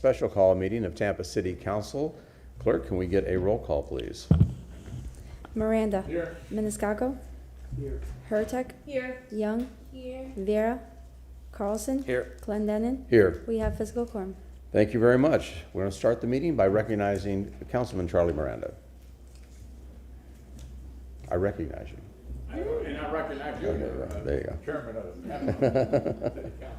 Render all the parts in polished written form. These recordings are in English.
special call meeting of Tampa City Council. Clerk, can we get a roll call, please? Miranda. Here. Maniscalco. Here. Hurtek. Here. Young. Here. Vera. Carlson. Here. Clendenin. Here. We have physical quorum. Thank you very much. We're going to start the meeting by recognizing Councilman Charlie Miranda. I recognize you. And I recognize you, There you go. Chairman of the Tampa City Council.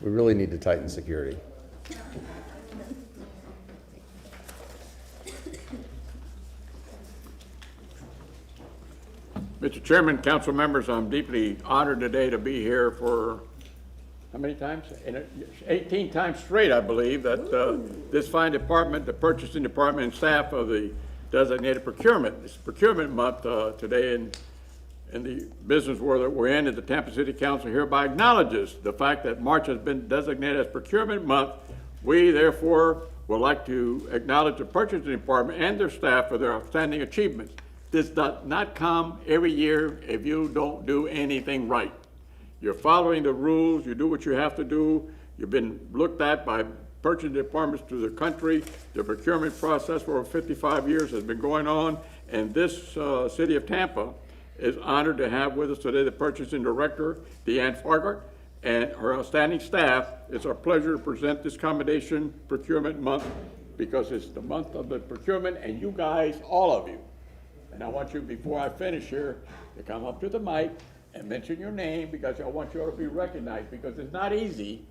We really need to tighten security. Mr. Chairman, council members, I'm deeply honored today to be here for, how many times? 18 times straight, I believe, that this fine department, the purchasing department and staff of the designated procurement, it's procurement month today in the business world that we're in, and the Tampa City Council hereby acknowledges the fact that March has been designated as procurement month. We therefore would like to acknowledge the purchasing department and their staff for their outstanding achievements. This does not come every year if you don't do anything right. You're following the rules, you do what you have to do. You've been looked at by purchasing departments through the country. The procurement process for over 55 years has been going on, and this city of Tampa is honored to have with us today the purchasing director, Deanne Fargart, and her outstanding staff. It's our pleasure to present this commendation procurement month because it's the month of the procurement, and you guys, all of you, and I want you, before I finish here, to come up to the mic and mention your name because I want you all to be recognized, because it's not easy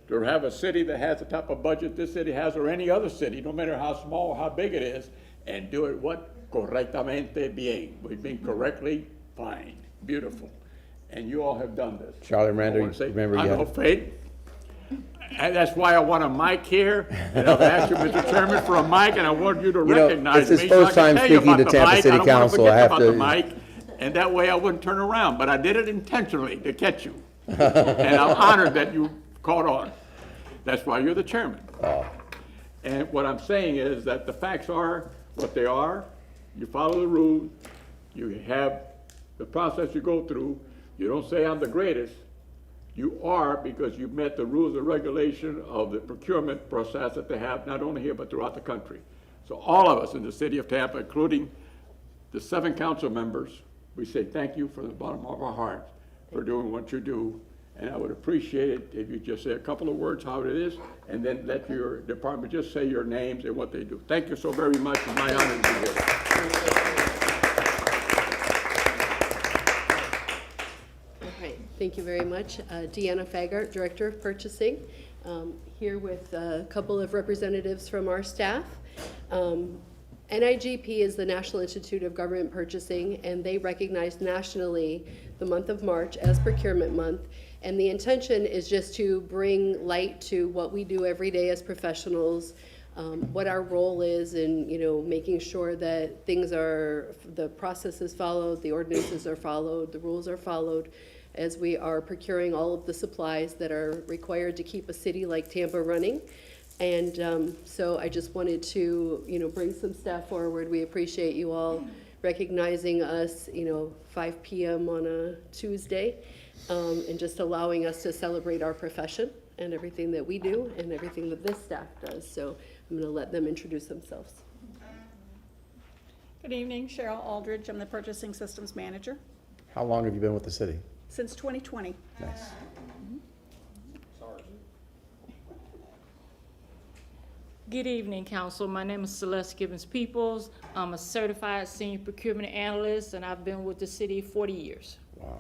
to have a city that has the type of budget this city has or any other city, no matter how small or how big it is, and do it what? Correctamente bien. We've been correctly fine, beautiful. And you all have done this. Charlie Miranda, I wanna say, remember I you know had- fate. And that's why I want a mic here, and I've asked you, Mr. Chairman, for a mic, and I want you to know, recognize me. it's his so I first can time tell you speaking about to the Tampa mic. City I don't wanna Council. forget I have about to- the mic, and that way I wouldn't turn around, but I did it intentionally to catch you. And I'm honored that you caught on. That's why you're the chairman. And what I'm saying is that the facts are what they are. You follow the rules. You have the process you go through. You don't say I'm the greatest. You are, because you met the rules and regulation of the procurement process that they have, not only here, but throughout the country. So all of us in the city of Tampa, including the 7 council members, we say thank you from the bottom of our hearts for doing what you do. And I would appreciate it if you just say a couple of words how it is, and then let your department just say your names and what they do. Thank you so very much. It's my honor to be here. All right, thank you very much. Deanna Fagart, Director of Purchasing, here with a couple of representatives from our staff. NIGP is the National Institute of Government Purchasing, and they recognize nationally the month of March as Procurement Month. And the intention is just to bring light to what we do every day as professionals, what our role is in, making sure that the process is followed, the ordinances are followed, the rules are followed, as we are procuring all of the supplies that are required to keep a city like Tampa running. And so I just wanted to, bring some staff forward. We appreciate you all recognizing us, 5 p.m. on a Tuesday, and just allowing us to celebrate our profession and everything that we do and everything that this staff does. So I'm going to let them introduce themselves. Good evening, Cheryl Aldridge. I'm the Purchasing Systems Manager How long have you been with the city? since 2020. Nice. Good evening, Council. My name is Celeste Gibbons-Peoples. I'm a certified senior procurement analyst, and I've been with the city 40 years. Wow.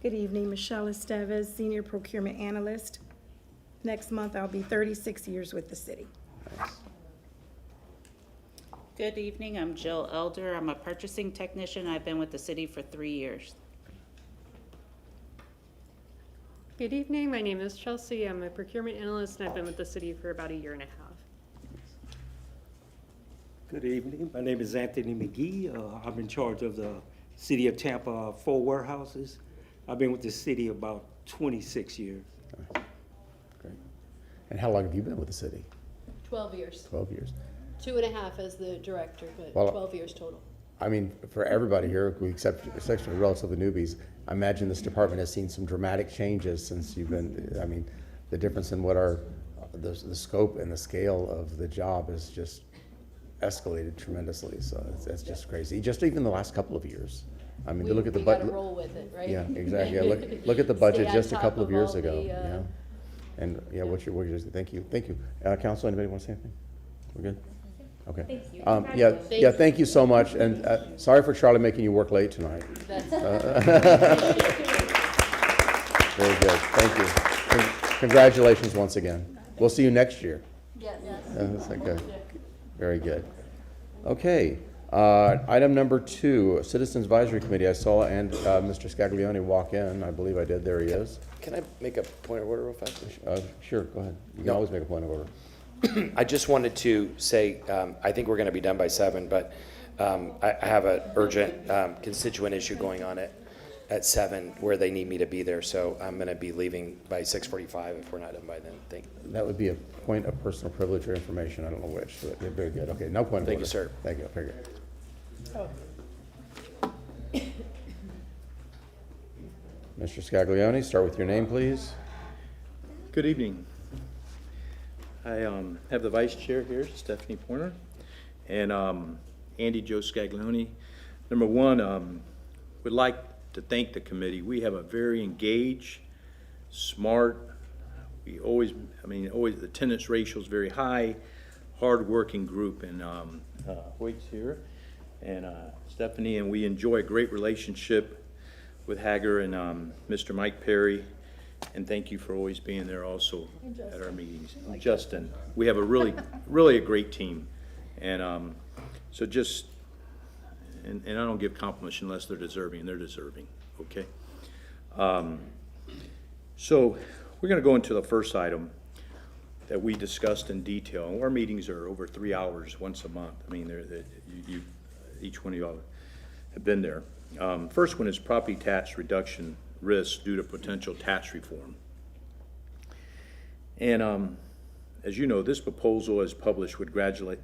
Good evening, Michelle Estevez, Senior Procurement Analyst. Next month, I'll be 36 years with the city. Nice. Good evening, I'm Jill Elder. I'm a purchasing technician. I've been with the city for 3 years. Good evening, my name is Chelsea. I'm a procurement analyst and I've been with the city for about 1.5 years. Good evening, my name is Anthony McGee. I'm in charge of the City of Tampa 4 warehouses. I've been with the city about 26 years. Great. And how long have you been with the city? 12 years. 12 years. 2.5 as the director, but Well, 12 years total. I mean, for everybody here, except for relatively newbies, I imagine this department has seen some dramatic changes since you've been, I mean, the difference in what the scope and the scale of the job is just escalated tremendously, so it's just crazy. Just even the last couple of years. I mean, to look at the We gotta budget. roll with it, right? Yeah, exactly. Yeah, look at the budget Stay on just a top couple of years all ago. the, Yeah. And yeah, what you're thank you. Council, anybody want to say anything? We're good? Okay. Thank you. Yeah, thank you so much. And sorry for Charlie making you work late tonight. Very good. Thank you. Congratulations once again. We'll see you next year. Yes. That's okay. Very good. Okay. Item number 2, Citizens Advisory Committee. I saw Mr. Scaglione walk in. I believe I did. There he is. Can I make a point of order real fast? Sure, go ahead. You can No. always make a point of order. I just wanted to say, I think we're going to be done by 7, but I have an urgent constituent issue going on at 7 where they need me to be there, so I'm going to be leaving by 6:45 if we're not done by then. Thank you. That would be a point of personal privilege or information. I don't know which. But yeah, very good. Okay, no point of order. Thank you, sir. Thank you. Very good. Mr. Scaglione, start with your name, please. Good evening. I have the vice chair here, Stephanie Pointer, and Andy Joe Scaglione. Number one, would like to thank the committee. We have a very engaged, smart, always the attendance ratio is very high, hard-working group, and Hoyt's here, and Stephanie, and we enjoy a great relationship with Hager and Mr. Mike Perry. And thank you for always being there also at our meetings. Justin, we have a really a great team. And so just, and I don't give compliments unless they're deserving, and they're deserving, okay? So we're gonna go into the first item that we discussed in detail. Our meetings are over 3 hours once a month. I mean, each one of y'all have been there. First one is property tax reduction risks due to potential tax reform. And as you know, this proposal as published would gradually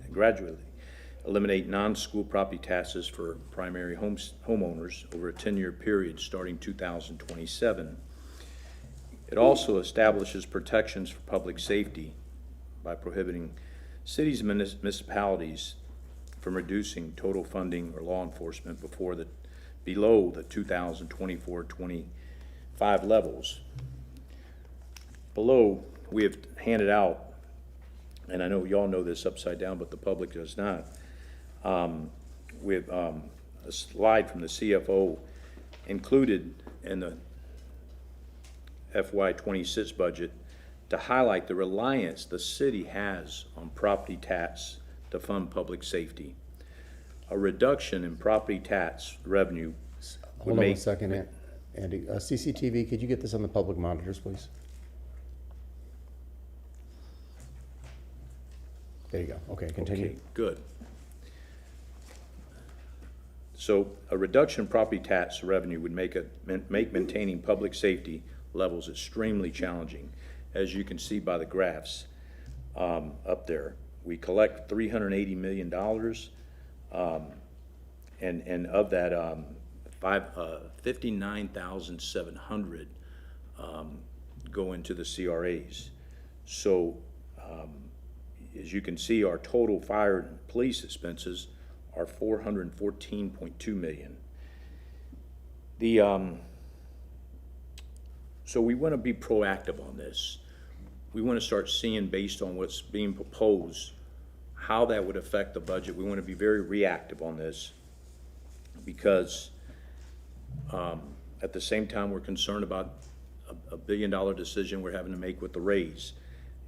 eliminate non-school property taxes for primary homeowners over a 10-year period starting 2027. It also establishes protections for public safety by prohibiting cities and municipalities from reducing total funding or law enforcement below the 2024-25 levels. Below, we have handed out, and I know y'all know this upside down, but the public does not. We have a slide from the CFO included in the FY26 budget to highlight the reliance the city has on property tax to fund public safety. A reduction in property tax revenue would Hold on make... a second, Andy. CCTV, could you get this on the public monitors, please? There you go. Okay, continue. Okay, good. So a reduction in property tax revenue would make maintaining public safety levels extremely challenging. As you can see by the graphs up there, we collect $380 million, and of that, 59,700 go into the CRAs. So as you can see, our total fire and police expenses are $414.2 million. So we want to be proactive on this. We want to start seeing, based on what's being proposed, how that would affect the budget. We want to be very reactive on this because at the same time, we're concerned about a $1 billion decision we're having to make with the raise.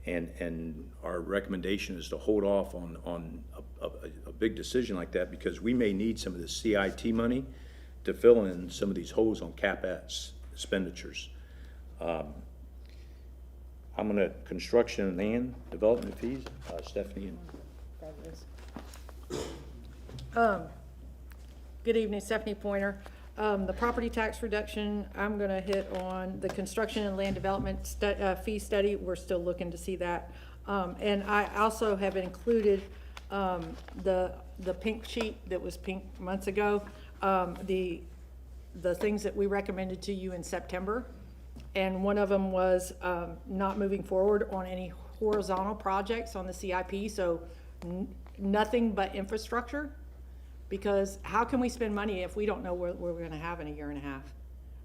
And our recommendation is to hold off on a big decision like that because we may need some of the CIT money to fill in some of these holes on CapEx expenditures. I'm gonna construction and land development fees, Stephanie and Good evening, Stephanie Pointer. The property tax reduction, I'm gonna hit on the construction and land development fee study. We're still looking to see that. And I also have included the pink sheet that was pink months ago. The the things that we recommended to you in September. And one of them was not moving forward on any horizontal projects on the CIP, so nothing but infrastructure. Because how can we spend money if we don't know where we're gonna have in a year and a half?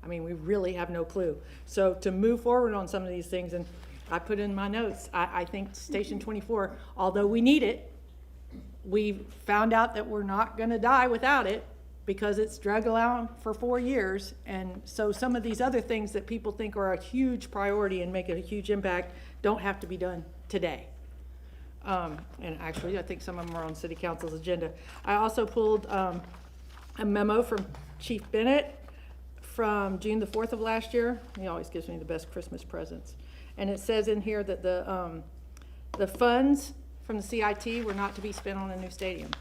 I mean, we really have no clue. So to move forward on some of these things, and I put in my notes, I think Station 24, although we need it, we found out that we're not gonna die without it because it's dragged along for 4 years. And so some of these other things that people think are a huge priority and make a huge impact don't have to be done today. And actually, I think some of them are on city council's agenda. I also pulled a memo from Chief Bennett from June the 4th of last year. He always gives me the best Christmas presents. And it says in here that the funds from the CIT were not to be spent on a new stadium.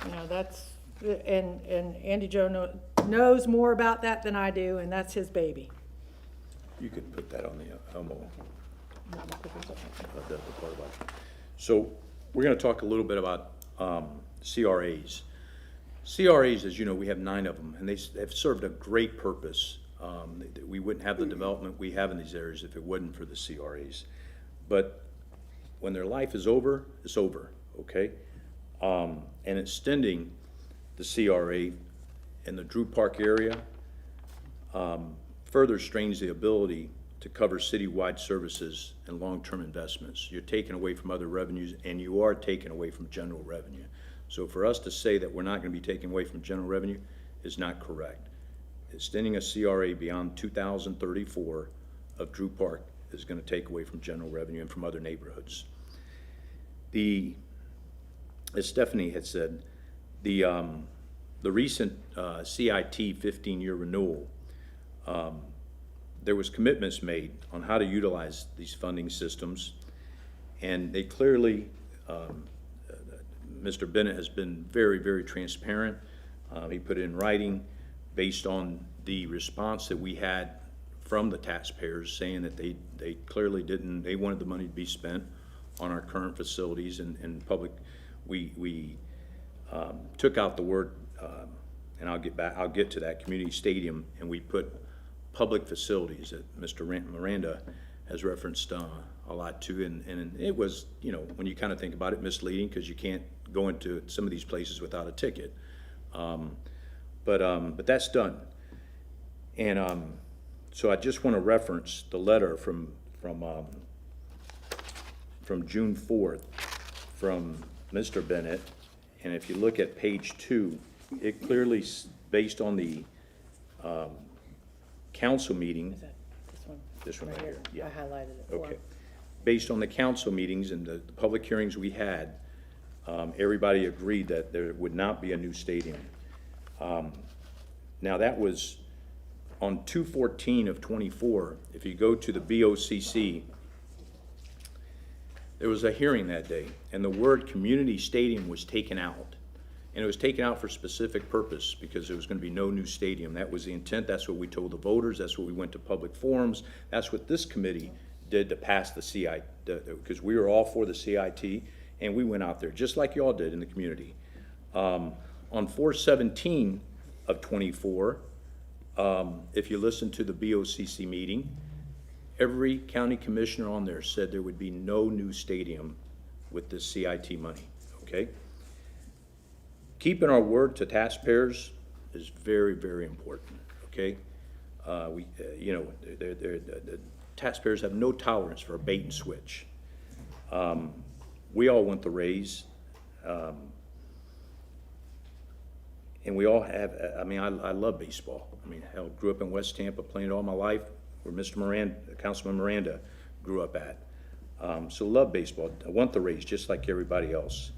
You know, that's, and Andy Joe knows more about that than I do, and that's his baby. You could put that on the the part about. So we're going to talk a little bit about CRAs. CRAs, as you know, we have 9 of them, and they have served a great purpose. We wouldn't have the development we have in these areas if it wasn't for the CRAs. But when their life is over, it's over, okay? And extending the CRA in the Drew Park area further strains the ability to cover citywide services and long-term investments. You're taking away from other revenues, and you are taking away from general revenue. So for us to say that we're not going to be taking away from general revenue is not correct. Extending a CRA beyond 2034 of Drew Park is going to take away from general revenue and from other neighborhoods. As Stephanie had said, the recent CIT 15-year renewal, there was commitments made on how to utilize these funding systems, and they clearly, Mr. Bennett has been very, very transparent. He put it in writing based on the response that we had from the taxpayers saying that they clearly didn't, they wanted the money to be spent on our current facilities and public. We took out the word, and I'll get to that, community stadium, and we put public facilities that Mr. Miranda has referenced a lot to, and it was, you know, when you kind of think about it, misleading because you can't go into some of these places without a ticket. But that's done, and so I just want to reference the letter from June 4th from Mr. Bennett, and if you look at page 2, it clearly, based on the council meeting. Is that this one? This one right here. Yeah. I highlighted it. Okay. Based on the council meetings and the public hearings we had, everybody agreed that there would not be a new stadium. Now that was on 2/14 of 24. If you go to the BOCC, there was a hearing that day, and the word community stadium was taken out. And it was taken out for specific purpose because there was going to be no new stadium. That was the intent. That's what we told the voters. That's what we went to public forums. That's what this committee did to pass the CIT, because we were all for the CIT, and we went out there just like y'all did in the community. On 4/17 of 24, if you listen to the BOCC meeting, every county commissioner on there said there would be no new stadium with this CIT money, okay? Keeping our word to taxpayers is very, very important, okay? The taxpayers have no tolerance for a bait and switch. We all want the raise, and we all have, I mean, I love baseball. I mean, hell, grew up in West Tampa, playing it all my life, where Mr. Miranda, Councilman Miranda grew up at. So love baseball. I want the raise just like everybody else.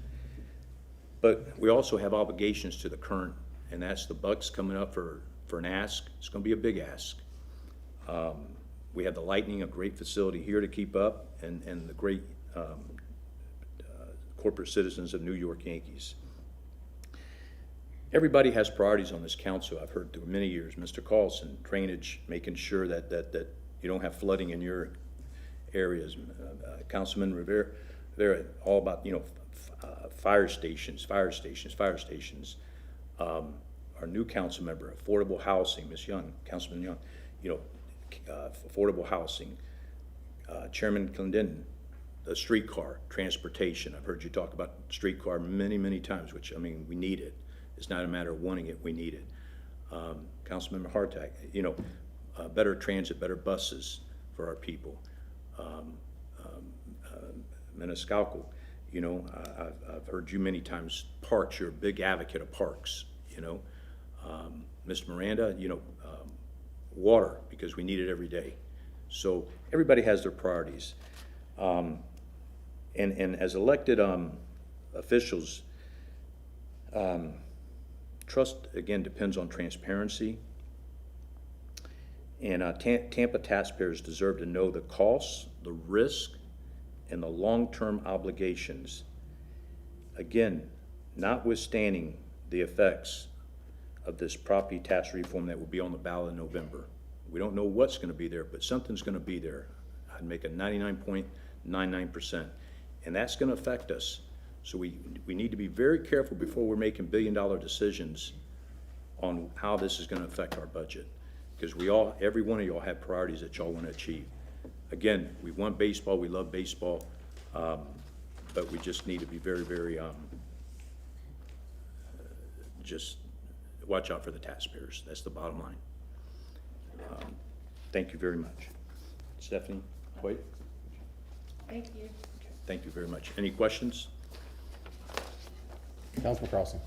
But we also have obligations to the current, and that's the Bucks coming up for an ask. It's going to be a big ask. We have the Lightning, a great facility here to keep up, and the great corporate citizens of New York Yankees. Everybody has priorities on this council. I've heard through many years. Mr. Carlson, drainage, making sure that you don't have flooding in your areas. Councilman Rivera, they're all about, fire stations. our new council member, affordable housing, Ms. Young, Councilman Young, affordable housing, Chairman Clendenin, the streetcar, transportation. I've heard you talk about streetcar many, many times, which, I mean, we need it. It's not a matter of wanting it, we need it. Councilmember Hartack, better transit, better buses for our people. Maniscalco, I've heard you many times, parks, you're a big advocate of parks, Mr. Miranda, water, because we need it every day. So everybody has their priorities. And as elected officials, trust, again, depends on transparency. And Tampa taxpayers deserve to know the costs, the risk, and the long-term obligations. Again, notwithstanding the effects of this property tax reform that will be on the ballot in November. We don't know what's going to be there, but something's going to be there. I'd make a 99.99%, and that's going to affect us. So we need to be very careful before we're making billion-dollar decisions on how this is going to affect our budget, because every one of y'all have priorities that y'all want to achieve. Again, we want baseball, we love baseball, but we just need to be very, very, just watch out for the taxpayers. That's the bottom line. Thank you very much. Stephanie White? Thank you. Okay, thank you very much. Any questions? Councilman Carlson.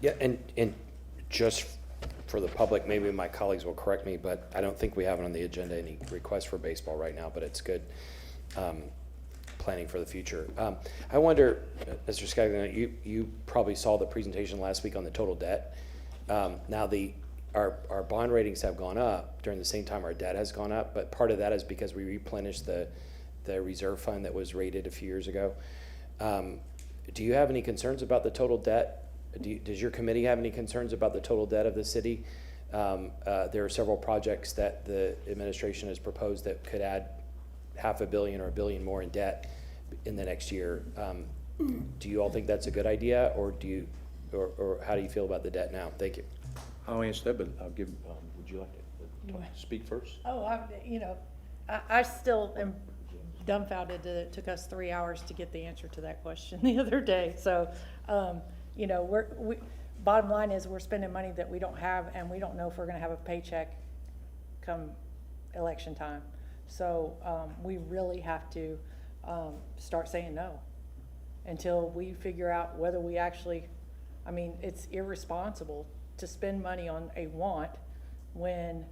Yeah, and just for the public, maybe my colleagues will correct me, but I don't think we have on the agenda any requests for baseball right now, but it's good planning for the future. I wonder, Mr. Scaglione, you probably saw the presentation last week on the total debt. Now our bond ratings have gone up during the same time our debt has gone up, but part of that is because we replenished the reserve fund that was rated a few years ago. Do you have any concerns about the total debt? Does your committee have any concerns about the total debt of the city? There are several projects that the administration has proposed that could add $500 million or $1 billion more in debt in the next year. Do you all think that's a good idea, or how do you feel about the debt now? Thank you. I'll answer that, but I'll give, would you like to speak first? Oh, I still am dumbfounded that it took us 3 hours to get the answer to that question the other day. So, bottom line is we're spending money that we don't have, and we don't know if we're gonna have a paycheck come election time. So, we really have to, start saying no until we figure out whether we actually, it's irresponsible to spend money on a want when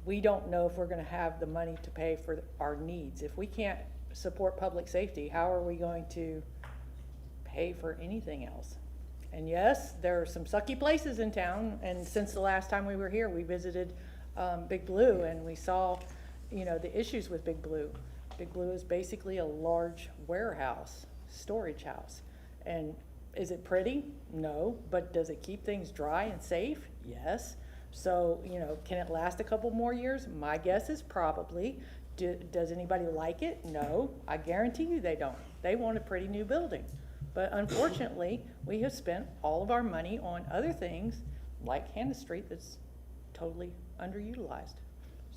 we don't know if we're gonna have the money to pay for our needs. If we can't support public safety, how are we going to pay for anything else? And yes, there are some sucky places in town, and since the last time we were here, we visited Big Blue, and we saw, the issues with Big Blue. Big Blue is basically a large warehouse, storage house. And is it pretty? No. But does it keep things dry and safe? Yes. So, can it last a couple more years? My guess is probably. Does anybody like it? No. I guarantee you they don't. They want a pretty new building. But unfortunately, we have spent all of our money on other things like Hannah Street that's totally underutilized.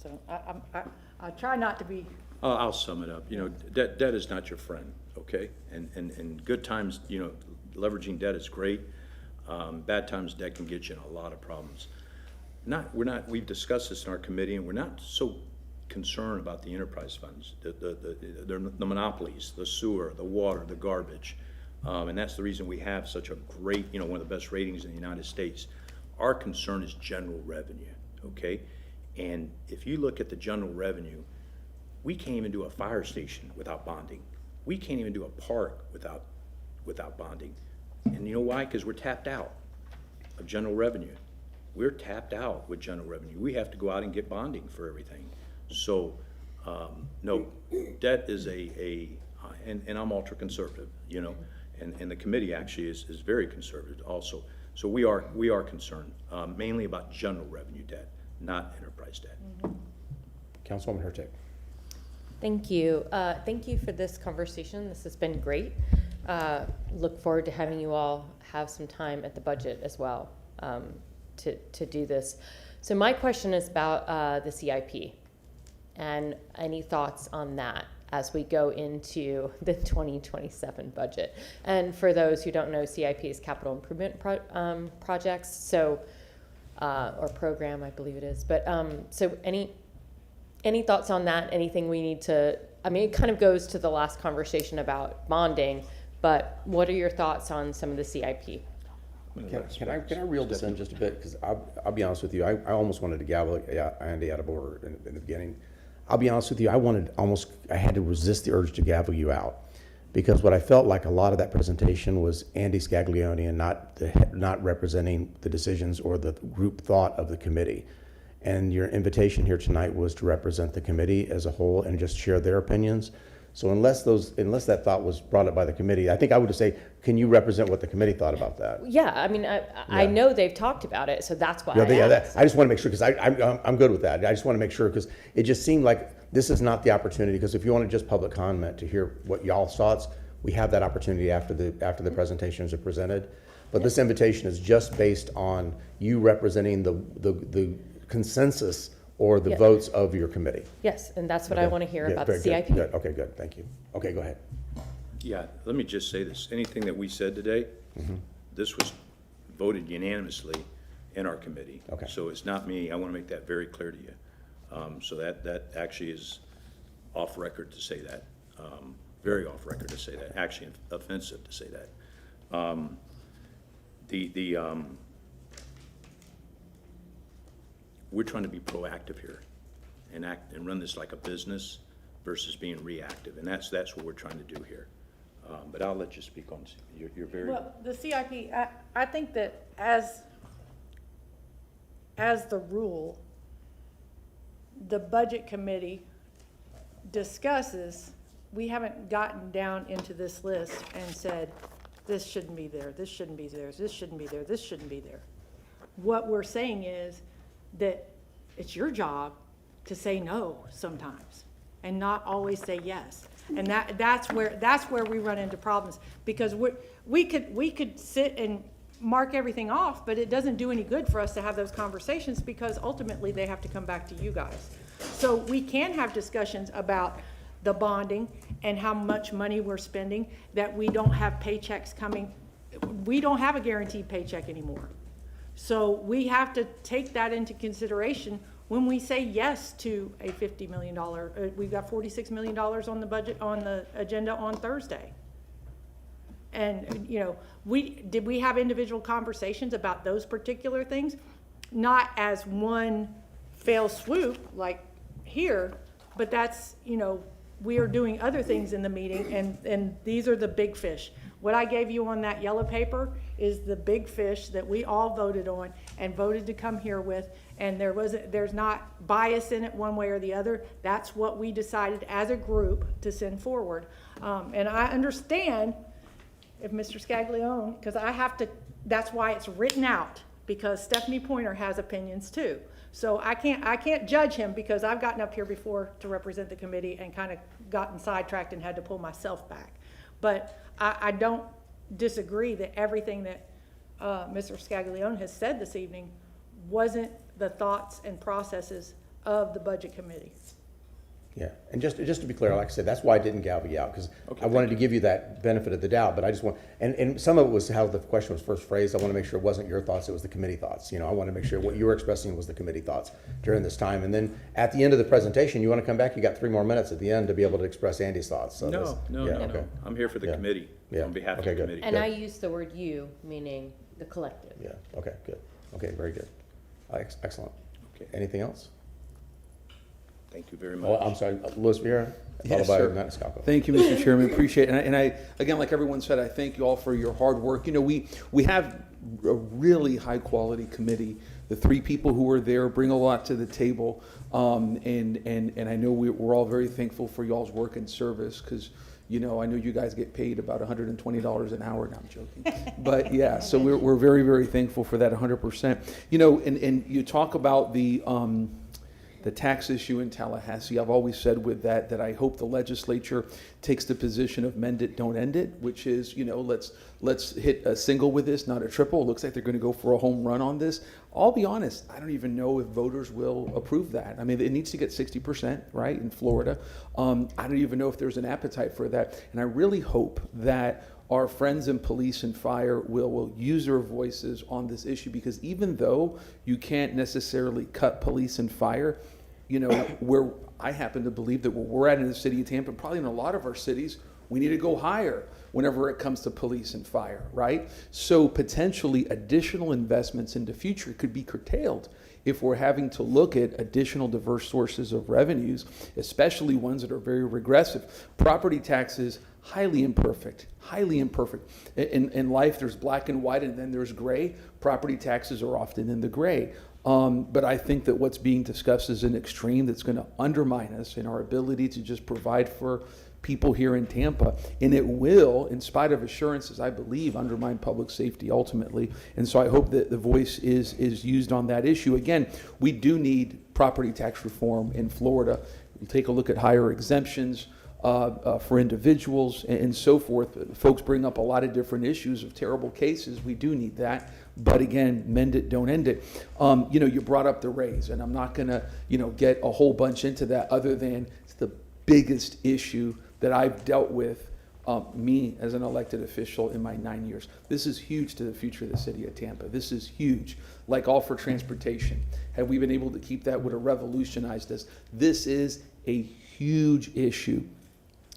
So I try not to be. I'll sum it up. Debt is not your friend, okay? And good times, leveraging debt is great. Bad times, debt can get you in a lot of problems. We've discussed this in our committee, and we're not so concerned about the enterprise funds, the monopolies, the sewer, the water, the garbage. And that's the reason we have such a great, one of the best ratings in the United States. Our concern is general revenue, okay? And if you look at the general revenue, we can't even do a fire station without bonding. We can't even do a park without bonding. And you know why? Because we're tapped out of general revenue. We're tapped out with general revenue. We have to go out and get bonding for everything. So, no, debt is and I'm ultra conservative, and the committee actually is very conservative also. So we are concerned mainly about general revenue debt, not enterprise debt. Councilwoman Hurtak. Thank you. Thank you for this conversation. This has been great. Look forward to having you all have some time at the budget as well. to do this. So my question is about the CIP and any thoughts on that as we go into the 2027 budget. And for those who don't know, CIP is capital improvement projects, so or program, I believe it is. But so any thoughts on that? Anything we need to? I mean, it kind of goes to the last conversation about bonding, but what are your thoughts on some of the CIP? Can I reel this in just a bit? Because I'll be honest with you, I almost wanted to gavel Andy out of order in the beginning. I'll be honest with you, I had to resist the urge to gavel you out, because what I felt like a lot of that presentation was Andy Scaglione and not representing the decisions or the group thought of the committee. And your invitation here tonight was to represent the committee as a whole and just share their opinions. So unless that thought was brought up by the committee, I think I would just say, can you represent what the committee thought about that? Yeah, I mean, I know they've talked about it, so that's why I asked. I just want to make sure, because I'm good with that. I just want to make sure, because it just seemed like this is not the opportunity, because if you want to just public comment to hear what y'all's thoughts, we have that opportunity after the presentations are presented. But this invitation is just based on you representing the consensus or the votes of your committee. Yes, and that's what I want to hear about the CIP. Good. Okay, good, thank you. Okay, go ahead. Yeah, let me just say this. Anything that we said today, this was voted unanimously in our committee. Okay. So it's not me. I want to make that very clear to you. So that actually is off record to say that. Very off record to say that. Actually offensive to say that. We're trying to be proactive here and run this like a business versus being reactive, and that's what we're trying to do here. But I'll let you speak on. You're very Well, the CIP, I think that as the rule, the budget committee discusses, we haven't gotten down into this list and said, this shouldn't be there, this shouldn't be there, this shouldn't be there, this shouldn't be there. What we're saying is that it's your job to say no sometimes and not always say yes. And that's where we run into problems, because we could sit and mark everything off, but it doesn't do any good for us to have those conversations, because ultimately they have to come back to you guys. So we can have discussions about the bonding and how much money we're spending, that we don't have paychecks coming. We don't have a guaranteed paycheck anymore. So we have to take that into consideration when we say yes to a $50 million, we've got $46 million on the budget, on the agenda on Thursday. And, you know, did we have individual conversations about those particular things? Not as one fell swoop like here, but that's, you know, we are doing other things in the meeting, and these are the big fish. What I gave you on that yellow paper is the big fish that we all voted on and voted to come here with, and there's not bias in it one way or the other. That's what we decided as a group to send forward. And I understand if Mr. Scaglione, because that's why it's written out, because Stephanie Pointer has opinions too. So I can't judge him, because I've gotten up here before to represent the committee and kind of gotten sidetracked and had to pull myself back. But I don't disagree that everything that Mr. Scaglione has said this evening wasn't the thoughts and processes of the budget committee. Yeah, and just to be clear, like I said, that's why I didn't gavel you out, because I wanted to give you that benefit of the doubt, but I just want, and some of it was how the question was first phrased. I want to make sure it wasn't your thoughts, it was the committee thoughts. You know, I want to make sure what you were expressing was the committee thoughts during this time. And then at the end of the presentation, you want to come back, you got 3 more minutes at the end to be able to express Andy's thoughts. So No. I'm here for the committee, on behalf of the committee. And I use the word you, meaning the collective. Yeah, okay, good. Okay, very good. Excellent. Okay. Anything else? Thank you very much. Oh, I'm sorry, Louis Vieira, Yes, followed sir. by Matt Scalco. Thank you, Mr. Chairman. Appreciate it. And I, again, like everyone said, I thank you all for your hard work. You know, we have a really high quality committee. The 3 people who are there bring a lot to the table. And I know we're all very thankful for y'all's work and service, because, you know, I know you guys get paid about $120 an hour. No, I'm joking. But yeah, so we're very, very thankful for that 100%. You know, and you talk about the the tax issue in Tallahassee. I've always said with that I hope the legislature takes the position of mend it, don't end it, which is, let's hit a single with this, not a triple. It looks like they're going to go for a home run on this. I'll be honest, I don't even know if voters will approve that. I mean, it needs to get 60%, right, in Florida. I don't even know if there's an appetite for that. And I really hope that our friends in police and fire will use their voices on this issue, because even though you can't necessarily cut police and fire, where I happen to believe that where we're at in the city of Tampa, probably in a lot of our cities, we need to go higher whenever it comes to police and fire, right? So potentially additional investments in the future could be curtailed if we're having to look at additional diverse sources of revenues, especially ones that are very regressive. Property taxes, highly imperfect. In life, there's black and white, and then there's gray. Property taxes are often in the gray. But I think that what's being discussed is an extreme that's going to undermine us in our ability to just provide for people here in Tampa, and it will, in spite of assurances, I believe, undermine public safety ultimately. And so I hope that the voice is used on that issue. Again, we do need property tax reform in Florida. We'll take a look at higher exemptions for individuals and so forth. Folks bring up a lot of different issues of terrible cases. We do need that. But again, mend it, don't end it. You brought up the raise, and I'm not going to, get a whole bunch into that, other than it's the biggest issue that I've dealt with, me as an elected official in my 9 years. This is huge to the future of the city of Tampa. This is huge. Like all for transportation. Have we been able to keep that? Would have revolutionized us. This is a huge issue.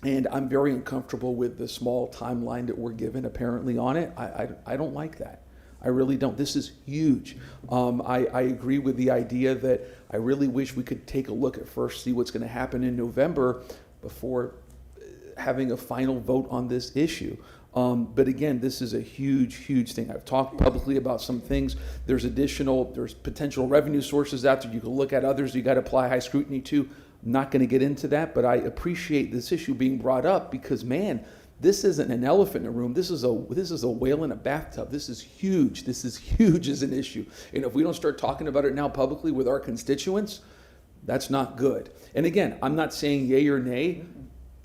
And I'm very uncomfortable with the small timeline that we're given apparently on it. I don't like that. I really don't. This is huge. I agree with the idea that I really wish we could take a look at first, see what's going to happen in November before having a final vote on this issue. But again, this is a huge thing. I've talked publicly about some things. There's potential revenue sources out there. You can look at others you got to apply high scrutiny to. I'm not going to get into that, but I appreciate this issue being brought up because, man, this isn't an elephant in a room. This is a whale in a bathtub. This is huge. This is huge as an issue. And if we don't start talking about it now publicly with our constituents, that's not good. And again, I'm not saying yay or nay.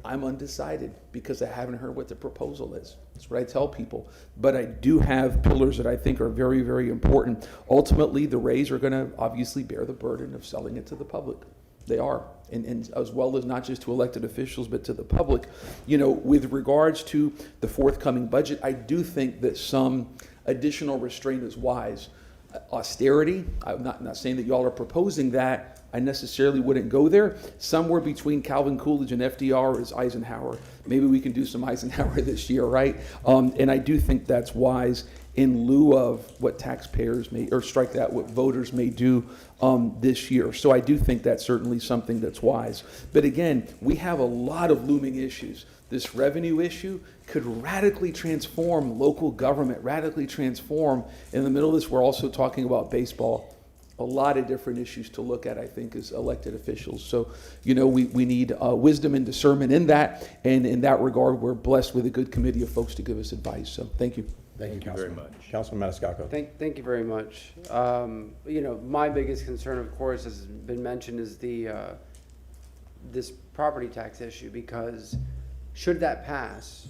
I'm undecided because I haven't heard what the proposal is. That's what I tell people. But I do have pillars that I think are very, very important. Ultimately, the Rays are going to obviously bear the burden of selling it to the public. They are, and as well as not just to elected officials, but to the public. With regards to the forthcoming budget, I do think that some additional restraint is wise. Austerity, I'm not saying that y'all are proposing that. I necessarily wouldn't go there. Somewhere between Calvin Coolidge and FDR is Eisenhower. Maybe we can do some Eisenhower this year, right? And I do think that's wise in lieu of what taxpayers may, or strike that, what voters may do this year. So I do think that's certainly something that's wise. But again, we have a lot of looming issues. This revenue issue could radically transform local government, radically transform. In the middle of this, we're also talking about baseball. A lot of different issues to look at, I think, as elected officials. So, we need wisdom and discernment in that. And in that regard, we're blessed with a good committee of folks to give us advice. So thank you. Thank you very much. Councilman Maniscalco. Thank you very much. My biggest concern, of course, has been mentioned, is this property tax issue, because should that pass,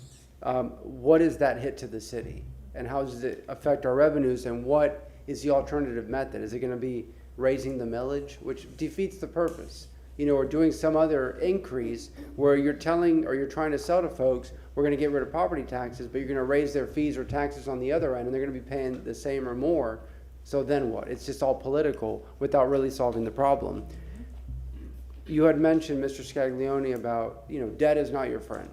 what is that hit to the city? And how does it affect our revenues? And what is the alternative method? Is it going to be raising the millage, which defeats the purpose? Or doing some other increase where you're telling, or you're trying to sell to folks, we're going to get rid of property taxes, but you're going to raise their fees or taxes on the other end, and they're going to be paying the same or more. So then what? It's just all political without really solving the problem. You had mentioned, Mr. Scaglione, about, debt is not your friend.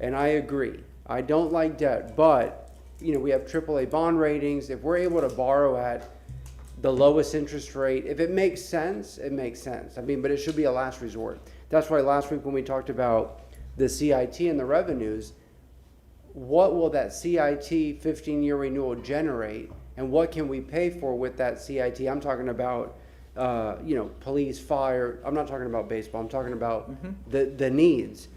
And I agree. I don't like debt, but, we have AAA bond ratings. If we're able to borrow at the lowest interest rate, if it makes sense, it makes sense. But it should be a last resort. That's why last week when we talked about the CIT and the revenues, what will that CIT 15-year renewal generate, and what can we pay for with that CIT? I'm talking about, police, fire. I'm not talking about baseball. I'm talking about the needs.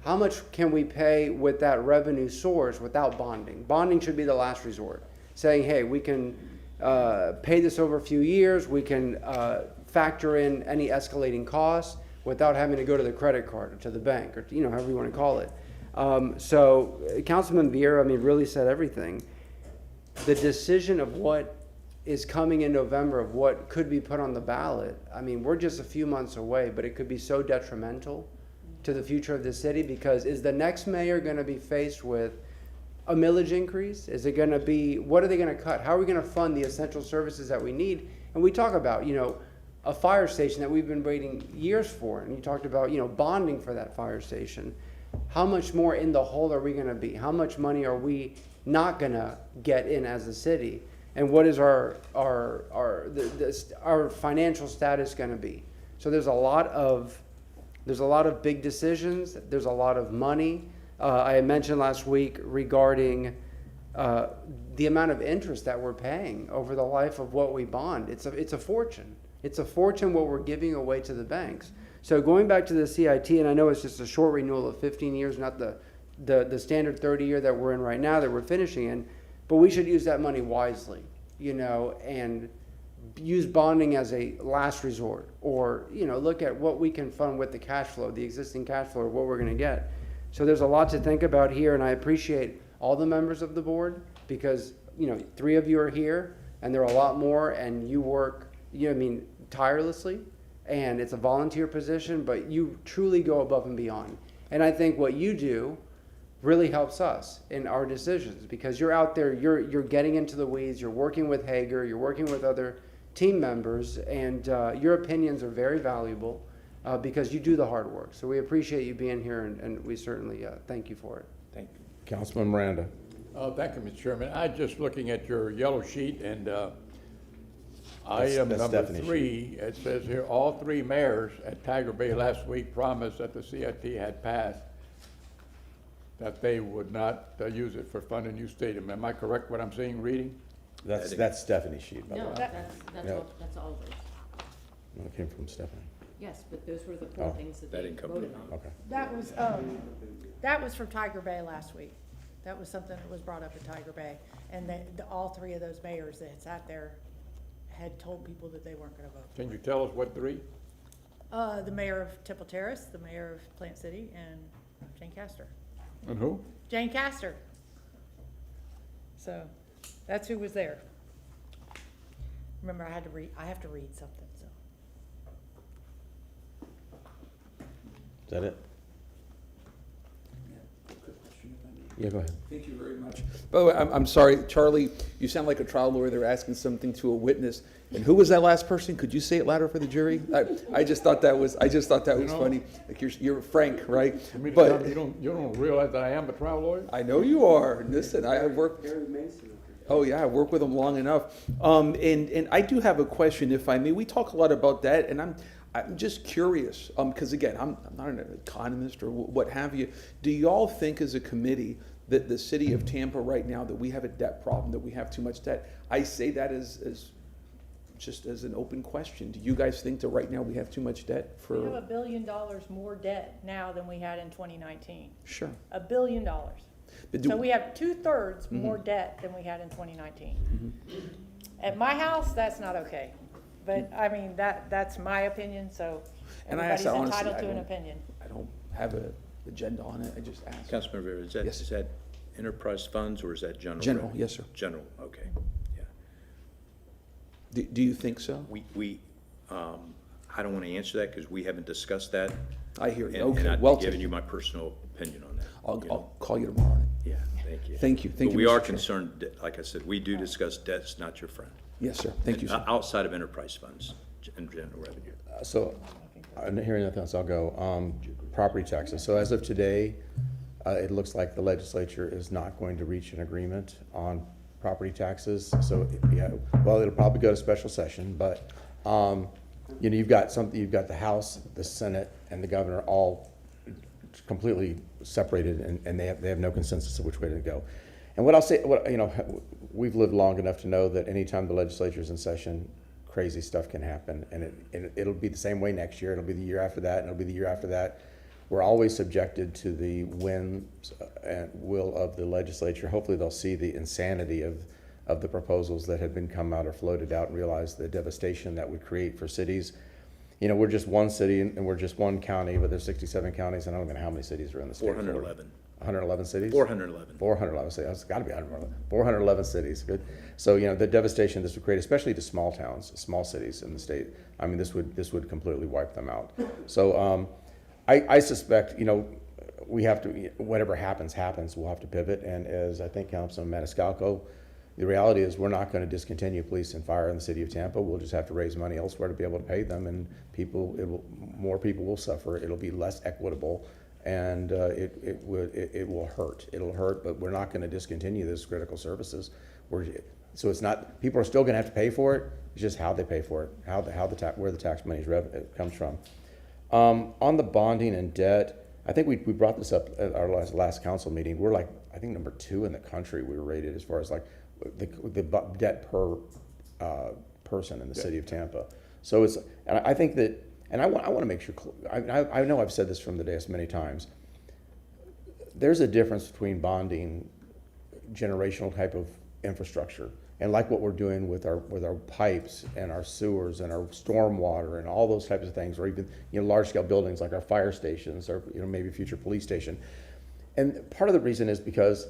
How much can we pay with that revenue source without bonding? Bonding should be the last resort. Saying, hey, we can pay this over a few years. We can factor in any escalating costs without having to go to the credit card or to the bank or, however you want to call it. So Councilman Vieira, I mean, really said everything. The decision of what is coming in November, of what could be put on the ballot, I mean, we're just a few months away, but it could be so detrimental to the future of the city, because is the next mayor going to be faced with a millage increase? Is it going to be, what are they going to cut? How are we going to fund the essential services that we need? And we talk about, a fire station that we've been waiting years for, and you talked about, bonding for that fire station. How much more in the hole are we going to be? How much money are we not going to get in as a city? And what is our financial status going to be? So there's a lot of big decisions. There's a lot of money. I had mentioned last week regarding the amount of interest that we're paying over the life of what we bond. It's a fortune. It's a fortune what we're giving away to the banks. So going back to the CIT, and I know it's just a short renewal of 15 years, not the standard 30-year that we're in right now, that we're finishing in, but we should use that money wisely, and use bonding as a last resort, or, look at what we can fund with the cash flow, the existing cash flow, or what we're going to get. So there's a lot to think about here, and I appreciate all the members of the board, because, 3 of you are here, and there are a lot more, and you work, tirelessly, and it's a volunteer position, but you truly go above and beyond. And I think what you do really helps us in our decisions, because you're out there, you're getting into the weeds, you're working with Hager, you're working with other team members, and your opinions are very valuable because you do the hard work. So we appreciate you being here, and we certainly thank you for it. Thank you. Councilman Miranda. Thank you, Mr. Chairman. I'm just looking at your yellow sheet, and item that's number Stephanie's 3, it says here, all 3 mayors at Tiger Bay last week promised that the CIT had passed, that they would not use it for funding new stadium. Am I correct what I'm seeing, reading? That's Stephanie's sheet, by the No, way. that's all of those. No, it came from Stephanie. Yes, but those were the 4 things that they didn't come voted from on. Okay. That was from Tiger Bay last week. That was something that was brought up at Tiger Bay. And all 3 of those mayors that had sat there had told people that they weren't gonna vote. Can you tell us what 3? The mayor of Temple Terrace, the mayor of Plant City, and Jane Castor. And who? Jane Castor. So, that's who was there. Remember, I have to read something, so. Is that it? Yeah, go ahead. Thank you very much. By the way, I'm sorry, Charlie, you sound like a trial lawyer. They're asking something to a witness. And who was that last person? Could you say it louder for the jury? I just thought that was funny. Like you're Frank, right? But you don't realize that I am a trial lawyer? I know you are. Listen, I work. Oh yeah, I work with them long enough. And I do have a question, if I may. We talk a lot about that, and I'm just curious, because again, I'm not an economist or what have you. Do y'all think as a committee that the city of Tampa right now, that we have a debt problem, that we have too much debt? I say that as just as an open question. Do you guys think that right now we have too much debt for? We have $1 billion more debt now than we had in 2019. Sure. $1 billion. So we have 2/3 more debt than we had in 2019. At my house, that's not okay. But I mean, that's my opinion, so And I ask everybody's that honestly, entitled to an opinion. I don't have an agenda on it. I just ask. Councilman Rivera, is that enterprise funds or is that general? General, revenue? yes, sir. General, okay, yeah. Do you think so? I don't want to answer that because we haven't discussed that. I hear you. And Okay, I've well giving taken. you my personal opinion on that. I'll call you tomorrow on it. Yeah, thank you. Thank you. Thank But you, we Mr. are Chair. concerned, like I said, we do discuss debt's not your friend. Yes, sir. Thank you, sir. Outside of enterprise funds and general revenue. So, I'm not hearing nothing else, I'll go. Property taxes. So as of today, it looks like the legislature is not going to reach an agreement on property taxes. So, yeah, well, it'll probably go to special session, but, you've got the House, the Senate, and the governor all completely separated, and they have no consensus of which way to go. And what I'll say, we've lived long enough to know that anytime the legislature is in session, crazy stuff can happen, and it'll be the same way next year. It'll be the year after that, and it'll be the year after that. We're always subjected to the whims and will of the legislature. Hopefully, they'll see the insanity of the proposals that had been come out or floated out, and realized the devastation that would create for cities. You know, we're just one city and we're just one county, but there's 67 counties, and I don't even know how many cities are in the state. 411. 111 cities? 411. 411 cities. It's got to be 111. 411 cities. Good. So, you know, the devastation this would create, especially to small towns, small cities in the state. I mean, this would completely wipe them out. So, I suspect, you know, we have to, whatever happens. We'll have to pivot. And as I think Councilman Maniscalco, the reality is we're not going to discontinue police and fire in the city of Tampa. We'll just have to raise money elsewhere to be able to pay them, and more people will suffer. It'll be less equitable, and it will hurt. It'll hurt, but we're not going to discontinue this critical services. So it's not, people are still going to have to pay for it. It's just how they pay for it, where the tax money comes from. On the bonding and debt, I think we brought this up at our last council meeting. We're like, I think number 2 in the country we were rated as far as like the debt per person in the city of Tampa. So it's, and I think that, and I want to make sure, I know I've said this from the dais many times, there's a difference between bonding generational type of infrastructure and like what we're doing with our pipes and our sewers and our stormwater and all those types of things, or even, you know, large scale buildings like our fire stations, or, you know, maybe future police station. And part of the reason is because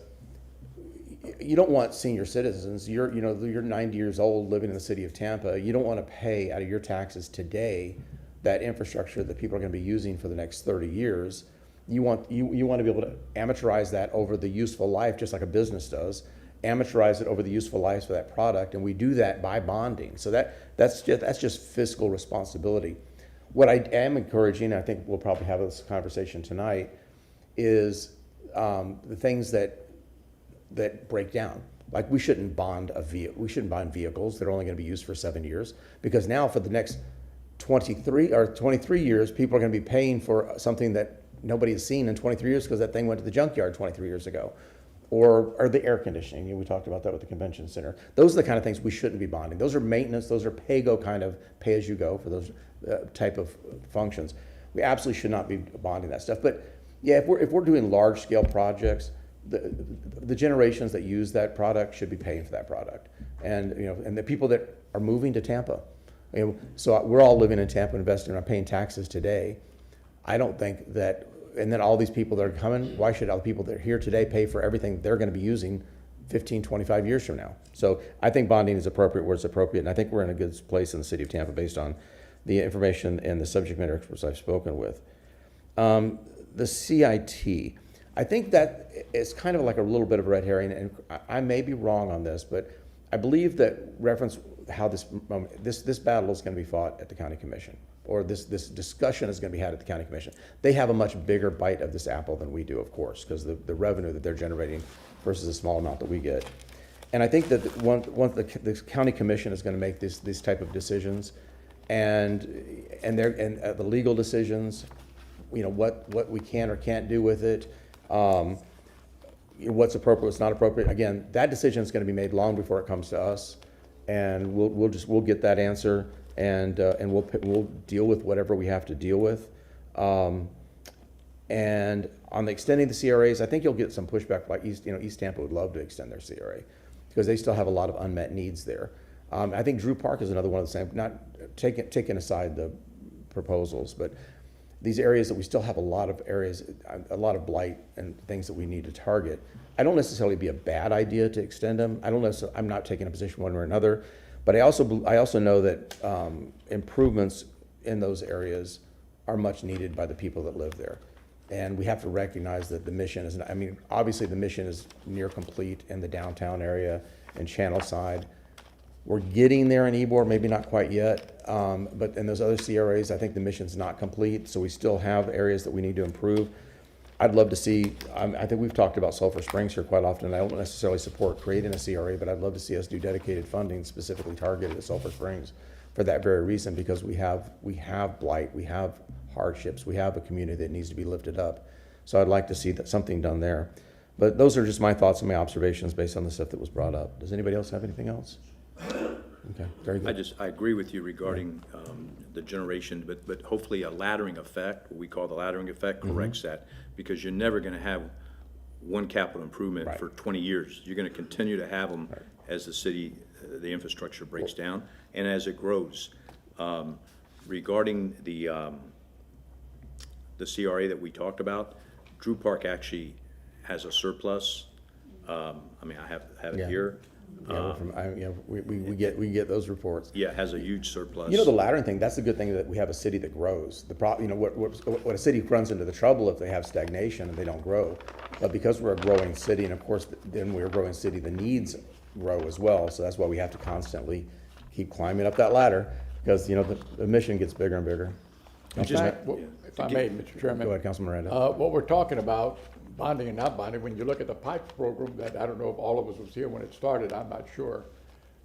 you don't want senior citizens, you're 90 years old living in the city of Tampa, you don't want to pay out of your taxes today that infrastructure that people are going to be using for the next 30 years. You want to be able to amortize that over the useful life, just like a business does, amortize it over the useful life for that product, and we do that by bonding. So that's just fiscal responsibility. What I am encouraging, I think we'll probably have this conversation tonight, is the things that break down. Like we shouldn't bond vehicles that are only going to be used for 7 years, because now for the next 23 years, people are going to be paying for something that nobody has seen in 23 years because that thing went to the junkyard 23 years ago. Or the air conditioning, you know, we talked about that with the convention center. Those are the kind of things we shouldn't be bonding. Those are maintenance, those are pay-go kind of pay-as-you-go for those type of functions. We absolutely should not be bonding that stuff. But yeah, if we're doing large-scale projects, the generations that use that product should be paying for that product. And, you know, and the people that are moving to Tampa, you know, so we're all living in Tampa, investing, and paying taxes today. I don't think that, and then all these people that are coming, why should all the people that are here today pay for everything they're going to be using 15, 25 years from now? So I think bonding is appropriate where it's appropriate, and I think we're in a good place in the city of Tampa based on the information and the subject matter experts I've spoken with. The CIT, I think that is kind of like a little bit of a red herring, and I may be wrong on this, but I believe that reference how this battle is going to be fought at the county commission, or this discussion is going to be had at the county commission. They have a much bigger bite of this apple than we do, of course, because the revenue that they're generating versus the small amount that we get. And I think that once the county commission is going to make these type of decisions, and the legal decisions, you know, what we can or can't do with it, what's appropriate, what's not appropriate. Again, that decision is going to be made long before it comes to us, and we'll get that answer, and we'll deal with whatever we have to deal with. And on the extending the CRAs, I think you'll get some pushback. Like East Tampa would love to extend their CRA because they still have a lot of unmet needs there. I think Drew Park is another one of the same. Not taking aside the proposals, but these areas that we still have a lot of blight and things that we need to target. I don't necessarily be a bad idea to extend them. I'm not taking a position one way or another, but I also know that improvements in those areas are much needed by the people that live there. And we have to recognize that the mission is, obviously the mission is near complete in the downtown area and Channel Side. We're getting there in Ybor, maybe not quite yet, but in those other CRAs, I think the mission's not complete, so we still have areas that we need to improve. I'd love to see, I think we've talked about Sulphur Springs here quite often, and I don't necessarily support creating a CRA, but I'd love to see us do dedicated funding specifically targeted at Sulphur Springs for that very reason, because we have blight, we have hardships, we have a community that needs to be lifted up. So I'd like to see something done there. But those are just my thoughts and my observations based on the stuff that was brought up. Does anybody else have anything else? Okay, very good. I agree with you regarding the generation, but hopefully a laddering effect, what we call the laddering effect, corrects that, because you're never going to have one capital improvement for 20 years. You're going to continue to have them as the city, the infrastructure breaks down and as it grows. Regarding the CRA that we talked about, Drew Park actually has a surplus. I mean, I have it Yeah. here. We get those reports. Yeah, it has a huge surplus. You know, the laddering thing, that's the good thing, that we have a city that grows. The problem, you know, what a city runs into the trouble if they have stagnation and they don't grow. But because we're a growing city, and of course, then we're a growing city, the needs grow as well. So that's why we have to constantly keep climbing up that ladder, because, you know, the mission gets bigger and bigger. In fact, if I may, Mr. Chairman. Go ahead, Councilman Miranda. What we're talking about, bonding and not bonding, when you look at the pipes program, that I don't know if all of us was here when it started, I'm not sure.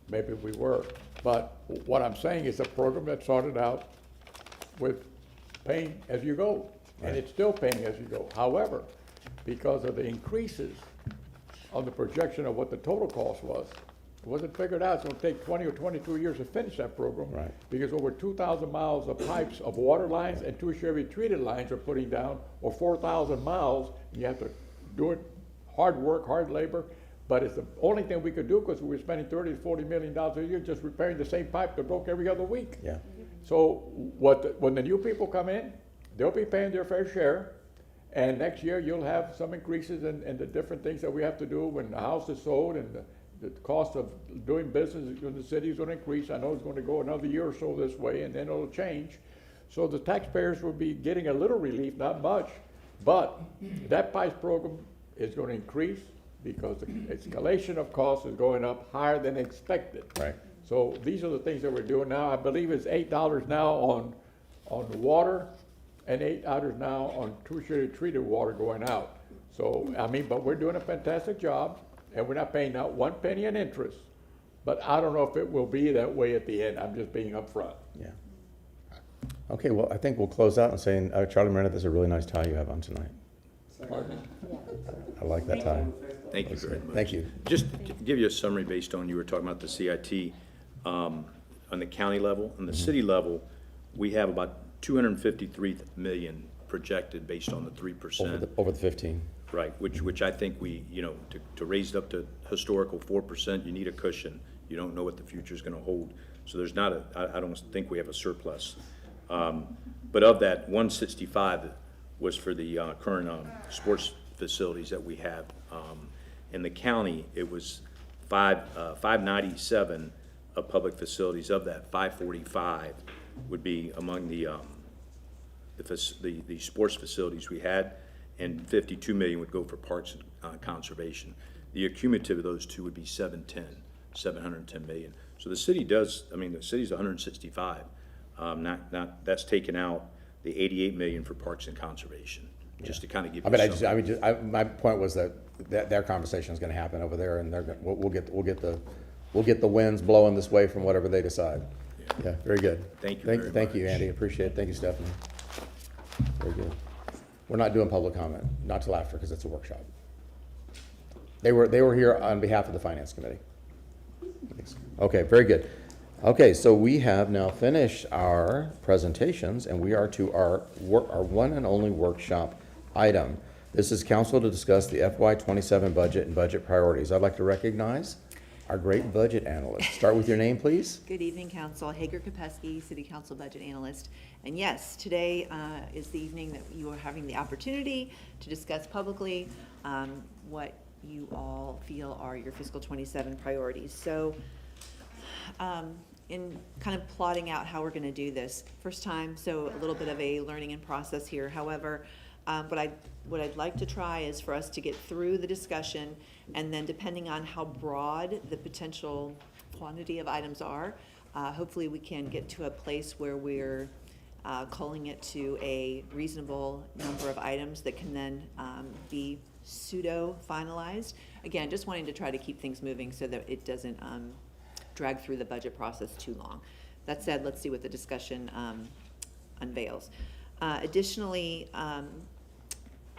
Maybe we were. But what I'm saying is a program that started out with paying as you go, and it's still paying as you go. However, because of the increases of the projection of what the total cost was, it wasn't figured out. It's going to take 20 or 22 years to finish that program. Right. Because over 2,000 miles of pipes of water lines and 2 Chevy treated lines are putting down, or 4,000 miles. And you have to do it, hard work, hard labor. But it's the only thing we could do, because we were spending $30 to $40 million a year just repairing the same pipe that broke every other week. Yeah. So when the new people come in, they'll be paying their fair share. And next year, you'll have some increases in the different things that we have to do when the house is sold, and the cost of doing business in the city is going to increase. I know it's going to go another year or so this way, and then it'll change. So the taxpayers will be getting a little relief, not much, but that PICE program is going to increase because the escalation of costs is going up higher than expected. Right. So these are the things that we're doing now. I believe it's $8 now on the water, and $8 now on tertiary treated water going out. So, I mean, but we're doing a fantastic job, and we're not paying not 1 penny in interest. But I don't know if it will be that way at the end. I'm just being upfront. Yeah. Okay, well, I think we'll close out and saying, Charlie Miranda, that's a really nice tie you have on tonight. Pardon? I like that tie. Thank you very much. Thank you. Just to give you a summary based on, you were talking about the CIT, on the county level. On the city level, we have about 253 million projected based on the 3%. Over the 15. Right, which I think we, you know, to raise it up to historical 4%, you need a cushion. You don't know what the future is gonna hold. So there's not I don't think we have a surplus. But of that, 165 was for the current sports facilities that we have. In the county, it was 597 of public facilities. Of that, 545 would be among the sports facilities we had, and 52 million would go for parks and conservation. The accumulative of those two would be 710 million. So the city does, I mean, the city's 165. That's taken out the 88 million for parks and conservation, just to kind of give you my point was that their conversation is going to happen over there, and we'll get the winds blowing this way from whatever they decide. Yeah, very good. Thank you very much. Thank you, Andy. Appreciate it. Thank you, Stephanie. Very good. We're not doing public comment, not till after, because it's a workshop. They were here on behalf of the Finance Committee. Okay, very good. Okay, so we have now finished our presentations, and we are to our one and only workshop item. This is council to discuss the FY27 budget and budget priorities. I'd like to recognize our great budget analyst. Start with your name, please. Good evening, Council. Hager Kopesky, City Council Budget Analyst. And yes, today is the evening that you are having the opportunity to discuss publicly what you all feel are your fiscal 27 priorities. So in kind of plotting out how we're going to do this, first time, so a little bit of a learning and process here. However, what I'd like to try is for us to get through the discussion, and then depending on how broad the potential quantity of items are, hopefully we can get to a place where we're culling it to a reasonable number of items that can then be pseudo finalized. Again, just wanting to try to keep things moving so that it doesn't drag through the budget process too long. That said, let's see what the discussion unveils. Additionally,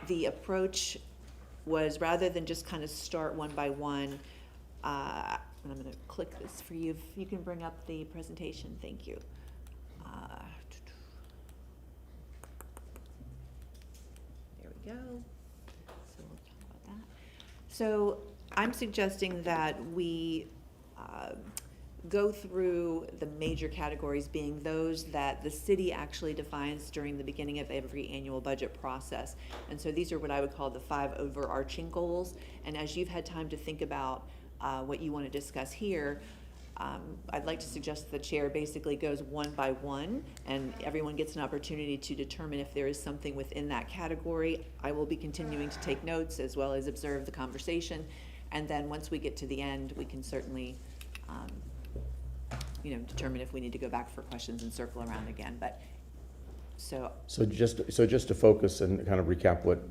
the approach was, rather than just kind of start one by one, and I'm going to click this for you. If you can bring up the presentation, thank you. There we go. So we'll talk about that. So I'm suggesting that we go through the major categories being those that the city actually defines during the beginning of every annual budget process. And so these are what I would call the 5 overarching goals. And as you've had time to think about what you want to discuss here, I'd like to suggest the chair basically goes one by one, and everyone gets an opportunity to determine if there is something within that category. I will be continuing to take notes as well as observe the conversation. And then once we get to the end, we can certainly determine if we need to go back for questions and circle around again. But so just to focus and kind of recap what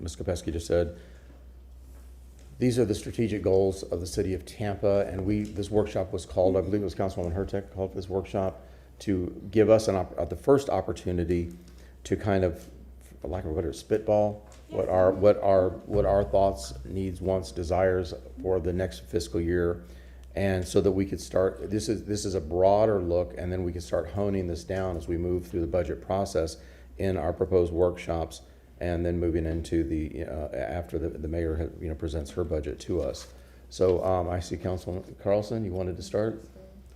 Ms. Kopesky just said, these are the strategic goals of the city of Tampa, and this workshop was called, I believe it was Councilwoman Hurtek called this workshop to give us the first opportunity to kind of, for lack of a better, spitball what our thoughts, needs, wants, desires for the next fiscal year. And so that we could start, this is a broader look, and then we can start honing this down as we move through the budget process in our proposed workshops, and then moving into the, after the mayor presents her budget to us. So I see Councilman Carlson, you wanted to start?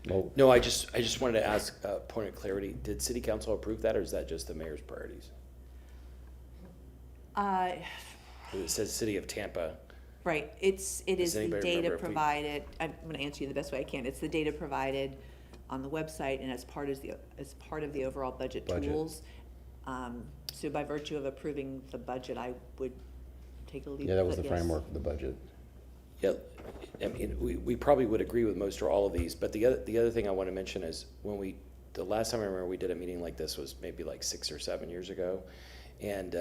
Well, No, I just wanted to ask a point of clarity. Did city council approve that, or is that just the mayor's priorities? It says city of Tampa. right, it is the anybody data remember if we- provided. I'm going to answer you the best way I can. It's the data provided on the website and as part of the overall budget tools. So by virtue of approving the budget, I would take a leave. yeah, that was but the yes. framework of the budget. Yeah, I mean, we probably would agree with most or all of these, but the other thing I want to mention is the last time I remember we did a meeting like this was maybe like 6 or 7 years ago, and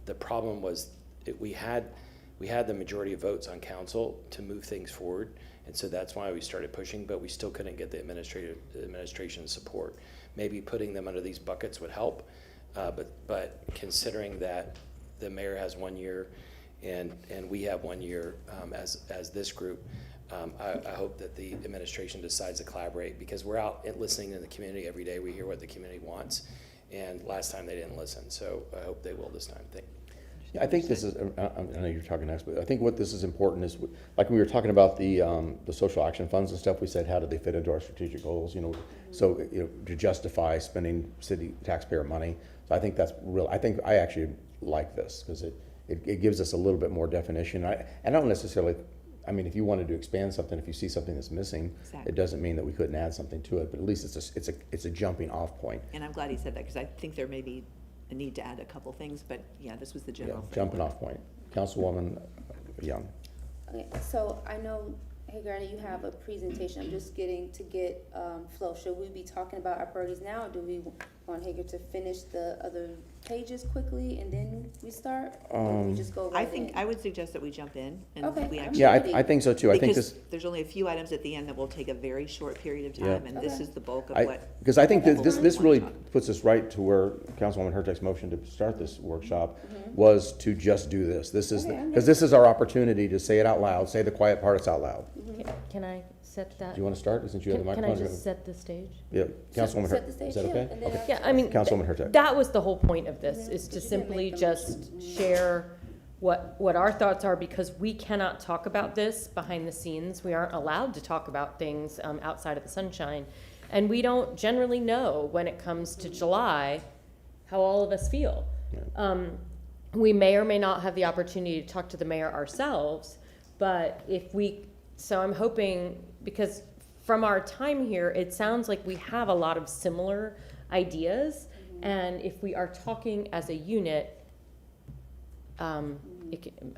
the problem was we had the majority of votes on council to move things forward, and so that's why we started pushing, but we still couldn't get the administration support. Maybe putting them under these buckets would help, but considering that the mayor has 1 year and we have 1 year as this group, I hope that the administration decides to collaborate, because we're out listening to the community every day. We hear what the community wants, and last time they didn't listen, so I hope they will this time. I think this is, I know you're talking next, but I think what this is important is, like we were talking about the social action funds and stuff, we said, how do they fit into our strategic goals, so, to justify spending city taxpayer money. So I think that's real, I actually like this, because it gives us a little bit more definition. I don't necessarily, if you wanted to expand something, if you see something that's missing, Exactly. It doesn't mean that we couldn't add something to it, but at least it's a jumping off point. And I'm glad he said that, because I think there may be a need to add a couple things, but yeah, this was the Yeah, general. jumping off point. Councilwoman Young. Okay, so I know, hey, Granny, you have a presentation. I'm just getting to get flow. Should we be talking about our priorities now, or do we want Hager to finish the other pages quickly and then we start? Or do we just go right I think in? I would suggest that we jump in and Okay, we I'm actually. Yeah, ready. I think so too. I think Because this. there's only a few items at the end that will take a very short period of Yeah. time, and this Okay. is the bulk of what. Because I think that people this wanna really talk. puts us right to where Councilwoman Hurtek's motion to start this workshop was to just do this. This is, Okay, I'm because this is our opportunity to say it out loud, say the quiet parts out loud. Can I set that? Do you want to start, since you have the Can I microphone? just set the stage? Yeah, Councilwoman set Hurtek, the stage, is that yeah, okay? and then Okay. Yeah, I mean, Councilwoman Hurtek. that was the whole point of this, is to But you didn't simply make the just share what our thoughts are, because we cannot talk about this behind the scenes. We aren't allowed to talk about things outside of the sunshine. And we don't generally know, when it comes to July, how all of us feel. We may or may not have the opportunity to talk to the mayor ourselves, but so I'm hoping, because from our time here, it sounds like we have a lot of similar ideas, and if we are talking as a unit,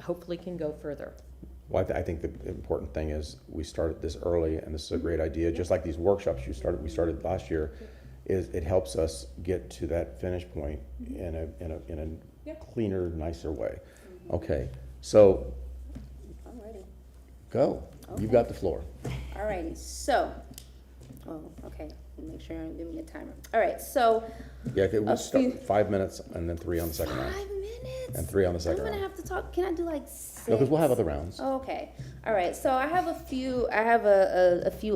hopefully can go further. Well, I think the important thing is we started this early, and this is a great idea. Just like these workshops we started last year, is it helps us get to that finish point in a cleaner, nicer way. Okay, so I'm ready. go. You've got the floor. Alrighty, so, okay, make sure you give me a timer. All right, so. Yeah, okay, we'll a start few- 5 minutes and then 3 on the second round. 5 minutes? And 3 on the second I'm round. gonna have to talk, can I do like 6? No, because we'll have other rounds. Okay, all right, so I have a few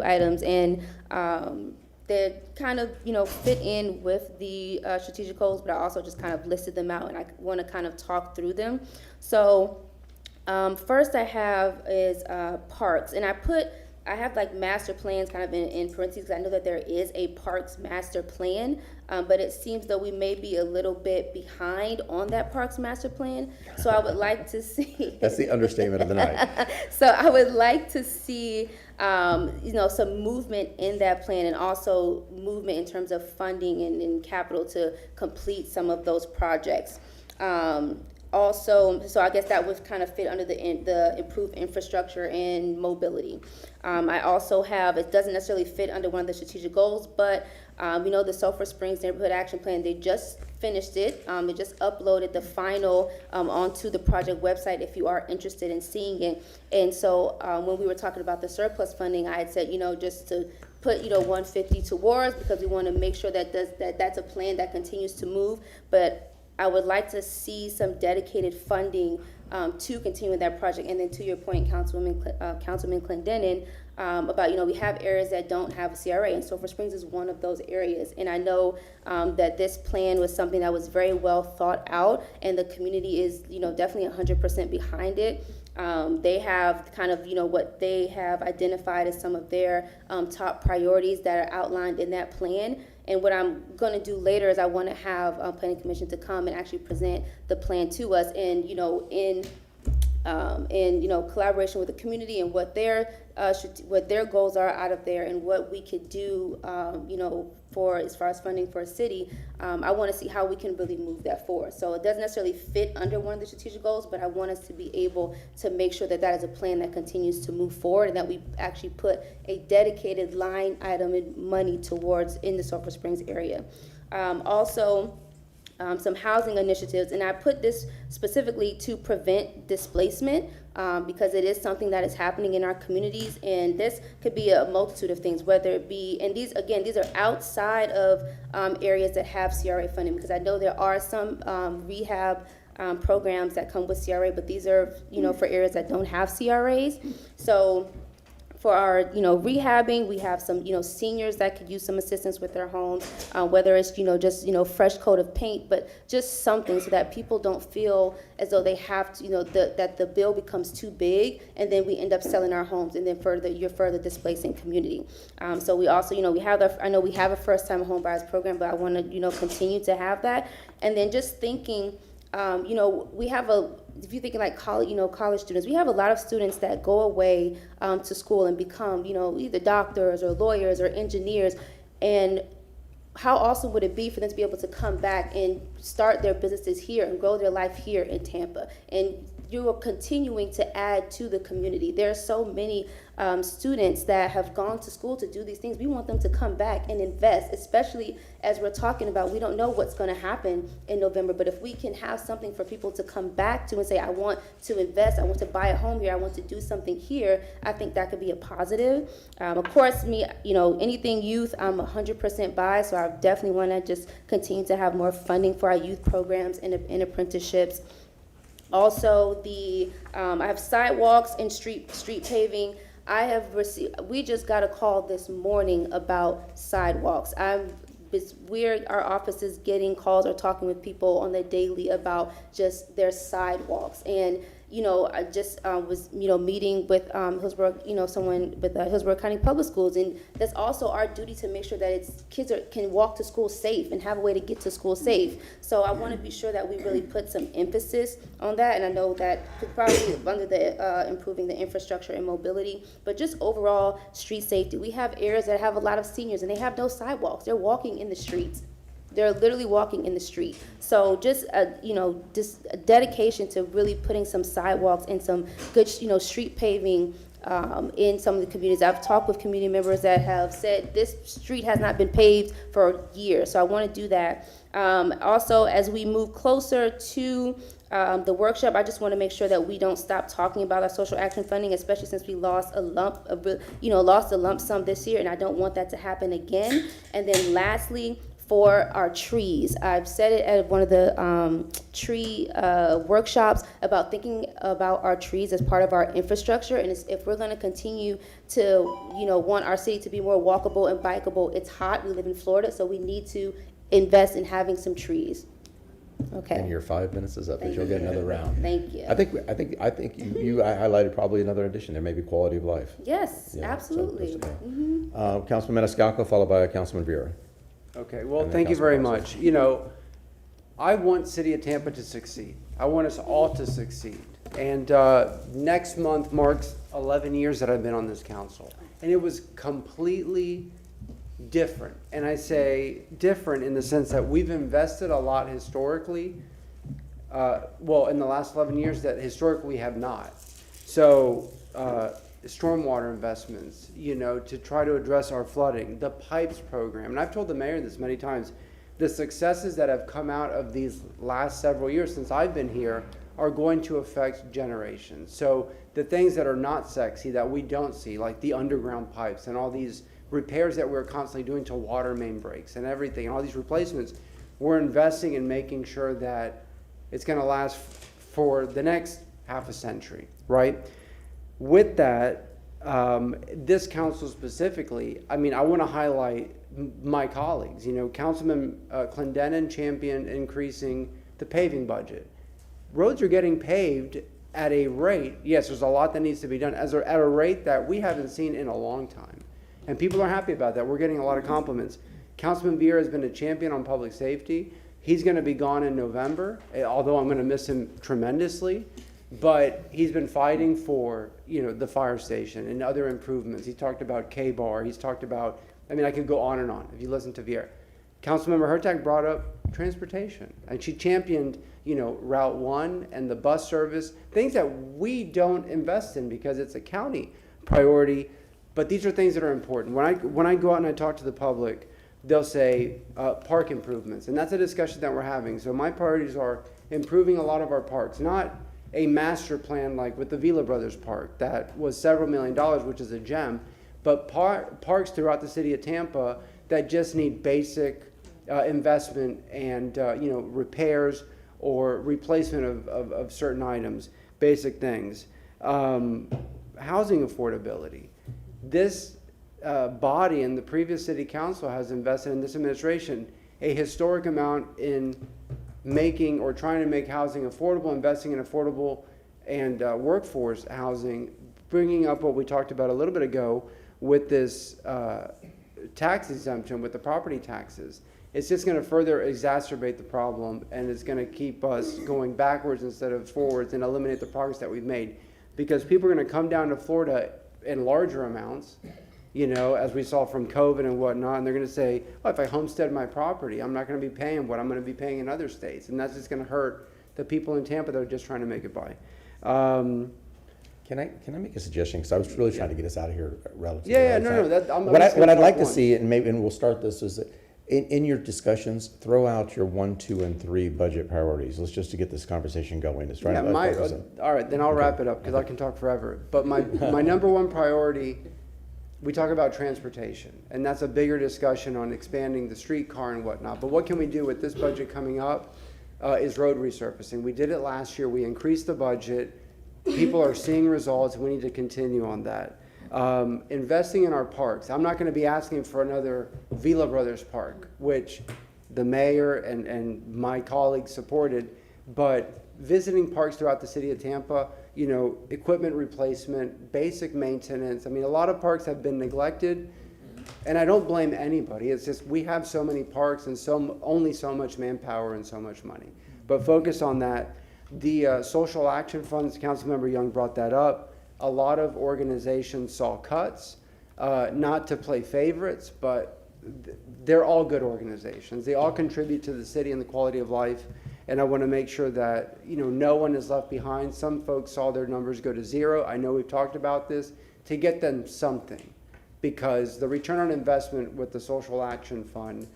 items, and that kind of, fit in with the strategic goals, but I also just kind of listed them out, and I want to kind of talk through them. So first I have is parks, and I I have like master plans kind of in parentheses, 'cause I know that there is a parks master plan, but it seems though we may be a little bit behind on that parks master plan. So I would like to see. That's the understatement of the night. So I would like to see, some movement in that plan, and also movement in terms of funding and capital to complete some of those projects. Also, so I guess that would kind of fit under the improved infrastructure and mobility. I also have, it doesn't necessarily fit under one of the strategic goals, but the Sulphur Springs Neighborhood Action Plan, they just finished it. They just uploaded the final onto the project website if you are interested in seeing it. And so when we were talking about the surplus funding, I had said, just to put, 150 towards, because we want to make sure that that's a plan that continues to move. But I would like to see some dedicated funding to continue that project. And then to your point, Councilman Clendenin, about, we have areas that don't have a CRA, and Sulphur Springs is one of those areas. And I know that this plan was something that was very well thought out, and the community is, definitely 100% behind it. They have kind of, what they have identified as some of their top priorities that are outlined in that plan. And what I'm going to do later is I want to have Planning Commission to come and actually present the plan to us, and in collaboration with the community and what their goals are out of there, and what we could do, for as far as funding for a city. I want to see how we can really move that forward. So it doesn't necessarily fit under one of the strategic goals, but I want us to be able to make sure that that is a plan that continues to move forward, and that we actually put a dedicated line item and money towards in the Sulphur Springs area. Also, some housing initiatives, and I put this specifically to prevent displacement, because it is something that is happening in our communities, and this could be a multitude of things, whether it be, and these are outside of areas that have CRA funding, because I know there are some rehab programs that come with CRA, but these are, for areas that don't have CRAs. So for our, rehabbing, we have some, seniors that could use some assistance with their homes, whether it's, just, fresh coat of paint, but just something so that people don't feel as though they have to, that the bill becomes too big, and then we end up selling our homes, and then you're further displacing community. So we also, I know we have a first-time home buyers program, but I want to, continue to have that. And then just thinking, we have if you're thinking like college students, we have a lot of students that go away to school and become, either doctors or lawyers or engineers. And how awesome would it be for them to be able to come back and start their businesses here and grow their life here in Tampa? And you are continuing to add to the community. There are so many students that have gone to school to do these things. We want them to come back and invest, especially as we're talking about, we don't know what's going to happen in November, but if we can have something for people to come back to and say, I want to invest, I want to buy a home here, I want to do something here, I think that could be a positive. Of course, me, anything youth, I'm 100% by, so I definitely want to just continue to have more funding for our youth programs and apprenticeships. Also, I have sidewalks and street paving. We just got a call this morning about sidewalks. Our office is getting calls or talking with people on the daily about just their sidewalks. And I just was meeting with Hillsborough, someone with Hillsborough County Public Schools, and that's also our duty to make sure that kids can walk to school safe and have a way to get to school safe. So I want to be sure that we really put some emphasis on that, and I know that could probably be under the improving the infrastructure and mobility, but just overall street safety. We have areas that have a lot of seniors and they have no sidewalks. They're walking in the streets. They're literally walking in the street. So just just a dedication to really putting some sidewalks and some good, street paving in some of the communities. I've talked with community members that have said this street has not been paved for years. So I want to do that. Also, as we move closer to the workshop, I just want to make sure that we don't stop talking about our social action funding, especially since we lost a lump sum this year, and I don't want that to happen again. And then lastly, for our trees, I've said it at one of the tree workshops about thinking about our trees as part of our infrastructure. And if we're going to continue to, want our city to be more walkable and bikeable, it's hot. We live in Florida, so we need to invest in having some trees. Okay. And your 5 minutes is up, but Thank you'll get you. another round. Thank you. I think you highlighted probably another addition. There may be quality of life. Yes, Yeah, so absolutely. just, yeah. Mhm. Councilman Maniscalco, followed by Councilman Vera. Okay, well, And then thank you very Councilman much. You know, I want City of Tampa to succeed. I want us all to succeed. And next month marks 11 years that I've been on this council. And it was completely different. And I say different in the sense that we've invested a lot historically, in the last 11 years that historically we have not. So, stormwater investments, you know, to try to address our flooding, the pipes program. And I've told the mayor this many times, the successes that have come out of these last several years since I've been here are going to affect generations. So the things that are not sexy that we don't see, like the underground pipes and all these repairs that we're constantly doing to water main breaks and everything, and all these replacements, we're investing in making sure that it's going to last for the next half a century, right? With that, this council specifically, I mean, I want to highlight my colleagues. You know, Councilman Clendenin championed increasing the paving budget. Roads are getting paved at a rate, yes, there's a lot that needs to be done, at a rate that we haven't seen in a long time. And people are happy about that. We're getting a lot of compliments. Councilman Vera has been a champion on public safety. He's going to be gone in November, although I'm going to miss him tremendously. But he's been fighting for, you know, the fire station and other improvements. He talked about K-Bar. He's talked about, I mean, I could go on and on if you listen to Vera. Councilmember Hertag brought up transportation, and she championed, you know, Route 1 and the bus service, things that we don't invest in because it's a county priority. But these are things that are important. When I go out and I talk to the public, they'll say park improvements, and that's a discussion that we're having. So my priorities are improving a lot of our parks, not a master plan like with the Vila Brothers Park that was several $1 million, which is a gem, but parks throughout the city of Tampa that just need basic investment and you know, repairs or replacement of certain items, basic things. Housing affordability. This body and the previous city council has invested in this administration a historic amount in making or trying to make housing affordable, investing in affordable and workforce housing, bringing up what we talked about a little bit ago with this tax exemption with the property taxes. It's just going to further exacerbate the problem, and it's going to keep us going backwards instead of forwards and eliminate the progress that we've made. Because people are going to come down to Florida in larger amounts, you know, as we saw from COVID and whatnot, and they're going to say, oh, if I homestead my property, I'm not going to be paying what I'm going to be paying in other states. And that's just going to hurt the people in Tampa that are just trying to make it by. Can I make a suggestion? Because I was really trying to get us out of here relatively. No. I'd like to see, and we'll start this, is that in your discussions, throw out your 1, 2, and 3 budget priorities. Let's just to get this conversation going. All right, then I'll wrap it up because I can talk forever. But my number one priority, we talk about transportation, and that's a bigger discussion on expanding the streetcar and whatnot. But what can we do with this budget coming up is road resurfacing. We did it last year. We increased the budget. People are seeing results. We need to continue on that. Investing in our parks. I'm not going to be asking for another Vila Brothers Park, which the mayor and my colleagues supported, but visiting parks throughout the city of Tampa, you know, equipment replacement, basic maintenance. I mean, a lot of parks have been neglected, and I don't blame anybody. It's just we have so many parks and only so much manpower and so much money. But focus on that. The social action funds, Councilmember Young brought that up. A lot of organizations saw cuts, not to play favorites, but they're all good organizations. They all contribute to the city and the quality of life. And I want to make sure that, you know, no one is left behind. Some folks saw their numbers go to zero. I know we've talked about this, to get them something, because the return on investment with the social action fund,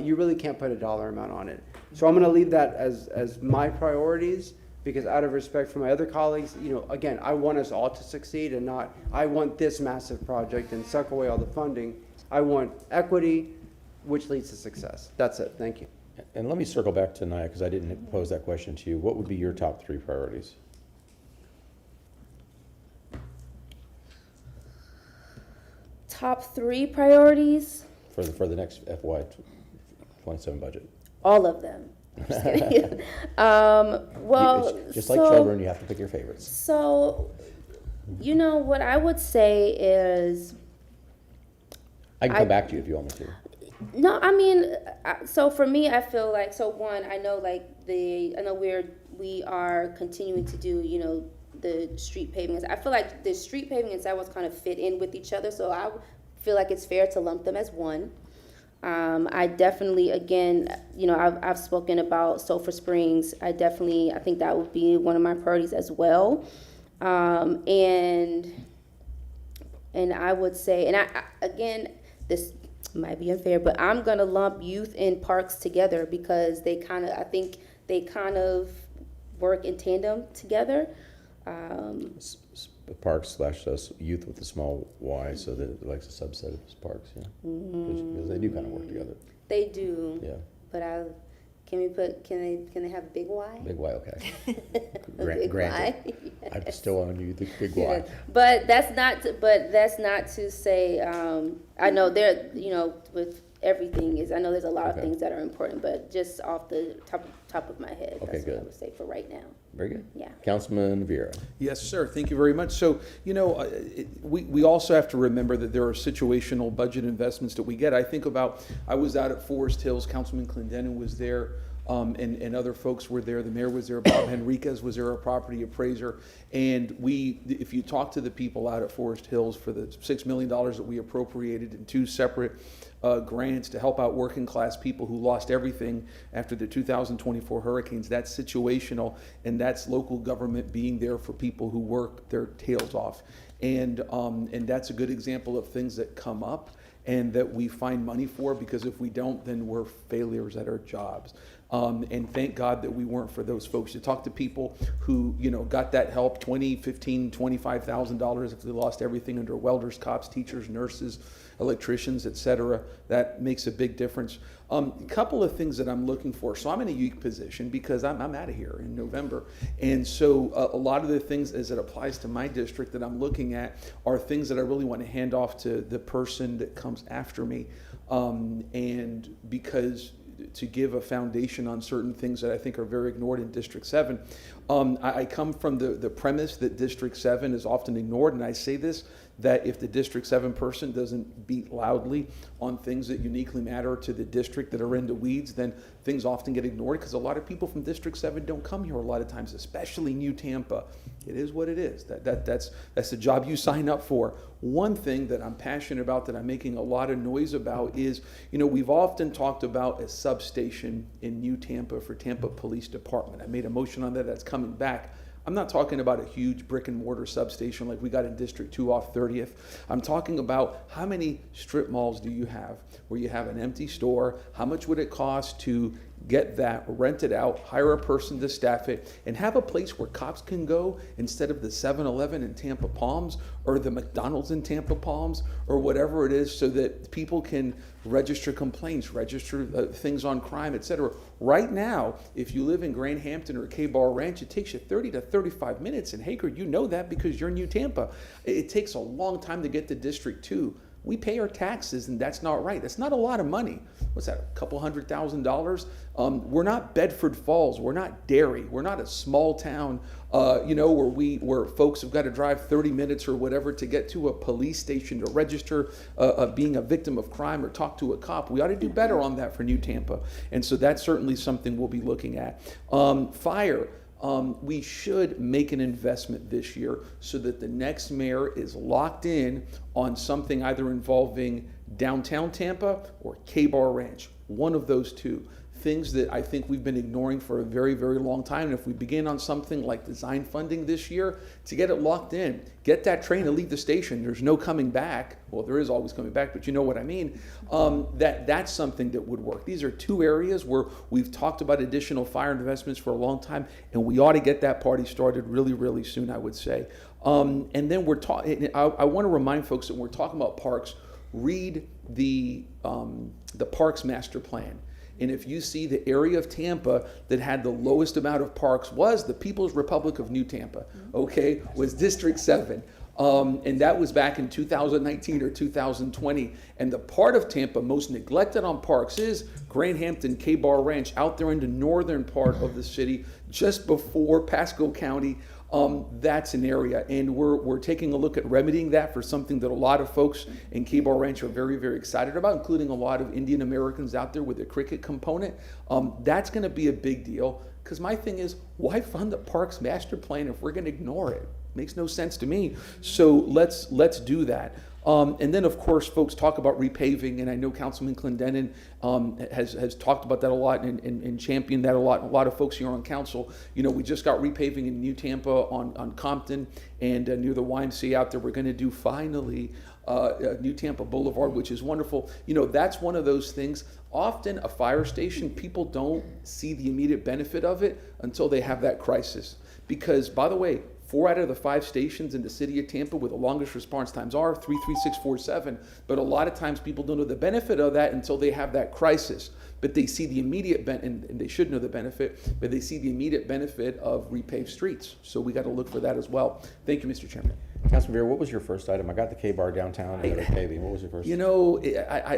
you really can't put a dollar amount on it. So I'm going to leave that as my priorities, because out of respect for my other colleagues, you know, again, I want us all to succeed and not, I want this massive project and suck away all the funding. I want equity, which leads to success. That's it. Thank you. And let me circle back to Naya, because I didn't pose that question to you. What would be your top 3 priorities? Top 3 priorities? For the next FY27 budget? All of them. Just kidding. Well, Just like so- children, you have to pick your favorites. So, you know, what I would say is, I can come back to you if you want me to. no, I mean, so for me, I feel like, so one, I know like I know we are continuing to do, you know, the street paving. I feel like the street paving and sidewalks kind of fit in with each other, so I feel like it's fair to lump them as one. I definitely, again, you know, I've spoken about Sulphur Springs. I think that would be one of my priorities as well. And I would say, and I again, this might be unfair, but I'm gonna lump youth and parks together because I think they kind of work in tandem together. Parks / youth with a small y, so that it likes a subset of parks, yeah. Because they do kind of work together. They do. Yeah. But can they have a big Y? Big Y, okay. Big Granted. Y. I'm still on you, the big Yeah. Y. But that's not to say, I know there, you know, with everything I know there's a lot of things that are important, but just off the top of my head, Okay, that's what I good. would say for right now. Very good. Yeah. Councilman Vieira. Yes, sir. Thank you very much. So, you know, we also have to remember that there are situational budget investments that we get. I was out at Forest Hills, Councilman Clendenin was there, and other folks were there. The mayor was there, Bob Henriquez was there, a property appraiser. And if you talk to the people out at Forest Hills for the $6 million that we appropriated in two separate grants to help out working class people who lost everything after the 2024 hurricanes, that's situational, and that's local government being there for people who work their tails off. And that's a good example of things that come up and that we find money for, because if we don't, then we're failures at our jobs. And thank God that we weren't for those folks. You talk to people who, you know, got that help, $20,000, $15,000, $25,000 if they lost everything under welders, cops, teachers, nurses, electricians, etc. That makes a big difference. A couple of things that I'm looking for. So I'm in a unique position because I'm out of here in November. And so a lot of the things as it applies to my district that I'm looking at are things that I really want to hand off to the person that comes after me. And because to give a foundation on certain things that I think are very ignored in District 7. I come from the premise that District 7 is often ignored, and I say this, that if the District 7 person doesn't beat loudly on things that uniquely matter to the district that are in the weeds, then things often get ignored because a lot of people from District 7 don't come here a lot of times, especially New Tampa. It is what it is. That's the job you sign up for. One thing that I'm passionate about, that I'm making a lot of noise about is, you know, we've often talked about a substation in New Tampa for Tampa Police Department. I made a motion on that. That's coming back. I'm not talking about a huge brick and mortar substation like we got in District 2 off 30th. I'm talking about how many strip malls do you have where you have an empty store? How much would it cost to get that, rent it out, hire a person to staff it, and have a place where cops can go instead of the 7-Eleven in Tampa Palms or the McDonald's in Tampa Palms or whatever it is, so that people can register complaints, register things on crime, etc. Right now, if you live in Grand Hampton or K-Bar Ranch, it takes you 30 to 35 minutes. And Hager, you know that because you're in New Tampa. It takes a long time to get to District 2. We pay our taxes, and that's not right. That's not a lot of money. What's that, a couple $100,000? We're not Bedford Falls. We're not Derry. We're not a small town, where folks have got to drive 30 minutes or whatever to get to a police station to register being a victim of crime or talk to a cop. We ought to do better on that for New Tampa. And so that's certainly something we'll be looking at. Fire. We should make an investment this year so that the next mayor is locked in on something either involving downtown Tampa or K-Bar Ranch, one of those two. Things that I think we've been ignoring for a very, very long time. And if we begin on something like design funding this year to get it locked in, get that train to leave the station, there's no coming back. Well, there is always coming back, but you know what I mean. That's something that would work. These are two areas where we've talked about additional fire investments for a long time, and we ought to get that party started really, really soon, I would say. And then we're talking, I want to remind folks that when we're talking about parks, read the Parks Master Plan. And if you see the area of Tampa that had the lowest amount of parks was the People's Republic of New Tampa, okay, was District 7. And that was back in 2019 or 2020. And the part of Tampa most neglected on parks is Grand Hampton K-Bar Ranch out there in the northern part of the city, just before Pasco County. That's an area, and we're taking a look at remedying that for something that a lot of folks in K-Bar Ranch are very, very excited about, including a lot of Indian Americans out there with the cricket component. That's going to be a big deal, because my thing is, why fund the parks master plan if we're going to ignore it? Makes no sense to me. So let's do that. And then, of course, folks talk about repaving, and I know Councilman Clendenin has talked about that a lot and championed that a lot. A lot of folks here on council, we just got repaving in New Tampa on Compton and near the YMCA out there. We're going to do finally New Tampa Boulevard, which is wonderful. That's one of those things. Often a fire station, people don't see the immediate benefit of it until they have that crisis. Because, by the way, 4 out of the 5 stations in the city of Tampa with the longest response times are 33647. But a lot of times people don't know the benefit of that until they have that crisis. But they see the immediate and they should know the benefit, but they see the immediate benefit of repaved streets. So we got to look for that as well. Thank you, Mr. Chairman. Councilman Vera, what was your first item? I got the K-Bar downtown and the paving. What was your first?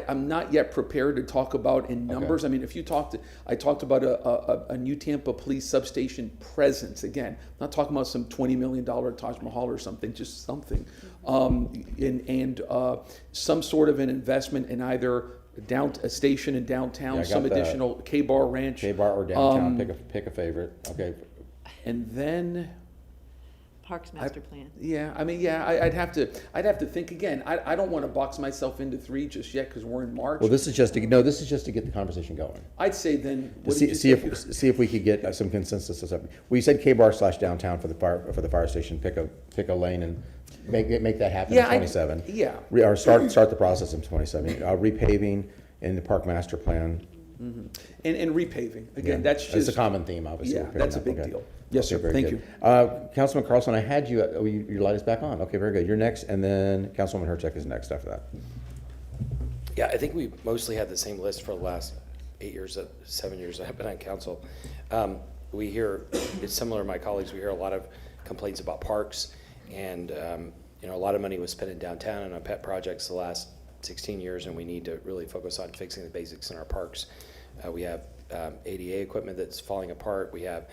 I'm not yet prepared to talk about in numbers. Okay. I mean, if you I talked about a New Tampa police substation presence. Again, I'm not talking about some $20 million Taj Mahal or something, just something. And some sort of an investment in either a station in downtown, some additional K-Bar Ranch. K-Bar or downtown, pick a favorite. Okay. And then Parks Master Plan. I'd have to think again. I don't want to box myself into 3 just yet because we're in March. Well, this is just to get the conversation going. I'd say then See if we could get some consensus or something. We said K-Bar / downtown for the fire station. Pick a lane and make that happen in 27. Or start the process in 27. Repaving in the park master plan. Mm-hmm. And repaving again. That's just it's a common theme, obviously. Yeah, that's a big deal. Yes, sir. Thank you. Councilman Carlson, I had you. Your light is back on. Okay, very good. You're next, and then Councilwoman Hurtak is next after that. Yeah, I think we mostly had the same list for the last 7 years I've been on council. We hear, it's similar to my colleagues, we hear a lot of complaints about parks, and a lot of money was spent in downtown and on pet projects the last 16 years, and we need to really focus on fixing the basics in our parks. We have ADA equipment that's falling apart. We have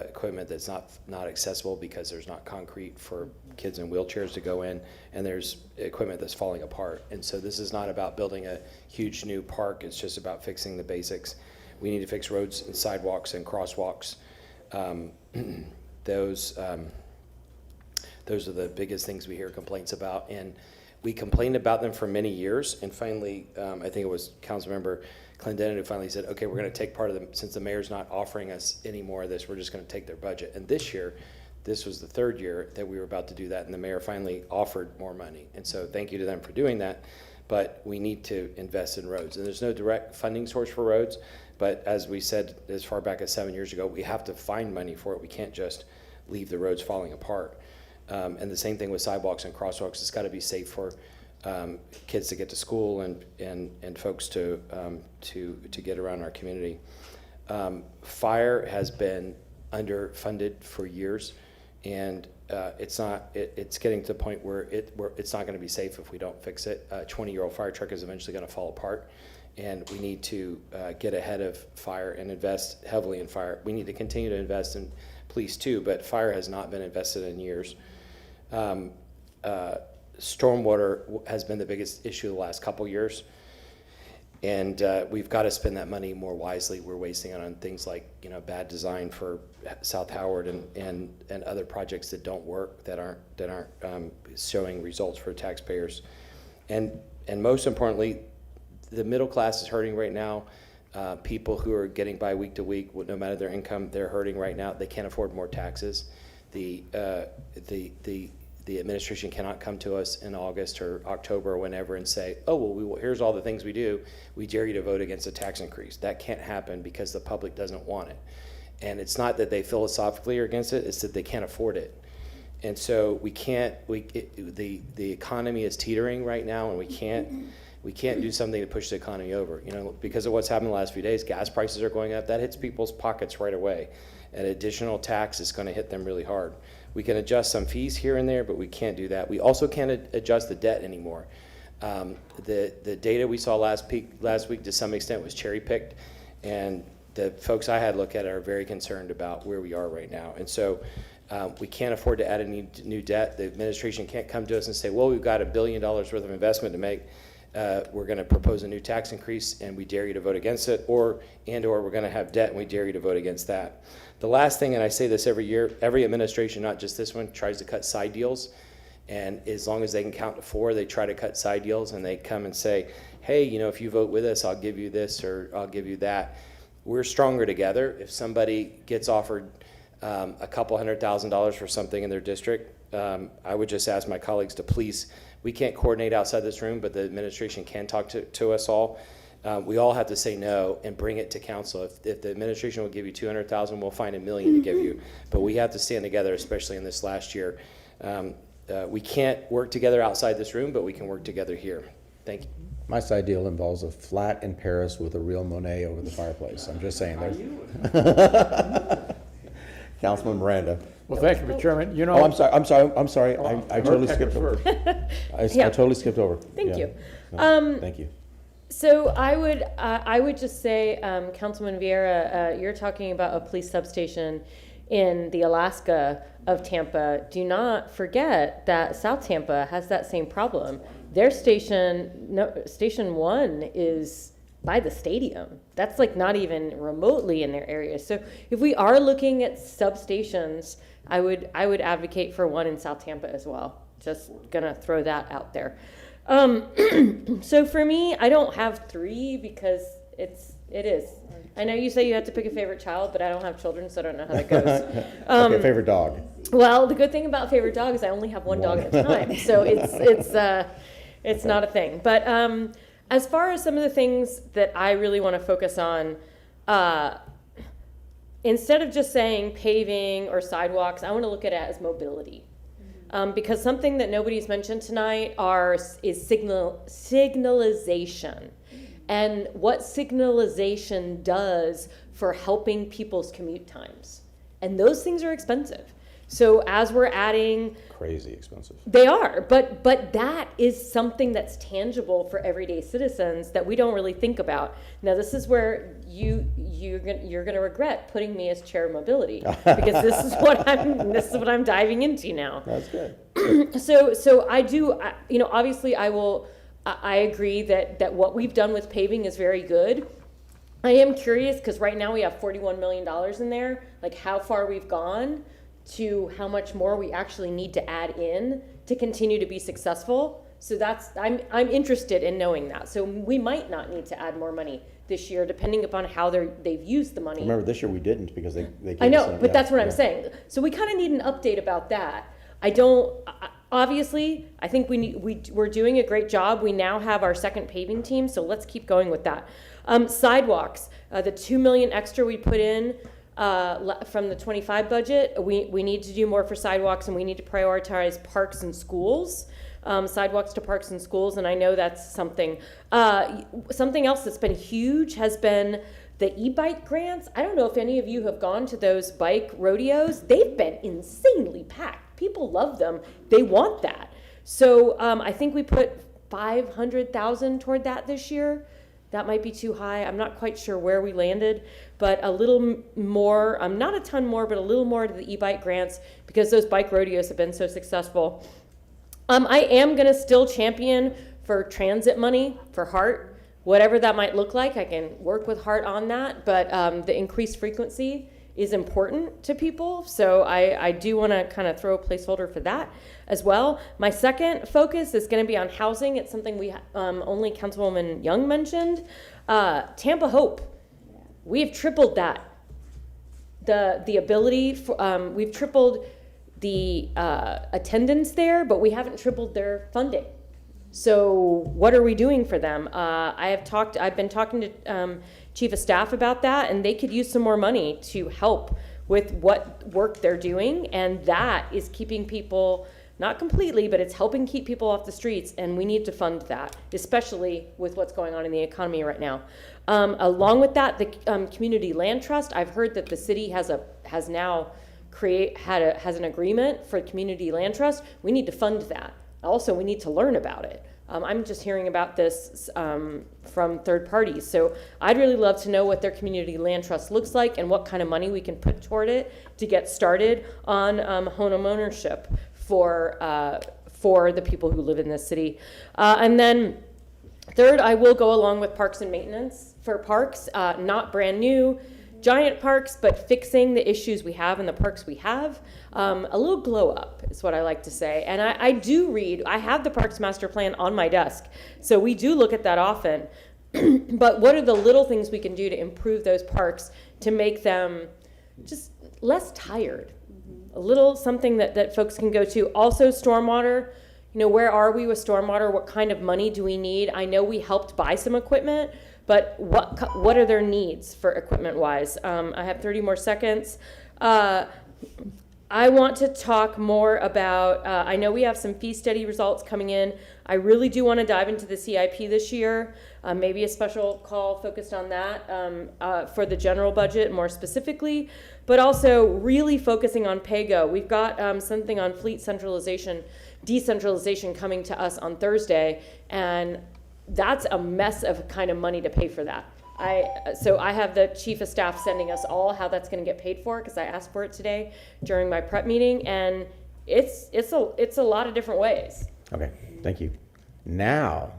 equipment that's not accessible because there's not concrete for kids in wheelchairs to go in, and there's equipment that's falling apart. And so this is not about building a huge new park. It's just about fixing the basics. We need to fix roads and sidewalks and crosswalks. Those are the biggest things we hear complaints about, and we complained about them for many years. And finally, I think it was Councilmember Clendenin who finally said, okay, we're going to take part of them, since the mayor's not offering us any more of this, we're just going to take their budget. And this year, this was the 3rd year that we were about to do that, and the mayor finally offered more money. And so thank you to them for doing that, but we need to invest in roads. And there's no direct funding source for roads, but as we said as far back as 7 years ago, we have to find money for it. We can't just leave the roads falling apart. And the same thing with sidewalks and crosswalks. It's got to be safe for kids to get to school and folks to get around our community. Fire has been underfunded for years, and it's getting to the point where it's not going to be safe if we don't fix it. A 20-year-old fire truck is eventually going to fall apart, and we need to get ahead of fire and invest heavily in fire. We need to continue to invest in police too, but fire has not been invested in years. Stormwater has been the biggest issue the last couple years, and we've got to spend that money more wisely. We're wasting it on things like bad design for South Howard and other projects that don't work, that aren't showing results for taxpayers, and most importantly, the middle class is hurting right now. People who are getting by week to week, no matter their income, they're hurting right now. They can't afford more taxes. The administration cannot come to us in August or October or whenever and say, oh, well, here's all the things we do. We dare you to vote against a tax increase. That can't happen because the public doesn't want it. And it's not that they philosophically are against it, it's that they can't afford it. And so the economy is teetering right now, and we can't do something to push the economy over. Because of what's happened the last few days, gas prices are going up. That hits people's pockets right away. An additional tax is going to hit them really hard. We can adjust some fees here and there, but we can't do that. We also can't adjust the debt anymore. The data we saw last week to some extent was cherry picked, and the folks I had look at it are very concerned about where we are right now. And so we can't afford to add any new debt. The administration can't come to us and say, well, we've got $1 billion worth of investment to make. We're going to propose a new tax increase and we dare you to vote against it, or we're going to have debt and we dare you to vote against that. The last thing, and I say this every year, every administration, not just this one, tries to cut side deals. And as long as they can count to 4, they try to cut side deals, and they come and say, hey, you know, if you vote with us, I'll give you this or I'll give you that. We're stronger together. If somebody gets offered a couple $100,000 for something in their district, I would just ask my colleagues to please, we can't coordinate outside this room, but the administration can talk to us all. We all have to say no and bring it to council. If the administration will give you $200,000, we'll find $1 million to give you. But we have to stand together, especially in this last year. We can't work together outside this room, but we can work together here. Thank you. My side deal involves a flat in Paris with a real Monet over the fireplace. I'm just saying. Councilman Miranda. Well, thank you, Mr. Chairman. You know. Oh, I'm sorry. I totally skipped over. I totally skipped over. Thank you. Thank you. So I would just say, Councilman Vieira, you're talking about a police substation in the Alaska of Tampa. Do not forget that South Tampa has that same problem. Their station 1 is by the stadium. That's like not even remotely in their area. So if we are looking at substations, I would advocate for one in South Tampa as well. Just gonna throw that out there. So for me, I don't have 3 because it is. I know you say you have to pick a favorite child, but I don't have children, so I don't know how that goes. Okay, favorite dog. Well, the good thing about favorite dog is I only have one dog at a time, so it's not a thing. But as far as some of the things that I really want to focus on, instead of just saying paving or sidewalks, I want to look at it as mobility. Because something that nobody's mentioned tonight is signalization. And what signalization does for helping people's commute times. And those things are expensive. So as we're adding... Crazy expensive. They are, but that is something that's tangible for everyday citizens that we don't really think about. Now, this is where you're going to regret putting me as chair of mobility, because this is what I'm diving into now. That's good. So I do, obviously I agree that what we've done with paving is very good. I am curious, because right now we have $41 million in there, like how far we've gone to how much more we actually need to add in to continue to be successful. So I'm interested in knowing that. So we might not need to add more money this year, depending upon how they've used the money. Remember, this year we didn't because they gave I know, us but that's what I'm saying. So we kind of need an update about that. Obviously, I think we're doing a great job. We now have our second paving team, so let's keep going with that. Sidewalks, the $2 million extra we put in from the 25 budget, we need to do more for sidewalks, and we need to prioritize parks and schools, sidewalks to parks and schools, and I know that's something. Something else that's been huge has been the e-bike grants. I don't know if any of you have gone to those bike rodeos. They've been insanely packed. People love them. They want that. So I think we put $500,000 toward that this year. That might be too high. I'm not quite sure where we landed, but a little more, not a ton more, but a little more to the e-bike grants, because those bike rodeos have been so successful. I am going to still champion for transit money for HART, whatever that might look like. I can work with HART on that, but the increased frequency is important to people, so I do want to kind of throw a placeholder for that as well. My second focus is going to be on housing. It's something we only Councilwoman Young mentioned. Tampa Hope, we have tripled that. The ability for, we've tripled the attendance there, but we haven't tripled their funding. So what are we doing for them? I've been talking to Chief of Staff about that, and they could use some more money to help with what work they're doing, and that is keeping people, not completely, but it's helping keep people off the streets, and we need to fund that, especially with what's going on in the economy right now. Along with that, the Community Land Trust, I've heard that the city has now has an agreement for community land trust, we need to fund that. Also, we need to learn about it. I'm just hearing about this from third parties. So I'd really love to know what their community land trust looks like and what kind of money we can put toward it to get started on home ownership for the people who live in this city. And then third, I will go along with parks and maintenance for parks, not brand new, giant parks, but fixing the issues we have in the parks we have. A little glow up is what I like to say. And I do read, I have the Parks Master Plan on my desk, so we do look at that often. But what are the little things we can do to improve those parks to make them just less tired? A little something that folks can go to. Also, stormwater. You know, where are we with stormwater? What kind of money do we need? I know we helped buy some equipment, but what are their needs for equipment-wise? I have 30 more seconds. I want to talk more about, I know we have some fee study results coming in. I really do want to dive into the CIP this year, maybe a special call focused on that for the general budget more specifically, but also really focusing on PAYGO. We've got something on fleet decentralization coming to us on Thursday, and that's a mess of kind of money to pay for that. So I have the chief of staff sending us all how that's going to get paid for, because I asked for it today during my prep meeting, and it's a lot of different ways. Okay, thank you. Now,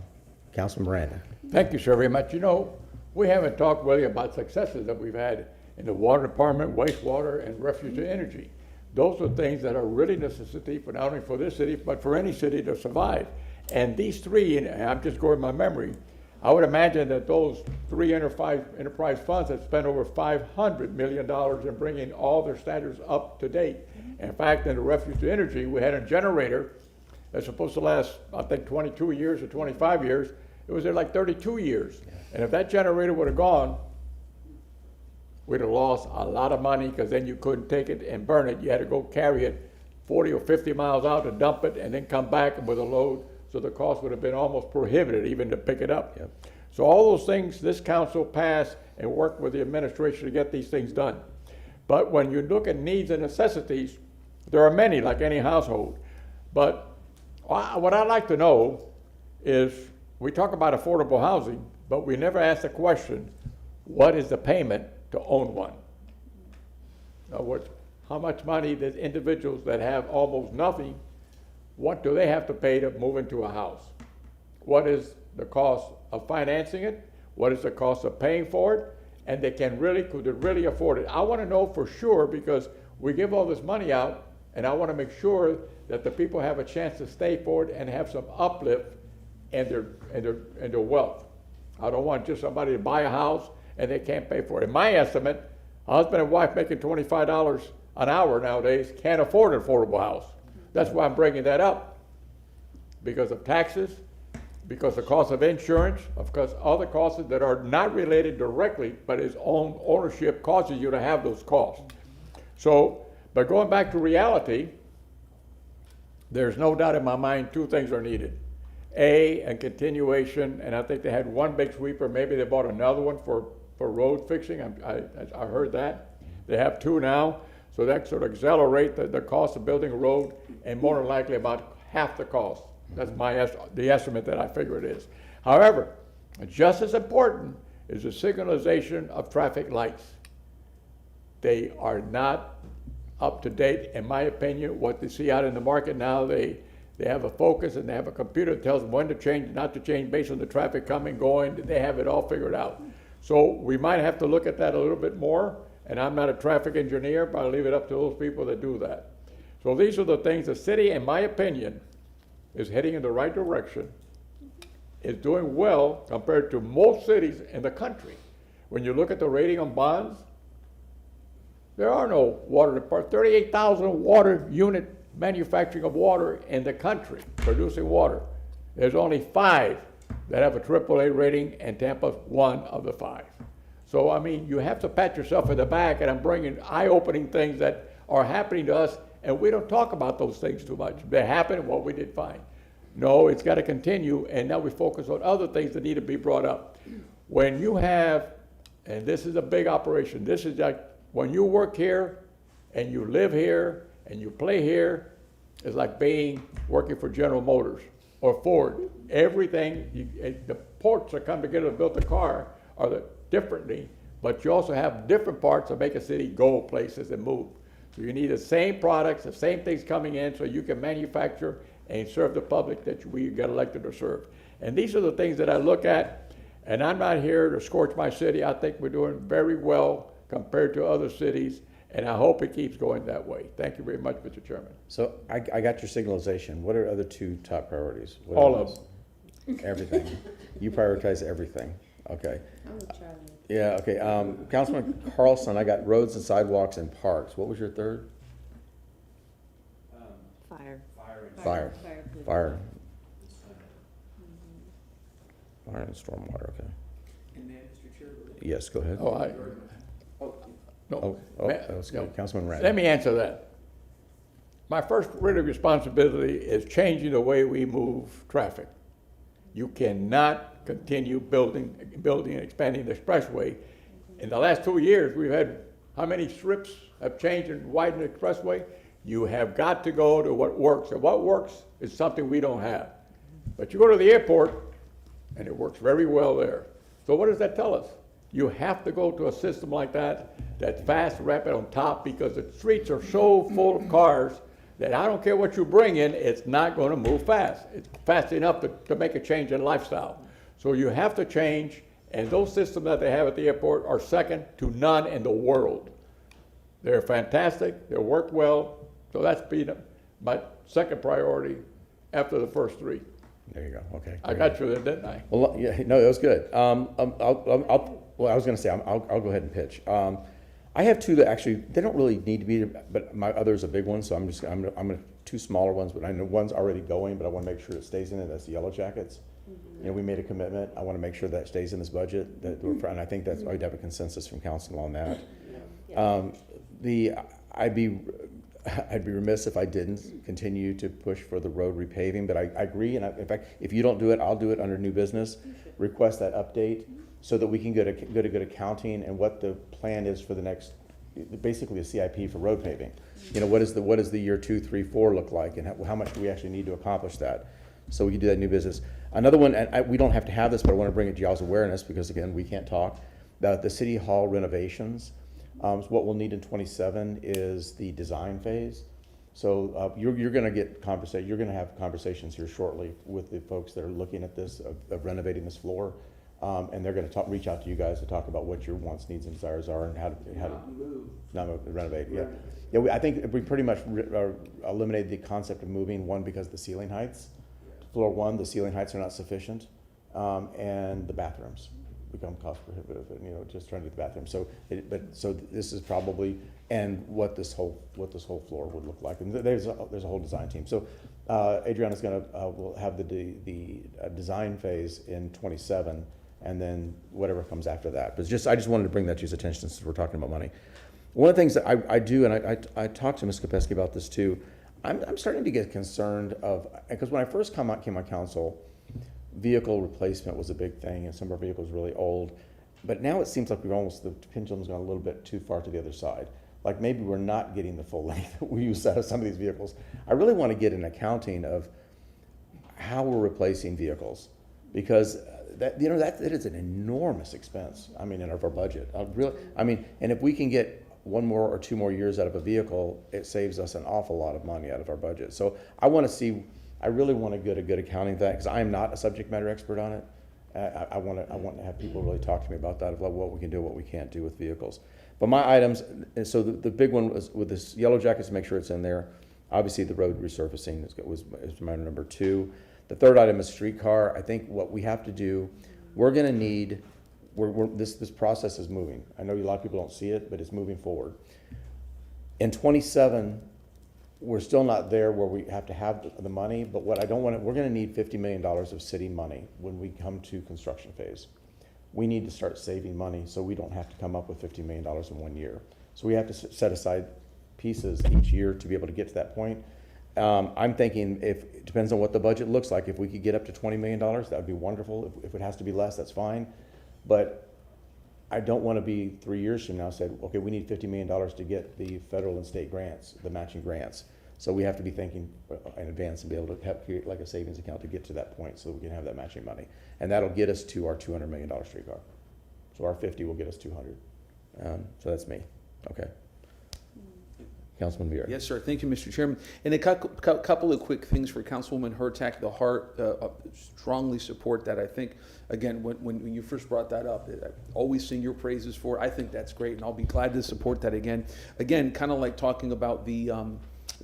Councilman Miranda. Thank you, sir, very much. You know, we haven't talked really about successes that we've had in the water department, wastewater, and refuse and energy. Those are things that are really necessity for not only for this city, but for any city to survive. And these three, and I'm just going by memory, I would imagine that those three enterprise funds have spent over $500 million in bringing all their standards up to date. In fact, in the refuse to energy, we had a generator that's supposed to last, I think, 22 years or 25 years. It was there like 32 years. And if that generator would have gone, we'd have lost a lot of money, because then you couldn't take it and burn it. You had to go carry it 40 or 50 miles out to dump it and then come back with a load. So the cost would have been almost prohibitive even to pick it up. Yep. So all those things this council passed and worked with the administration to get these things done. But when you look at needs and necessities, there are many, like any household. But what I'd like to know is, we talk about affordable housing, but we never ask the question, what is the payment to own one? In other words, how much money does individuals that have almost nothing, what do they have to pay to move into a house? What is the cost of financing it? What is the cost of paying for it? And could they really afford it? I want to know for sure, because we give all this money out, and I want to make sure that the people have a chance to stay for it and have some uplift in their wealth. I don't want just somebody to buy a house and they can't pay for it. In my estimate, a husband and wife making $25 an hour nowadays can't afford an affordable house. That's why I'm bringing that up, because of taxes, because the cost of insurance, of course, other costs that are not related directly, but his own ownership causes you to have those costs. So, but going back to reality, there's no doubt in my mind two things are needed. A continuation, and I think they had one big sweeper, maybe they bought another one for road fixing. I heard that. They have two now. So that sort of accelerate the cost of building a road, and more than likely about half the cost. That's the estimate that I figure it is. However, just as important is the signalization of traffic lights. They are not up to date, in my opinion. What they see out in the market now, they have a focus and they have a computer that tells them when to change, not to change based on the traffic coming, going. They have it all figured out. So we might have to look at that a little bit more. And I'm not a traffic engineer, but I leave it up to those people that do that. So these are the things the city, in my opinion, is heading in the right direction, is doing well compared to most cities in the country. When you look at the rating on bonds, there are no water departments. 38,000 water unit manufacturing of water in the country, producing water. There's only 5 that have a AAA rating, and Tampa's one of the 5. So, I mean, you have to pat yourself in the back, and I'm bringing eye-opening things that are happening to us, and we don't talk about those things too much. They happen, well, we did fine. No, it's got to continue, and now we focus on other things that need to be brought up. When you have, and this is a big operation, this is like, when you work here and you live here, and you play here, it's like working for General Motors or Ford. Everything, the parts that come together to build the car are differently, but you also have different parts that make a city go places and move. So you need the same products, the same things coming in, so you can manufacture and serve the public that we get elected to serve. And these are the things that I look at, and I'm not here to scorch my city. I think we're doing very well compared to other cities, and I hope it keeps going that way. Thank you very much, Mr. Chairman. So I got your signalization. What are other two top priorities? What All are of those? them. Everything. You prioritize everything. Okay. I'm with Charlie. Yeah, okay. Councilman Carlson, I got roads and sidewalks and parks. What was your third? Fire. Fire. Fire. Fire and stormwater, okay. Yes, go ahead. No. That was good. Councilman Rand. Let me answer that. My first really responsibility is changing the way we move traffic. You cannot continue building and expanding the expressway. In the last 2 years, we've had, how many strips have changed and widened the expressway? You have got to go to what works, and what works is something we don't have. But you go to the airport, and it works very well there. So what does that tell us? You have to go to a system like that, that's fast, rapid on top, because the streets are so full of cars that I don't care what you bring in, it's not gonna move fast. It's fast enough to make a change in lifestyle. So you have to change, and those systems that they have at the airport are second to none in the world. They're fantastic, they work well, so that's been my second priority after the first three. There you go, okay. I got you there, didn't I? Well, yeah, no, that was good. Well, I was gonna say, I'll go ahead and pitch. I have two that actually, they don't really need to be, but my other's a big one, so I'm gonna, two smaller ones, but I know one's already going, but I wanna make sure it stays in it, that's the Yellow Jackets. You know, we made a commitment, I wanna make sure that stays in this budget, and I think that's, I'd have a consensus from council on that. I'd be remiss if I didn't continue to push for the road repaving, but I agree, and in fact, if you don't do it, I'll do it under new business. Request that update so that we can get a good accounting and what the plan is for the next, basically a CIP for road paving. You know, what is the year 2, 3, 4 look like, and how much do we actually need to accomplish that? So we can do that in new business. Another one, and we don't have to have this, but I want to bring it to y'all's awareness because again, we can't talk about the city hall renovations. What we'll need in 27 is the design phase. So you're going to get you're going to have conversations here shortly with the folks that are looking at this of renovating this floor, and they're going to reach out to you guys to talk about what your wants, needs, and desires are, and how to not move, renovate. Yeah. I think we pretty much eliminated the concept of moving. One, because the ceiling heights. Floor 1, the ceiling heights are not sufficient, and the bathrooms become cost prohibitive, and just trying to do the bathroom. So this is probably, and what this whole floor would look like. And there's a whole design team. So Adriana's will have the design phase in 27, and then whatever comes after that. But I just wanted to bring that to your attention since we're talking about money. One of the things that I do, and I talked to Ms. Kopesky about this too. I'm starting to get concerned because when I first came on council, vehicle replacement was a big thing, and some of our vehicles were really old. But now it seems like the pendulum's gone a little bit too far to the other side. Like maybe we're not getting the full length that we use out of some of these vehicles. I really want to get an accounting of how we're replacing vehicles, because that is an enormous expense. I mean, in our budget, and if we can get 1 more or 2 more years out of a vehicle, it saves us an awful lot of money out of our budget. So I really want to get a good accounting of that, because I am not a subject matter expert on it. I want to have people really talk to me about that, of what we can do, what we can't do with vehicles. But my items, so the big one was with this Yellow Jackets, make sure it's in there. Obviously, the road resurfacing is my number 2. The third item is streetcar. I think what we have to do, we're going to need. This process is moving. I know a lot of people don't see it, but it's moving forward. In 27, we're still not there where we have to have the money, but what I don't want we're going to need $50 million of city money when we come to construction phase. We need to start saving money so we don't have to come up with $50 million in 1 year. So we have to set aside pieces each year to be able to get to that point. I'm thinking it depends on what the budget looks like. If we could get up to $20 million, that would be wonderful. If it has to be less, that's fine. But I don't want to be 3 years from now said, okay, we need $50 million to get the federal and state grants, the matching grants. So we have to be thinking in advance and be able to have, create like a savings account to get to that point so we can have that matching money. And that'll get us to our $200 million streetcar. So our 50 will get us 200. So that's me. Okay. Councilman Vera. Yes, sir. Thank you, Mr. Chairman. And a couple of quick things for Councilwoman Hurtak. The heart strongly support that. I think, again, when you first brought that up, I've always sing your praises for. I think that's great, and I'll be glad to support that again. Again, kind of like talking about the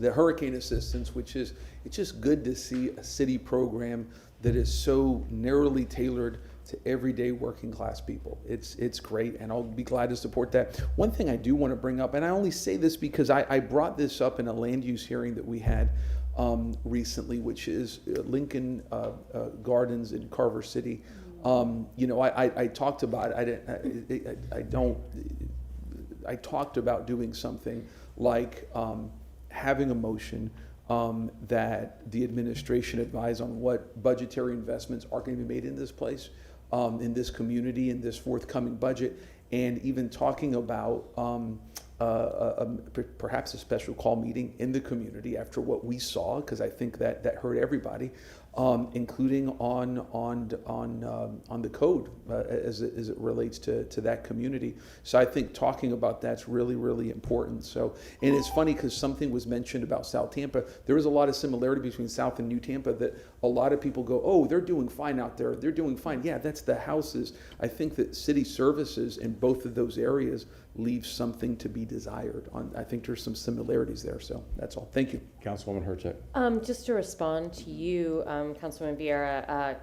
hurricane assistance, which is, it's just good to see a city program that is so narrowly tailored to everyday working class people. It's great, and I'll be glad to support that. One thing I do want to bring up, and I only say this because I brought this up in a land use hearing that we had recently, which is Lincoln Gardens in Carver City. You know, I talked about I talked about doing something like having a motion that the administration advise on what budgetary investments are going to be made in this place, in this community, in this forthcoming budget, and even talking about perhaps a special call meeting in the community after what we saw, because I think that hurt everybody, including on the code as it relates to that community. So I think talking about that's really, really important. So, and it's funny because something was mentioned about South Tampa. There is a lot of similarity between South and New Tampa that a lot of people go, oh, they're doing fine out there. They're doing fine. Yeah, that's the houses. I think that city services in both of those areas leave something to be desired. I think there's some similarities there. So that's all. Thank you. Councilwoman Hurtak. Just to respond to you, Councilman Vieira,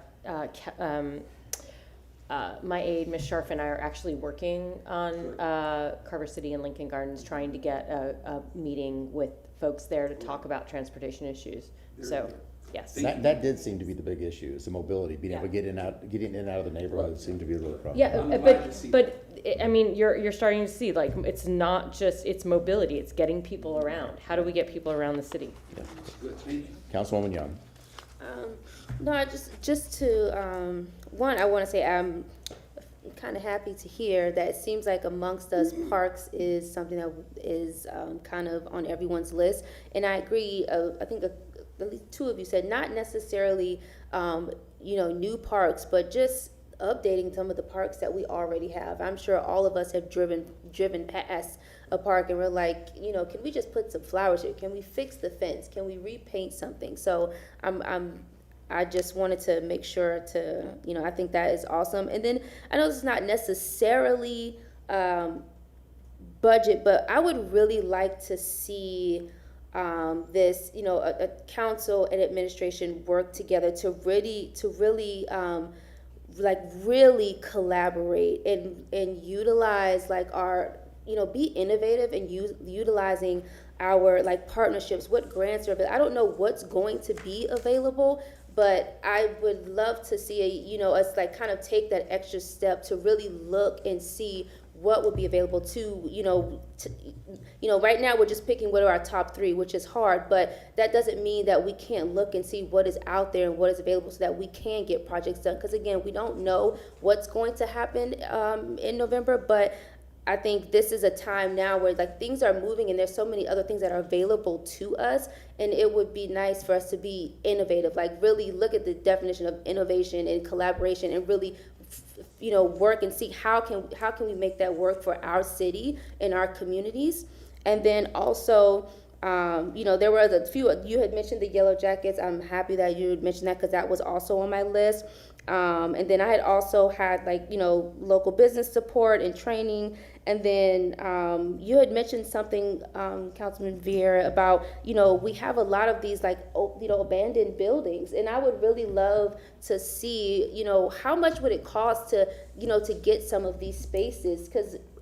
my aide, Ms. Sharf, and I are actually working on Carver City and Lincoln Gardens, trying to get a meeting with folks there to talk about transportation issues. So, yes. That did seem to be the big issue, is the mobility, being able to getting in and out of the neighborhood seemed to be a little problem. Yeah, but I mean, you're starting to see, like, it's not just, it's mobility, it's getting people around. How do we get people around the city? Councilwoman Young. No, just to, one, I want to say I'm kind of happy to hear that it seems like amongst us, parks is something that is kind of on everyone's list. And I agree, I think at least two of you said not necessarily, new parks, but just updating some of the parks that we already have. I'm sure all of us have driven past a park and we're like, can we just put some flowers here? Can we fix the fence? Can we repaint something? So I just wanted to make sure to, I think that is awesome. And then I know this is not necessarily budget, but I would really like to see this, a council and administration work together to really really collaborate and utilize our, be innovative and utilizing our partnerships, what grants are available. I don't know what's going to be available, but I would love to see us kind of take that extra step to really look and see what would be available to, right now we're just picking what are our top three, which is hard, but that doesn't mean that we can't look and see what is out there and what is available so that we can get projects done. Because again, we don't know what's going to happen in November, but I think this is a time now where things are moving and there's so many other things that are available to us, and it would be nice for us to be innovative, really look at the definition of innovation and collaboration and really work and see how can we make that work for our city and our communities. And then also, there were a few, you had mentioned the Yellow Jackets. I'm happy that you had mentioned that because that was also on my list. And then I had also had local business support and training. And then you had mentioned something, Councilman Vieira, about, we have a lot of these abandoned buildings. And I would really love to see, how much would it cost to, to get some of these spaces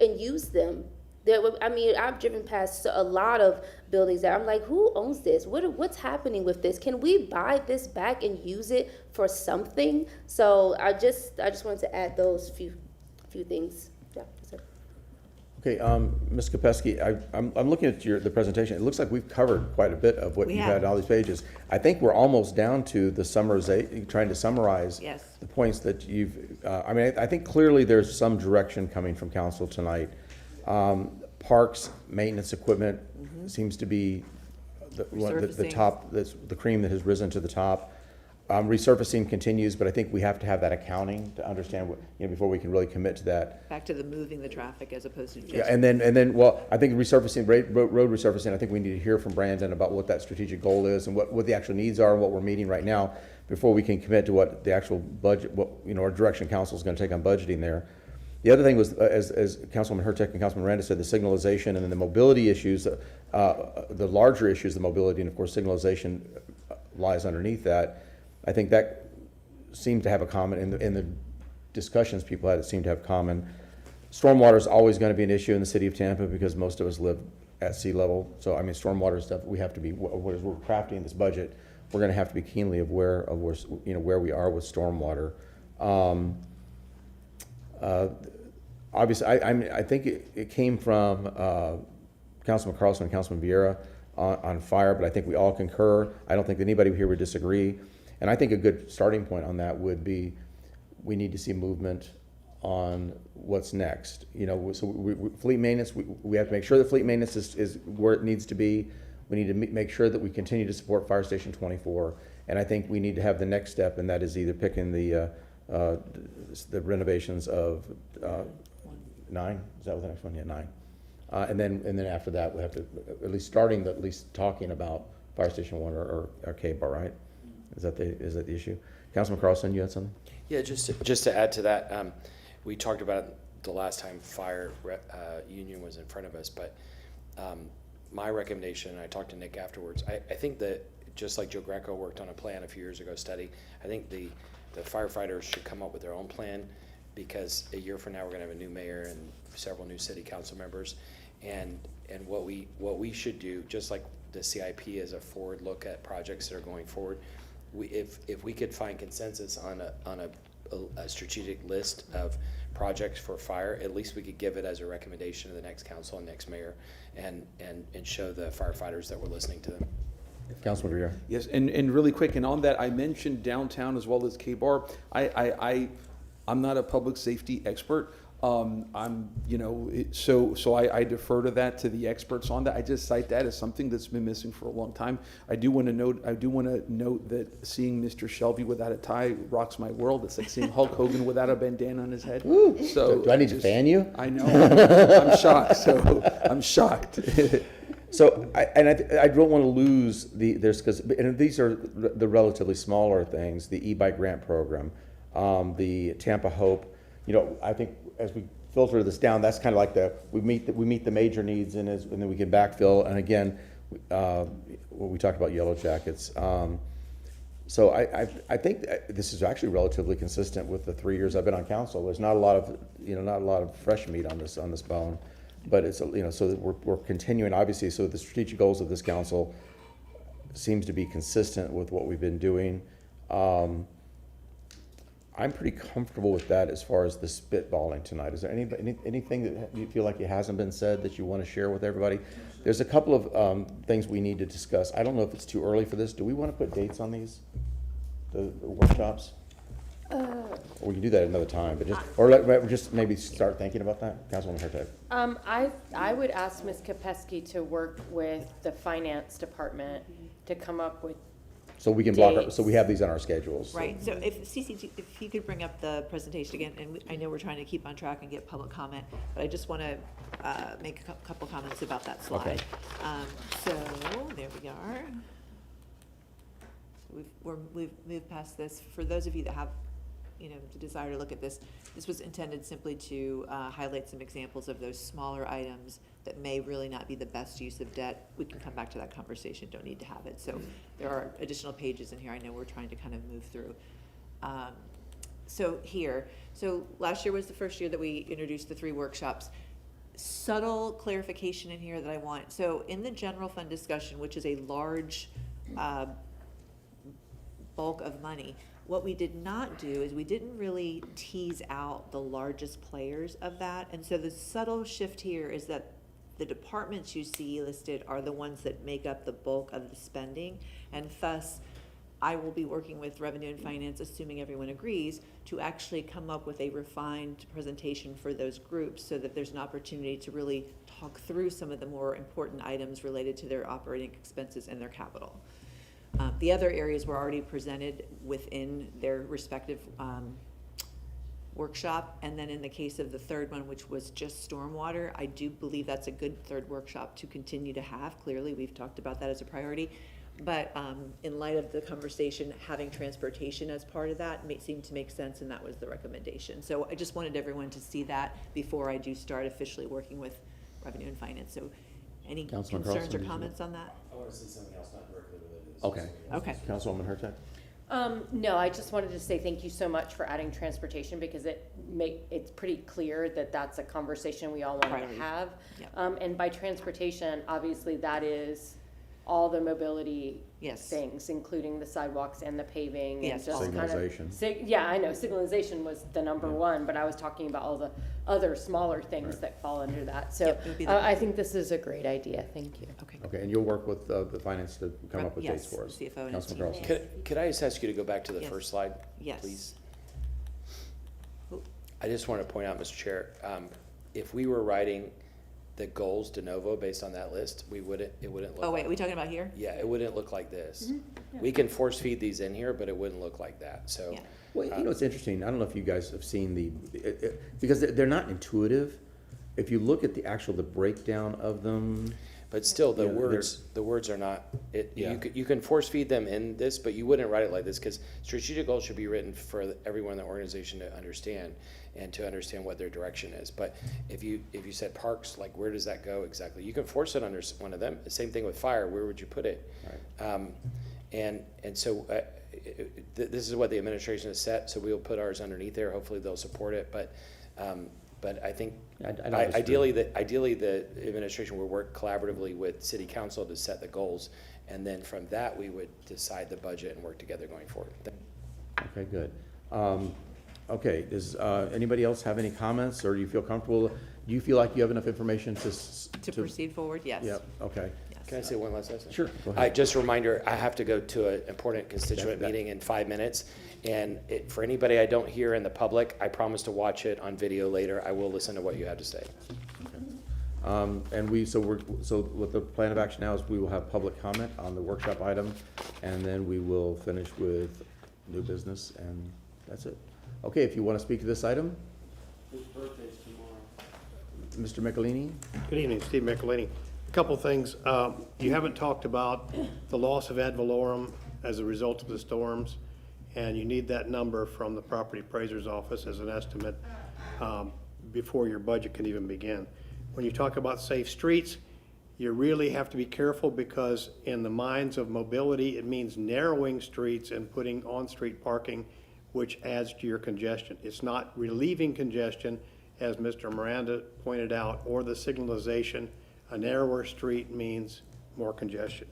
and use them. I've driven past a lot of buildings that I'm like, who owns this? What's happening with this? Can we buy this back and use it for something? So I just wanted to add those few things. Yeah. Okay, Ms. Kopesky, I'm looking at the presentation. It looks like we've covered quite a bit of what you had on all these pages. I think we're almost down to the trying to summarize Yes. the points that you've, I mean, I think clearly there's some direction coming from council tonight. Parks, maintenance equipment seems to be the Resurfacing. top, the cream that has risen to the top. Resurfacing continues, but I think we have to have that accounting to understand what, before we can really commit to that. Back to the moving the traffic as opposed to just. Yeah, and then, well, I think resurfacing, road resurfacing, I think we need to hear from Brandon about what that strategic goal is and what the actual needs are and what we're meeting right now before we can commit to what the actual budget, what, our direction council is gonna take on budgeting there. The other thing was, as Councilwoman Hurtak and Councilman Miranda said, the signalization and then the mobility issues, the larger issues, the mobility, and of course signalization lies underneath that. I think that seemed to have a common, in the discussions people had, it seemed to have common. Stormwater is always going to be an issue in the city of Tampa because most of us live at sea level. So, I mean, stormwater stuff, we have to be, as we're crafting this budget, we're going to have to be keenly aware of where we are with stormwater. Obviously, I think it came from Councilman Carlson and Councilman Vieira on fire, but I think we all concur. I don't think anybody here would disagree. And I think a good starting point on that would be, we need to see movement on what's next. So fleet maintenance, we have to make sure that fleet maintenance is where it needs to be. We need to make sure that we continue to support Fire Station 24. And I think we need to have the next step, and that is either picking the renovations of 9. Is that what the next one? Yeah, 9. And then after that, we have to at least talking about Fire Station 1 or K-Bar, right? Is that the issue? Councilman Carlson, you had something? Yeah, just to add to that, we talked about it the last time fire union was in front of us, but my recommendation, and I talked to Nick afterwards, I think that just like Joe Greco worked on a plan a few years ago study, I think the firefighters should come up with their own plan, because a year from now we're going to have a new mayor and several new city council members, and what we should do, just like the CIP is a forward look at projects that are going forward. If we could find consensus on a strategic list of projects for fire, at least we could give it as a recommendation to the next council and next mayor, and show the firefighters that we're listening to them. Councilman Vieira. Yes, and really quick, and on that, I mentioned downtown as well as K-Bar. I'm not a public safety expert. I defer to that, to the experts on that. I just cite that as something that's been missing for a long time. I do want to note that seeing Mr. Shelby without a tie rocks my world. It's like seeing Hulk Hogan without a bandana on his head. Woo. So do I need to fan you? I know. I'm shocked. I'm shocked. So I don't want to lose because these are the relatively smaller things. The e-bike grant program, the Tampa Hope. I think as we filter this down, that's kind of like we meet the major needs, and then we can backfill. And again, we talked about Yellow Jackets. So I think this is actually relatively consistent with the 3 years I've been on council. There's not a lot of fresh meat on this bone, but it's so that we're continuing, obviously. So the strategic goals of this council seems to be consistent with what we've been doing. I'm pretty comfortable with that as far as the spitballing tonight. Is there anything that you feel like it hasn't been said that you want to share with everybody? There's a couple of things we need to discuss. I don't know if it's too early for this. Do we want to put dates on these, the workshops? Or we can do that another time, but just maybe start thinking about that. Councilwoman Hurtak. I would ask Ms. Kopesky to work with the finance department to come up with so we can block. So we have these on our schedules. Right. So if you could bring up the presentation again, and I know we're trying to keep on track and get public comment, but I just want to make a couple comments about that slide. Okay. So there we are. We've moved past this. For those of you that have, the desire to look at this, this was intended simply to highlight some examples of those smaller items that may really not be the best use of debt. We can come back to that conversation, don't need to have it. So there are additional pages in here I know we're trying to kind of move through. So last year was the first year that we introduced the 3 workshops. Subtle clarification in here that I want. So in the general fund discussion, which is a large bulk of money, what we did not do is we didn't really tease out the largest players of that. And so the subtle shift here is that the departments you see listed are the ones that make up the bulk of the spending, and thus I will be working with Revenue and Finance, assuming everyone agrees, to actually come up with a refined presentation for those groups so that there's an opportunity to really talk through some of the more important items related to their operating expenses and their capital. The other areas were already presented within their respective workshop. And then in the case of the third one, which was just stormwater, I do believe that's a good third workshop to continue to have. Clearly, we've talked about that as a priority. But in light of the conversation, having transportation as part of that seemed to make sense, and that was the recommendation. So I just wanted everyone to see that before I do start officially working with Revenue and Finance. So any Councilman concerns Carlson, or did you- comments on that? I want to see something else not directly related to this. Okay. Okay. Councilwoman Hurtak? No, I just wanted to say thank you so much for adding transportation because it's pretty clear that that's a conversation we all want Priority. to have. Yep. And by transportation, obviously that is all the mobility Yes. things, including the sidewalks and the paving. Yes. And just kind of Signalization. yeah, I know signalization was the number one, but I was talking about all the other smaller things that fall under that. So Yep, it would be the- I think this is a great idea. Thank you. Okay. Okay, and you'll work with the finance to come up with Yes, dates for us? CFO and his Councilman team. Carlson? Could I just ask you to go back to the Yes. first slide, Yes. please? Oop. I just want to point out, Mr. Chair, if we were writing the goals de novo based on that list, it wouldn't look. Oh, wait, like- are we talking about here? Yeah, it wouldn't look like this. Mm-hmm. We can force feed these in here, but it wouldn't look like that, so. Yeah. Well, you know, it's interesting, I don't know if you guys have seen because they're not intuitive. If you look at the breakdown of them, But still, Yeah, the words are not, Yeah. you can force feed them in this, but you wouldn't write it like this, because strategic goals should be written for everyone in the organization to understand, and to understand what their direction is. But if you said parks, like where does that go exactly? You can force it under one of them. The same thing with fire, where would you put it? Right. And so this is what the administration has set, so we'll put ours underneath there. Hopefully they'll support it, but I think I don't ideally the administration will work collaboratively with city council to set the goals, and then from that we would decide the budget and work together going forward. Okay, good. Okay, does anybody else have any comments, or do you feel comfortable? Do you feel like you have enough information to proceed forward? Yes. Yep, okay. Can I say one last thing? Sure, go ahead. Just a reminder, I have to go to an important constituent That- meeting in 5 minutes. And for anybody I don't hear in the public, I promise to watch it on video later. I will listen to what you have to say. And so what the plan of action now is we will have public comment on the workshop item, and then we will finish with new business, and that's it. Okay, if you want to speak to this item? His birthday's tomorrow. Mr. Michelini? Good evening, Steve Michelini. A couple things. You haven't talked about the loss of ad valorem as a result of the storms, and you need that number from the property appraiser's office as an estimate before your budget can even begin. When you talk about safe streets, you really have to be careful, because in the minds of mobility, it means narrowing streets and putting on-street parking, which adds to your congestion. It's not relieving congestion, as Mr. Miranda pointed out, or the signalization. A narrower street means more congestion.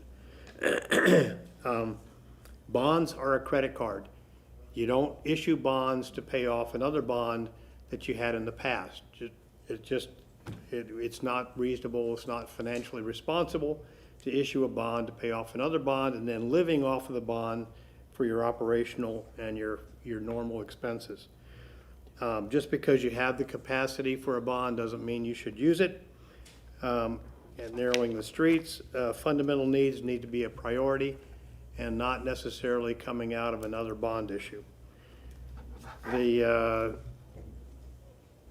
Bonds are a credit card. You don't issue bonds to pay off another bond that you had in the past. It's not reasonable, it's not financially responsible to issue a bond to pay off another bond and then living off of the bond for your operational and your normal expenses. Just because you have the capacity for a bond doesn't mean you should use it. And narrowing the streets, fundamental needs need to be a priority and not necessarily coming out of another bond issue.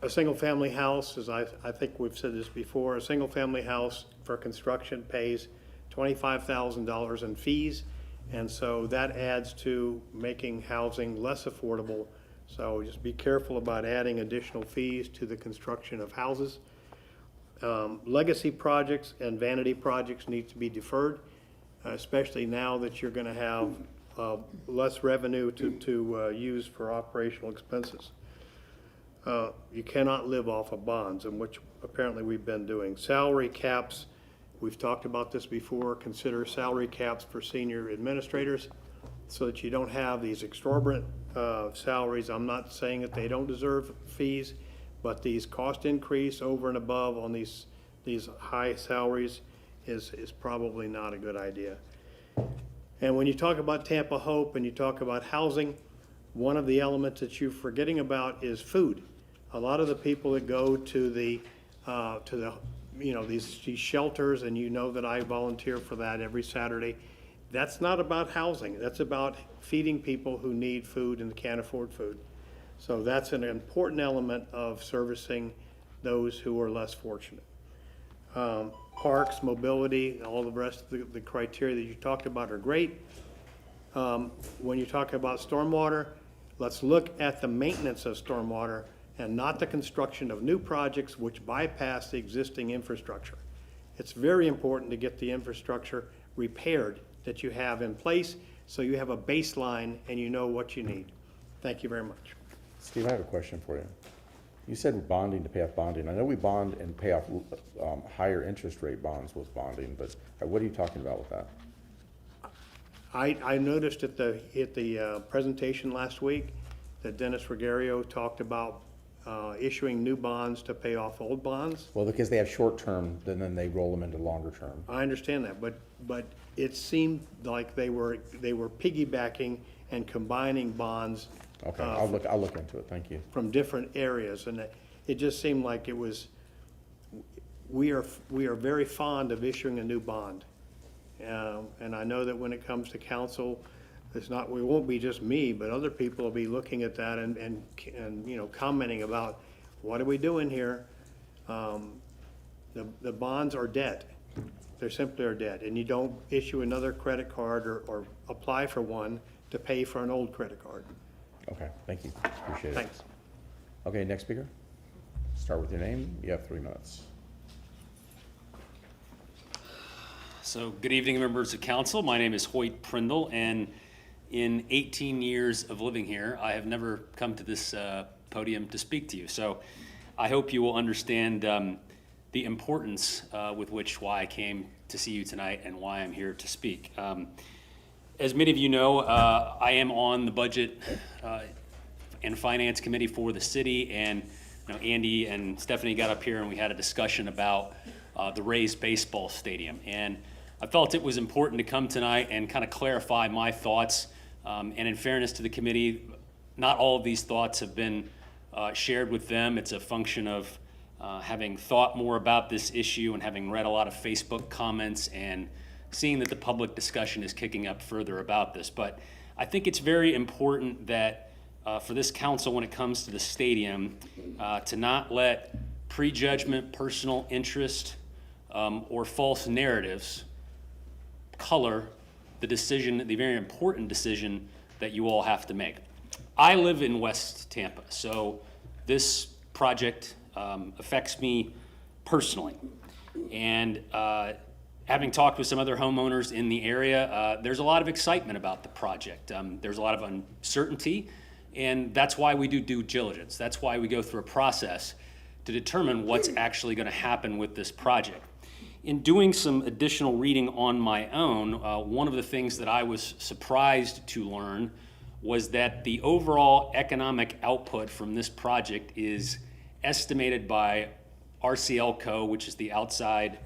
A single-family house, as I think we've said this before, a single-family house for construction pays $25,000 in fees, and so that adds to making housing less affordable. So just be careful about adding additional fees to the construction of houses. Legacy projects and vanity projects need to be deferred, especially now that you're going to have less revenue to use for operational expenses. You cannot live off of bonds, and which apparently we've been doing. Salary caps, we've talked about this before. Consider salary caps for senior administrators so that you don't have these exorbitant salaries. I'm not saying that they don't deserve fees, but these cost increase over and above on these high salaries is probably not a good idea. And when you talk about Tampa Hope and you talk about housing, one of the elements that you're forgetting about is food. A lot of the people that go to the these shelters, and you know that I volunteer for that every Saturday, that's not about housing. That's about feeding people who need food and can't afford food. So that's an important element of servicing those who are less fortunate. Parks, mobility, all the rest of the criteria that you talked about are great. When you talk about stormwater, let's look at the maintenance of stormwater and not the construction of new projects which bypass the existing infrastructure. It's very important to get the infrastructure repaired that you have in place so you have a baseline and you know what you need. Thank you very much. Steve, I have a question for you. You said bonding to pay off bonding. I know we bond and pay off higher interest rate bonds with bonding, but what are you talking about with that? I noticed at the presentation last week that Dennis Regario talked about issuing new bonds to pay off old bonds. Well, because they have short term, then they roll them into longer term. I understand that, but it seemed like they were piggybacking and combining bonds. Okay, I'll look into it. Thank you. From different areas, and it just seemed like it was. We are very fond of issuing a new bond, and I know that when it comes to council, we won't be just me, but other people will be looking at that and commenting about what are we doing here. The bonds are debt. They simply are debt, and you don't issue another credit card or apply for one to pay for an old credit card. Okay, thank you. Appreciate it. Thanks. Okay, next speaker. Start with your name. You have 3 minutes. So, good evening, members of council. My name is Hoyt Prindle, and in 18 years of living here, I have never come to this podium to speak to you. So, I hope you will understand the importance with why I came to see you tonight and why I'm here to speak. As many of you know, I am on the Budget and Finance Committee for the city, and Andy and Stephanie got up here and we had a discussion about the Rays baseball stadium. And I felt it was important to come tonight and kind of clarify my thoughts. And in fairness to the committee, not all of these thoughts have been shared with them. It's a function of having thought more about this issue and having read a lot of Facebook comments and seeing that the public discussion is kicking up further about this. But I think it's very important that for this council, when it comes to the stadium, to not let prejudgment, personal interest, or false narratives color the decision, the very important decision that you all have to make. I live in West Tampa, so this project affects me personally. And having talked with some other homeowners in the area, there's a lot of excitement about the project. There's a lot of uncertainty, and that's why we do due diligence. That's why we go through a process to determine what's actually going to happen with this project. In doing some additional reading on my own, one of the things that I was surprised to learn was that the overall economic output from this project is estimated by RCL Co., which is the outside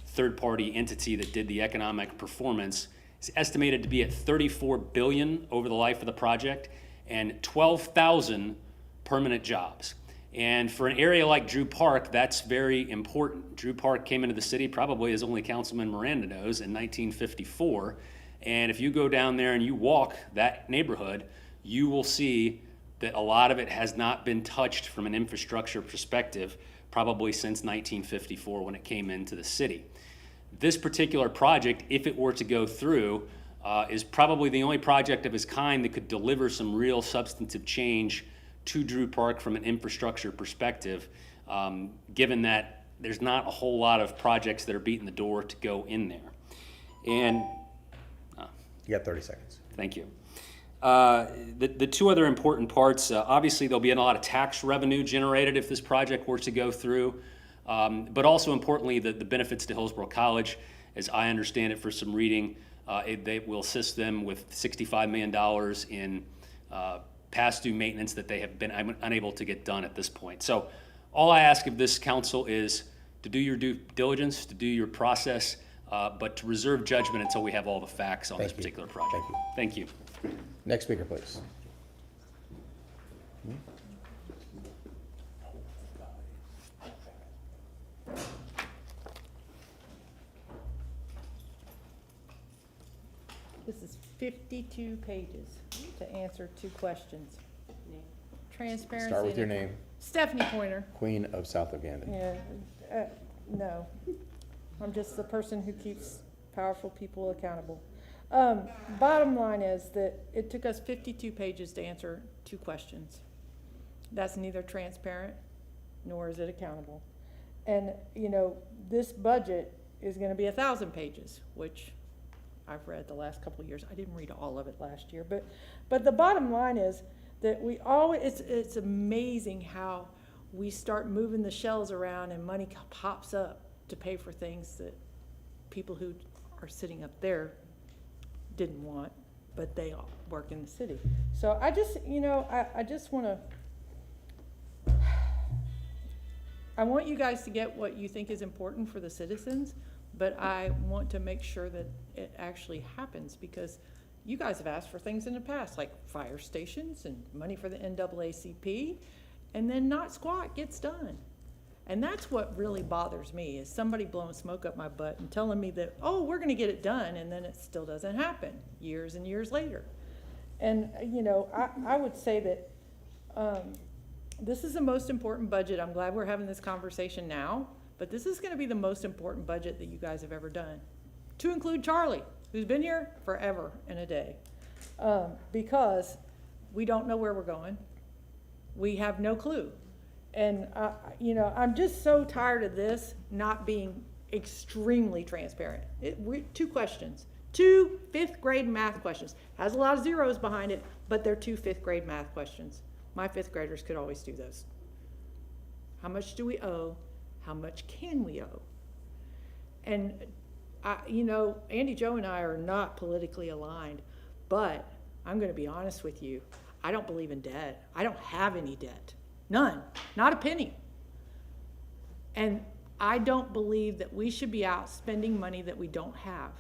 third-party entity that did the economic performance, is estimated to be at $34 billion over the life of the project and 12,000 permanent jobs. And for an area like Drew Park, that's very important. Drew Park came into the city, probably as only Councilman Miranda knows, in 1954. And if you go down there and you walk that neighborhood, you will see that a lot of it has not been touched from an infrastructure perspective, probably since 1954 when it came into the city. This particular project, if it were to go through, is probably the only project of its kind that could deliver some real substantive change to Drew Park from an infrastructure perspective, given that there's not a whole lot of projects that are beating the door to go in there. And you got 30 seconds. Thank you. The two other important parts, obviously there'll be a lot of tax revenue generated if this project were to go through, but also importantly the benefits to Hillsborough College. As I understand it for some reading, they will assist them with $65 million in past due maintenance that they have been unable to get done at this point. So all I ask of this council is to do your due diligence, to do your process, but to reserve judgment until we have all the facts on this Thank you. particular project. Thank you. Next speaker, please. This is 52 pages to answer 2 questions. Transparency. Start with your name. Stephanie Pointer. Queen of South Uganda. Yeah, no. I'm just the person who keeps powerful people accountable. Bottom line is that it took us 52 pages to answer 2 questions. That's neither transparent nor is it accountable. And, you know, this budget is gonna be 1,000 pages, which I've read the last couple of years. I didn't read all of it last year, but the bottom line is that we always, it's amazing how we start moving the shells around and money pops up to pay for things that people who are sitting up there didn't want, but they all work in the city. So I just, you know, I just want to, I want you guys to get what you think is important for the citizens, but I want to make sure that it actually happens, because you guys have asked for things in the past, like fire stations and money for the NAACP, and then not squat gets done. And that's what really bothers me, is somebody blowing smoke up my butt and telling me that, oh, we're gonna get it done, and then it still doesn't happen years and years later. And, you know, I would say that this is the most important budget. I'm glad we're having this conversation now, but this is gonna be the most important budget that you guys have ever done, to include Charlie, who's been here forever and a day, because we don't know where we're going. We have no clue. And, you know, I'm just so tired of this not being extremely transparent. 2 questions, 2 5th grade math questions. Has a lot of zeros behind it, but they're 2 5th grade math questions. My 5th graders could always do those. How much do we owe? How much can we owe? And, you know, Andy, Joe, and I are not politically aligned, but I'm going to be honest with you. I don't believe in debt. I don't have any debt. None. Not a penny. And I don't believe that we should be out spending money that we don't have.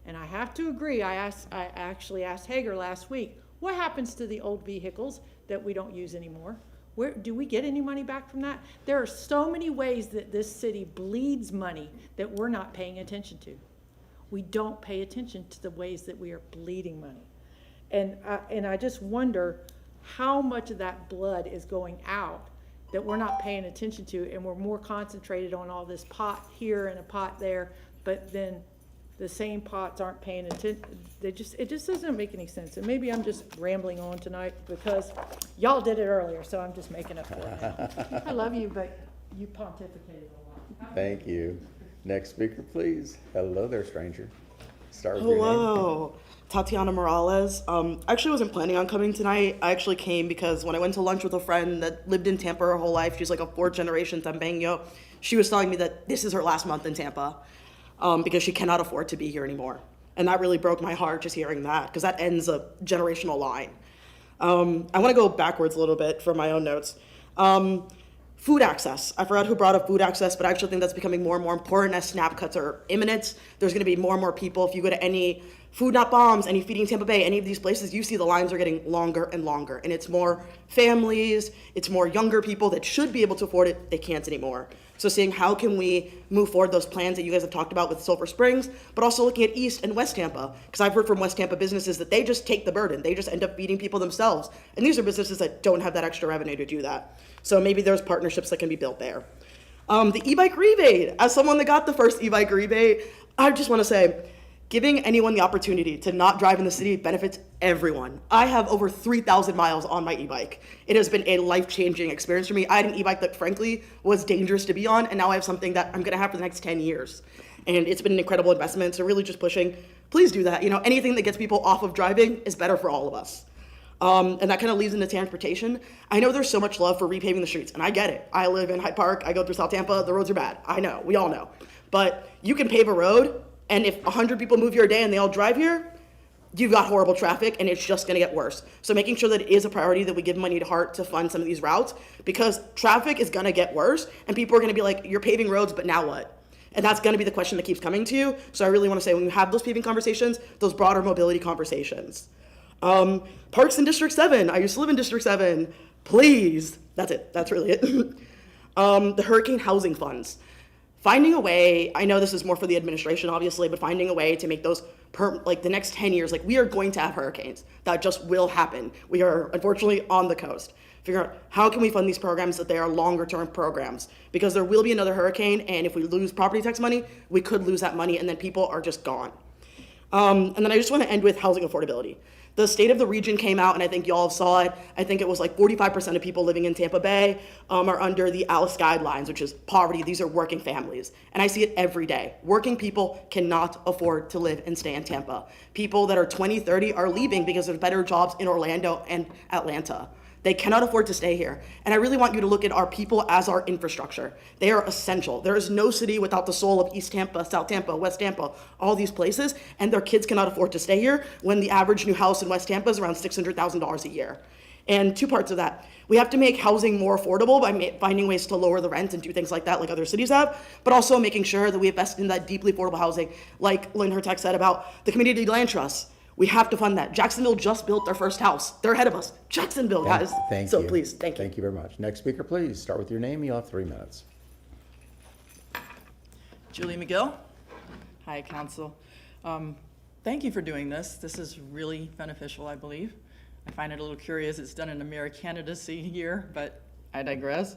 And I have to agree, I actually asked Hager last week, what happens to the old vehicles that we don't use anymore? Where do we get any money back from that? There are so many ways that this city bleeds money that we're not paying attention to. We don't pay attention to the ways that we are bleeding money. And I just wonder how much of that blood is going out that we're not paying attention to, and we're more concentrated on all this pot here and a pot there, but then the same pots aren't paying attention. It just doesn't make any sense. And maybe I'm just rambling on tonight because y'all did it earlier, so I'm just making up for it now. I love you, but you pontificated a lot. Thank you. Next speaker, please. Hello there, stranger. Start with your name. Hello, Tatiana Morales. I actually wasn't planning on coming tonight. I actually came because when I went to lunch with a friend that lived in Tampa her whole life, she's like a 4th generation Tampeño, she was telling me that this is her last month in Tampa because she cannot afford to be here anymore. And that really broke my heart, just hearing that, because that ends a generational line. I want to go backwards a little bit for my own notes. Food access. I forgot who brought up food access, but I actually think that's becoming more and more important as SNAP cuts are imminent. There's going to be more and more people. If you go to any Food Not Bombs, any Feeding Tampa Bay, any of these places, you see the lines are getting longer and longer. And it's more families, it's more younger people that should be able to afford it, they can't anymore. So seeing how can we move forward those plans that you guys have talked about with Sulphur Springs, but also looking at East and West Tampa, because I've heard from West Tampa businesses that they just take the burden. They just end up feeding people themselves. And these are businesses that don't have that extra revenue to do that. So maybe there's partnerships that can be built there. The e-bike rebate. As someone that got the first e-bike rebate, I just want to say, giving anyone the opportunity to not drive in the city benefits everyone. I have over 3,000 miles on my e-bike. It has been a life-changing experience for me. I had an e-bike that frankly was dangerous to be on, and now I have something that I'm gonna have for the next 10 years. And it's been an incredible investment, so really just pushing, please do that. You know, anything that gets people off of driving is better for all of us. And that kind of leads into transportation. I know there's so much love for repaving the streets, and I get it. I live in Hyde Park, I go through South Tampa, the roads are bad. I know, we all know. But you can pave a road, and if 100 people move here a day and they all drive here, you've got horrible traffic and it's just gonna get worse. So making sure that it is a priority that we give money to HART to fund some of these routes, because traffic is gonna get worse and people are gonna be like, you're paving roads, but now what? And that's going to be the question that keeps coming to you. So I really want to say, when you have those paving conversations, those broader mobility conversations. Parks in District 7. I used to live in District 7. Please. That's it. That's really it. The hurricane housing funds. Finding a way, I know this is more for the administration, obviously, but finding a way to make those, like the next 10 years, like we are going to have hurricanes. That just will happen. We are unfortunately on the coast. Figure out how can we fund these programs so that they are longer term programs, because there will be another hurricane, and if we lose property tax money, we could lose that money, and then people are just gone. And then I just want to end with housing affordability. The state of the region came out, and I think y'all saw it. I think it was like 45% of people living in Tampa Bay are under the ALICE guidelines, which is poverty. These are working families. And I see it every day. Working people cannot afford to live and stay in Tampa. People that are 20, 30 are leaving because there's better jobs in Orlando and Atlanta. They cannot afford to stay here. And I really want you to look at our people as our infrastructure. They are essential. There is no city without the soul of East Tampa, South Tampa, West Tampa, all these places, and their kids cannot afford to stay here when the average new house in West Tampa is around $600,000 a year. And two parts of that. We have to make housing more affordable by finding ways to lower the rent and do things like that like other cities have, but also making sure that we invest in that deeply affordable housing, like Lynn Hertek said about the community land trust. We have to fund that. Jacksonville just built their first house. They're ahead of us. Jacksonville, guys. Thank so you. Please, thank you. Thank you very much. Next speaker, please. Start with your name. You'll have 3 minutes. Julie McGill. Hi, Council. Thank you for doing this. This is really beneficial, I believe. I find it a little curious. It's done in a mayor candidacy year, but I digress.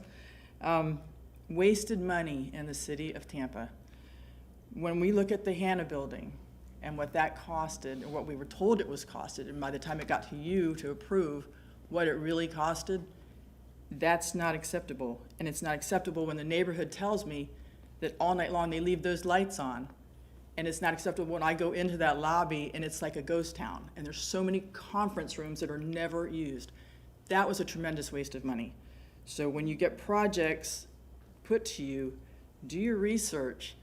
Wasted money in the city of Tampa. When we look at the Hannah building, and what that costed, or what we were told it was costed, and by the time it got to you to approve what it really costed, that's not acceptable. And it's not acceptable when the neighborhood tells me that all night long they leave those lights on. And it's not acceptable when I go into that lobby and it's like a ghost town, and there's so many conference rooms that are never used. That was a tremendous waste of money. So when you get projects put to you, do your research.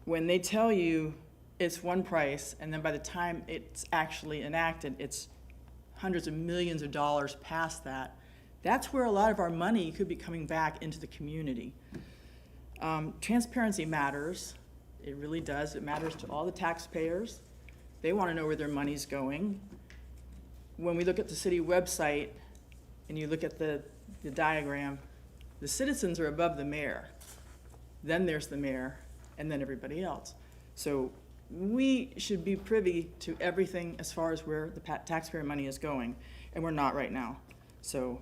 When they tell you it's one price, and then by the time it's actually enacted, it's hundreds of millions of dollars past that. That's where a lot of our money could be coming back into the community. Transparency matters. It really does. It matters to all the taxpayers. They want to know where their money's going. When we look at the city website and you look at the diagram, the citizens are above the mayor. Then there's the mayor, and then everybody else. So we should be privy to everything as far as where the taxpayer money is going, and we're not right now. So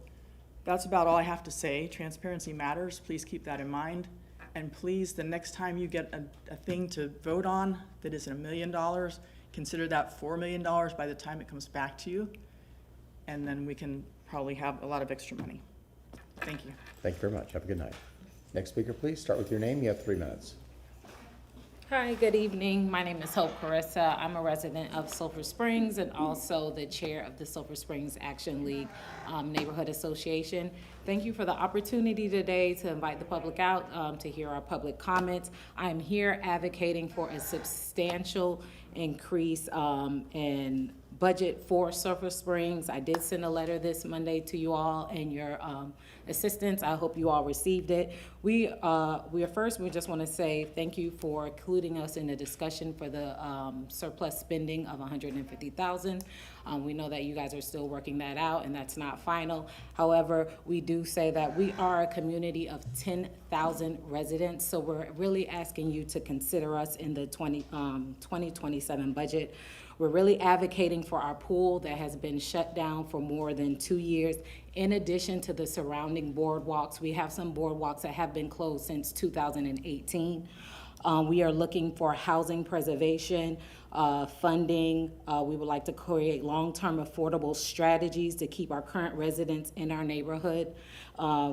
that's about all I have to say. Transparency matters. Please keep that in mind. And please, the next time you get a thing to vote on that is $1 million, consider that $4 million by the time it comes back to you, and then we can probably have a lot of extra money. Thank you. Thank you very much. Have a good night. Next speaker, please. Start with your name. You have 3 minutes. Hi, good evening. My name is Hope Carissa. I'm a resident of Sulphur Springs and also the chair of the Sulphur Springs Action League Neighborhood Association. Thank you for the opportunity today to invite the public out to hear our public comments. I'm here advocating for a substantial increase in budget for Sulphur Springs. I did send a letter this Monday to you all and your assistants. I hope you all received it. We just want to say thank you for including us in the discussion for the surplus spending of $150,000. We know that you guys are still working that out, and that's not final. However, we do say that we are a community of 10,000 residents, so we're really asking you to consider us in the 2027 budget. We're really advocating for our pool that has been shut down for more than 2 years. In addition to the surrounding boardwalks, we have some boardwalks that have been closed since 2018. We are looking for housing preservation, funding. We would like to create long-term affordable strategies to keep our current residents in our neighborhood.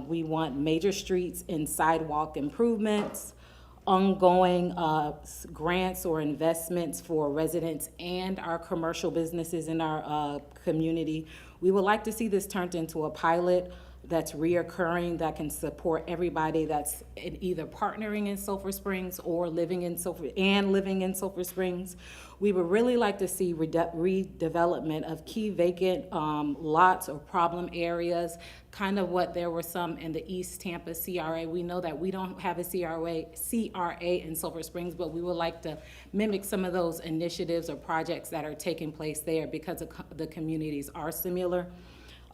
We want major streets and sidewalk improvements, ongoing grants or investments for residents and our commercial businesses in our community. We would like to see this turned into a pilot. that's reoccurring, that can support everybody that's either partnering in Sulphur Springs or living in Sulphur Springs. We would really like to see redevelopment of key vacant lots or problem areas, kind of what there were some in the East Tampa CRA. We know that we don't have a CRA in Sulphur Springs, but we would like to mimic some of those initiatives or projects that are taking place there because the communities are similar.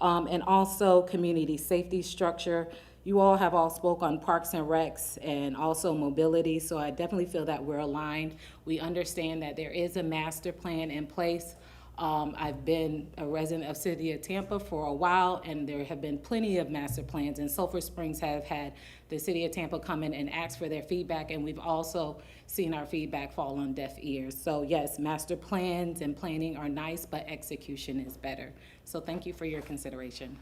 And also community safety structure. You all have all spoke on parks and recs and also mobility, so I definitely feel that we're aligned. We understand that there is a master plan in place. I've been a resident of City of Tampa for a while, and there have been plenty of master plans, and Sulphur Springs have had the City of Tampa come in and ask for their feedback, and we've also seen our feedback fall on deaf ears. So yes, master plans and planning are nice, but execution is better. So thank you for your consideration.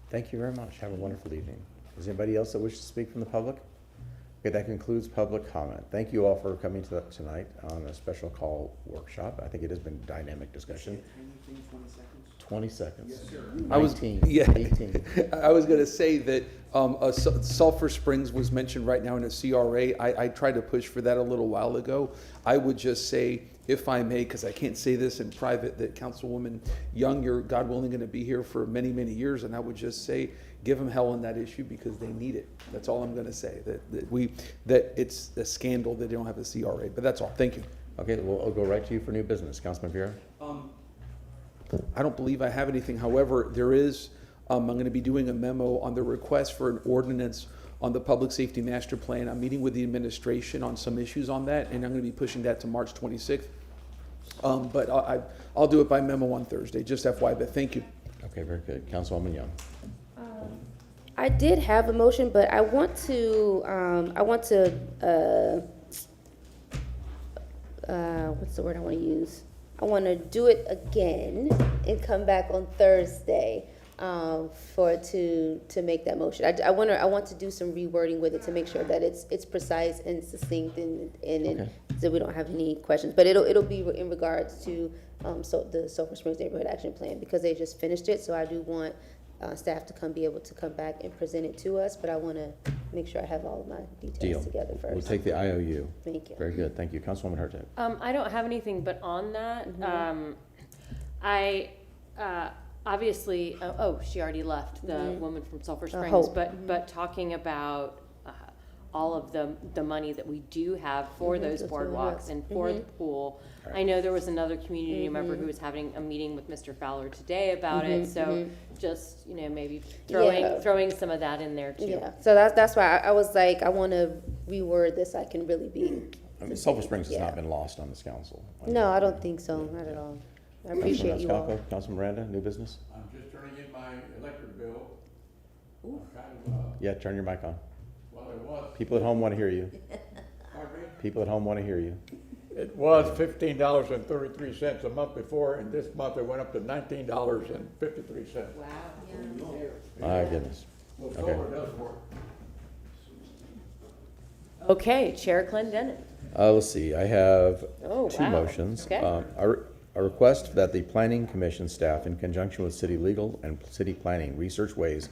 Thank you very much. Have a wonderful evening. Is there anybody else that wishes to speak from the public? Okay, that concludes public comment. Thank you all for coming tonight on a special call workshop. I think it has been a dynamic discussion. 20 seconds. Yes, sir. 19, 18. I was going to say that Sulphur Springs was mentioned right now in a CRA. I tried to push for that a little while ago. I would just say, if I may, because I can't say this in private, that Councilwoman Young, you're, God willing, going to be here for many, many years, and I would just say, give them hell on that issue because they need it. That's all I'm going to say. That it's a scandal that they don't have a CRA. But that's all. Thank you. Okay, well, I'll go right to you for new business. Councilman Vera? I don't believe I have anything. However, there is, I'm going to be doing a memo on the request for an ordinance on the public safety master plan. I'm meeting with the administration on some issues on that, and I'm going to be pushing that to March 26th. But I'll do it by memo on Thursday, just FYI, but thank you. Okay, very good. Councilwoman Young. I did have a motion, but I want to, what's the word I want to use? I want to do it again and come back on Thursday to make that motion. I want to do some rewording with it to make sure that it's precise and succinct and so we don't have any questions. But it'll be in regards to the Sulphur Springs Neighborhood Action Plan because they just finished it. So I do want staff to be able to come back and present it to us, but I want to make sure I have all of my details together first. We'll take the IOU. Thank you. Very good. Thank you. Councilwoman Hurtak. I don't have anything, but on that, I obviously, she already left, the woman from Sulphur Springs, but talking about all of the money that we do have for those boardwalks and for the pool. I know there was another community member who was having a meeting with Mr. Fowler today about it, so just, maybe throwing some of that in there too. Yeah, so that's why I was like, I want to reword this. I can really be. I mean, Sulphur Springs has not been lost on this council. No, I don't think so, not at all. I appreciate you all. Councilman Miranda, new business? I'm just turning in my electric bill. Yeah, turn your mic on. Well, it was. People at home want to hear you. Pardon me? People at home want to hear you. It was $15.33 a month before, and this month it went up to $19.53. Wow. My goodness. Well, Okay. solar does work. Okay, Chair Clendenin. Let's see, I have Oh, two wow. motions. Okay. A request that the Planning Commission staff, in conjunction with city legal and city planning, research ways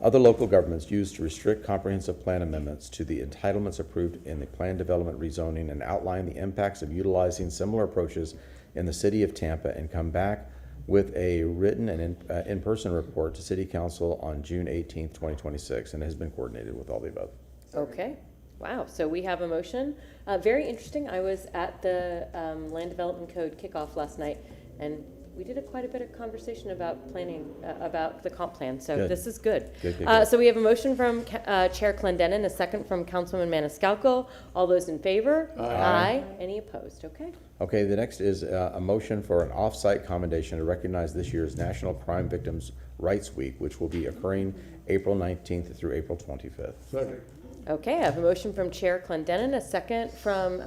other local governments use to restrict comprehensive plan amendments to the entitlements approved in the plan development rezoning and outline the impacts of utilizing similar approaches in the city of Tampa and come back with a written and in-person report to City Council on June 18th, 2026, and has been coordinated with all the above. Okay. Wow. So we have a motion. Very interesting. I was at the Land Development Code kickoff last night, and we did quite a bit of conversation about planning, about the comp plan. So Good. this is good. Good. So we have a motion from Chair Clendenin, a second from Councilman Maniscalco. All those in favor? Aye. Any opposed? Okay. Okay, the next is a motion for an off-site commendation to recognize this year's National Crime Victims' Rights Week, which will be occurring April 19th through April 25th. Second. Okay, I have a motion from Chair Clendenin, a second from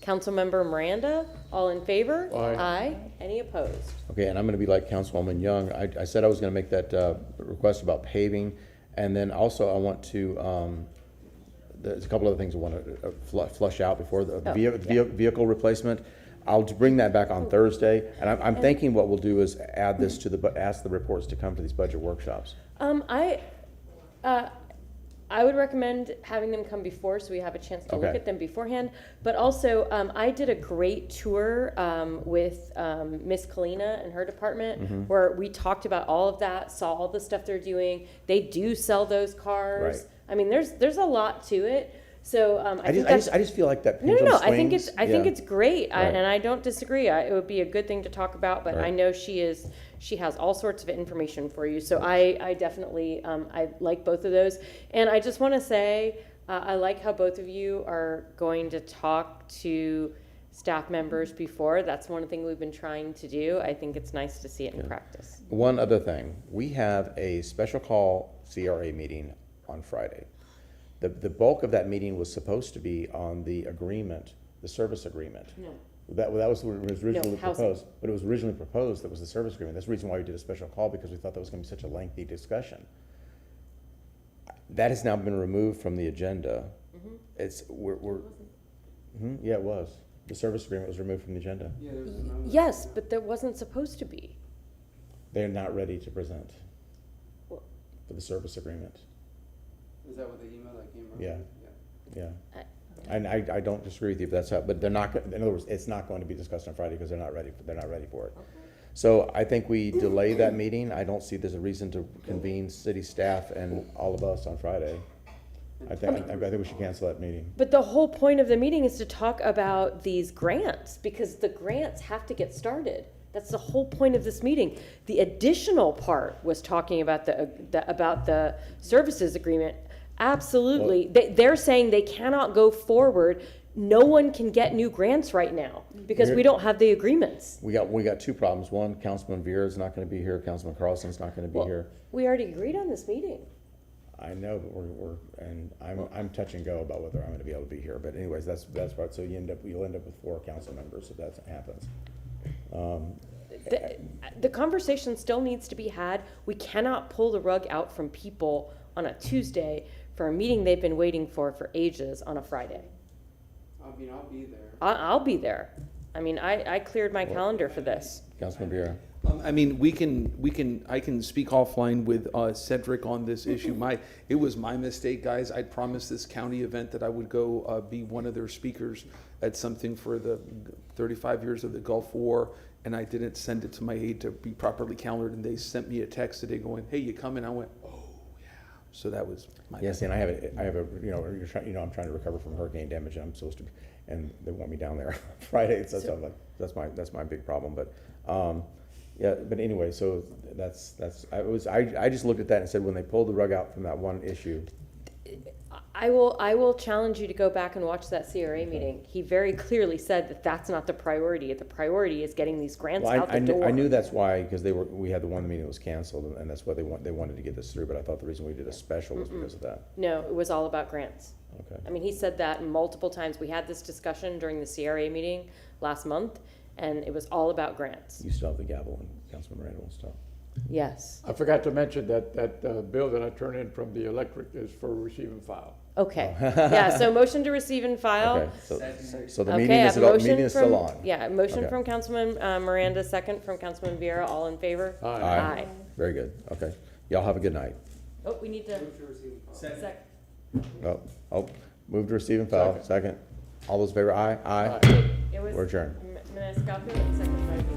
Councilmember Miranda. All in favor? Aye. Any opposed? Okay, and I'm going to be like Councilwoman Young. I said I was going to make that request about paving, and then also I want to, there's a couple other things I want to flush out before the vehicle replacement. I'll bring that back on Thursday, and I'm thinking what we'll do is add this to ask the reports to come to these budget workshops. I would recommend having them come before so we have a chance to look Okay. at them beforehand. But also, I did a great tour with Miss Kalina and her department Mhm. where we talked about all of that, saw all the stuff they're doing. They do sell those cars. Right. I mean, there's a lot to it. So I just feel like that no, pendulum I think swings. I think Yeah. it's great, Right. and I don't disagree. It would be a good thing to talk about, but I Right. know she has all sorts of information for you. So I definitely I like both of those, and I just want to say I like how both of you are going to talk to staff members before. That's one thing we've been trying to do. I think it's nice to see it in practice. One other thing, we have a special call CRA meeting on Friday. The bulk of that meeting was supposed to be on the agreement, the service agreement. No. That was what was originally housing. proposed, but it was originally proposed that was the service agreement. That's the reason why we did a special call, because we thought that was gonna be such a lengthy discussion. That has now been removed from the agenda. Mhm. Yeah, it was. The service agreement was removed from the agenda. Yes, but there wasn't supposed to be. They're not ready to present Well- for the service agreement. Is that what the email that came from? Yeah. Yeah. And I don't disagree with you, but but they're not, in other words, it's not going to be discussed on Friday because they're not ready for it. So I think we delay that meeting. I don't see there's a reason to convene city staff and all of us on Friday. I think we should cancel that meeting. But the whole point of the meeting is to talk about these grants, because the grants have to get started. That's the whole point of this meeting. The additional part was talking about the services agreement. Absolutely. They're saying they cannot go forward. No one can get new grants right now because we don't have the agreements. We got two problems. One, Councilman Vera is not gonna be here, Councilman Carlson's not gonna be here. We already agreed on this meeting. I know, but I'm touch and go about whether I'm gonna be able to be here, but anyways, that's part, so you'll end up with 4 council members if that happens. The conversation still needs to be had. We cannot pull the rug out from people on a Tuesday for a meeting they've been waiting for ages on a Friday. I mean, I'll be there. I'll be there. I mean, I cleared my calendar for this. Councilman Vera. I mean, I can speak offline with Cedric on this issue. It was my mistake, guys. I promised this county event that I would go be one of their speakers at something for the 35 years of the Gulf War, and I didn't send it to my aide to be properly calendared, and they sent me a text today going, "Hey, you coming?" I went, "Oh yeah." So that was my. Yes, and I have a I'm trying to recover from hurricane damage, and I'm supposed to be, and they want me down there Friday. So that's my big problem, but. Yeah, but anyway, so I just looked at that and said, when they pulled the rug out from that one issue. I will challenge you to go back and watch that CRA meeting. He very clearly said that that's not the priority. The priority is getting these grants out the door. I knew that's why, because we had the one meeting that was canceled, and that's why they wanted to get this through, but I thought the reason we did a special was because of that. No, it was all about grants. Okay. I mean, he said that multiple times. We had this discussion during the CRA meeting last month, and it was all about grants. You still have the gavel, and Councilman Miranda will stop. Yes. I forgot to mention that bill that I turned in from the electric is for receive and file. Okay. Yeah, so motion to receive and file. Okay, so the Okay, meeting I is have a motion still from- on. Yeah, a motion Okay. from Councilman Miranda, second from Councilman Vieira. All in favor? Aye. Very good, okay. Y'all have a good night. Oh, we need to. Second. Move to receive and file, second. All those in favor, aye? Aye. It was We're adjourned. Maniscalco, second by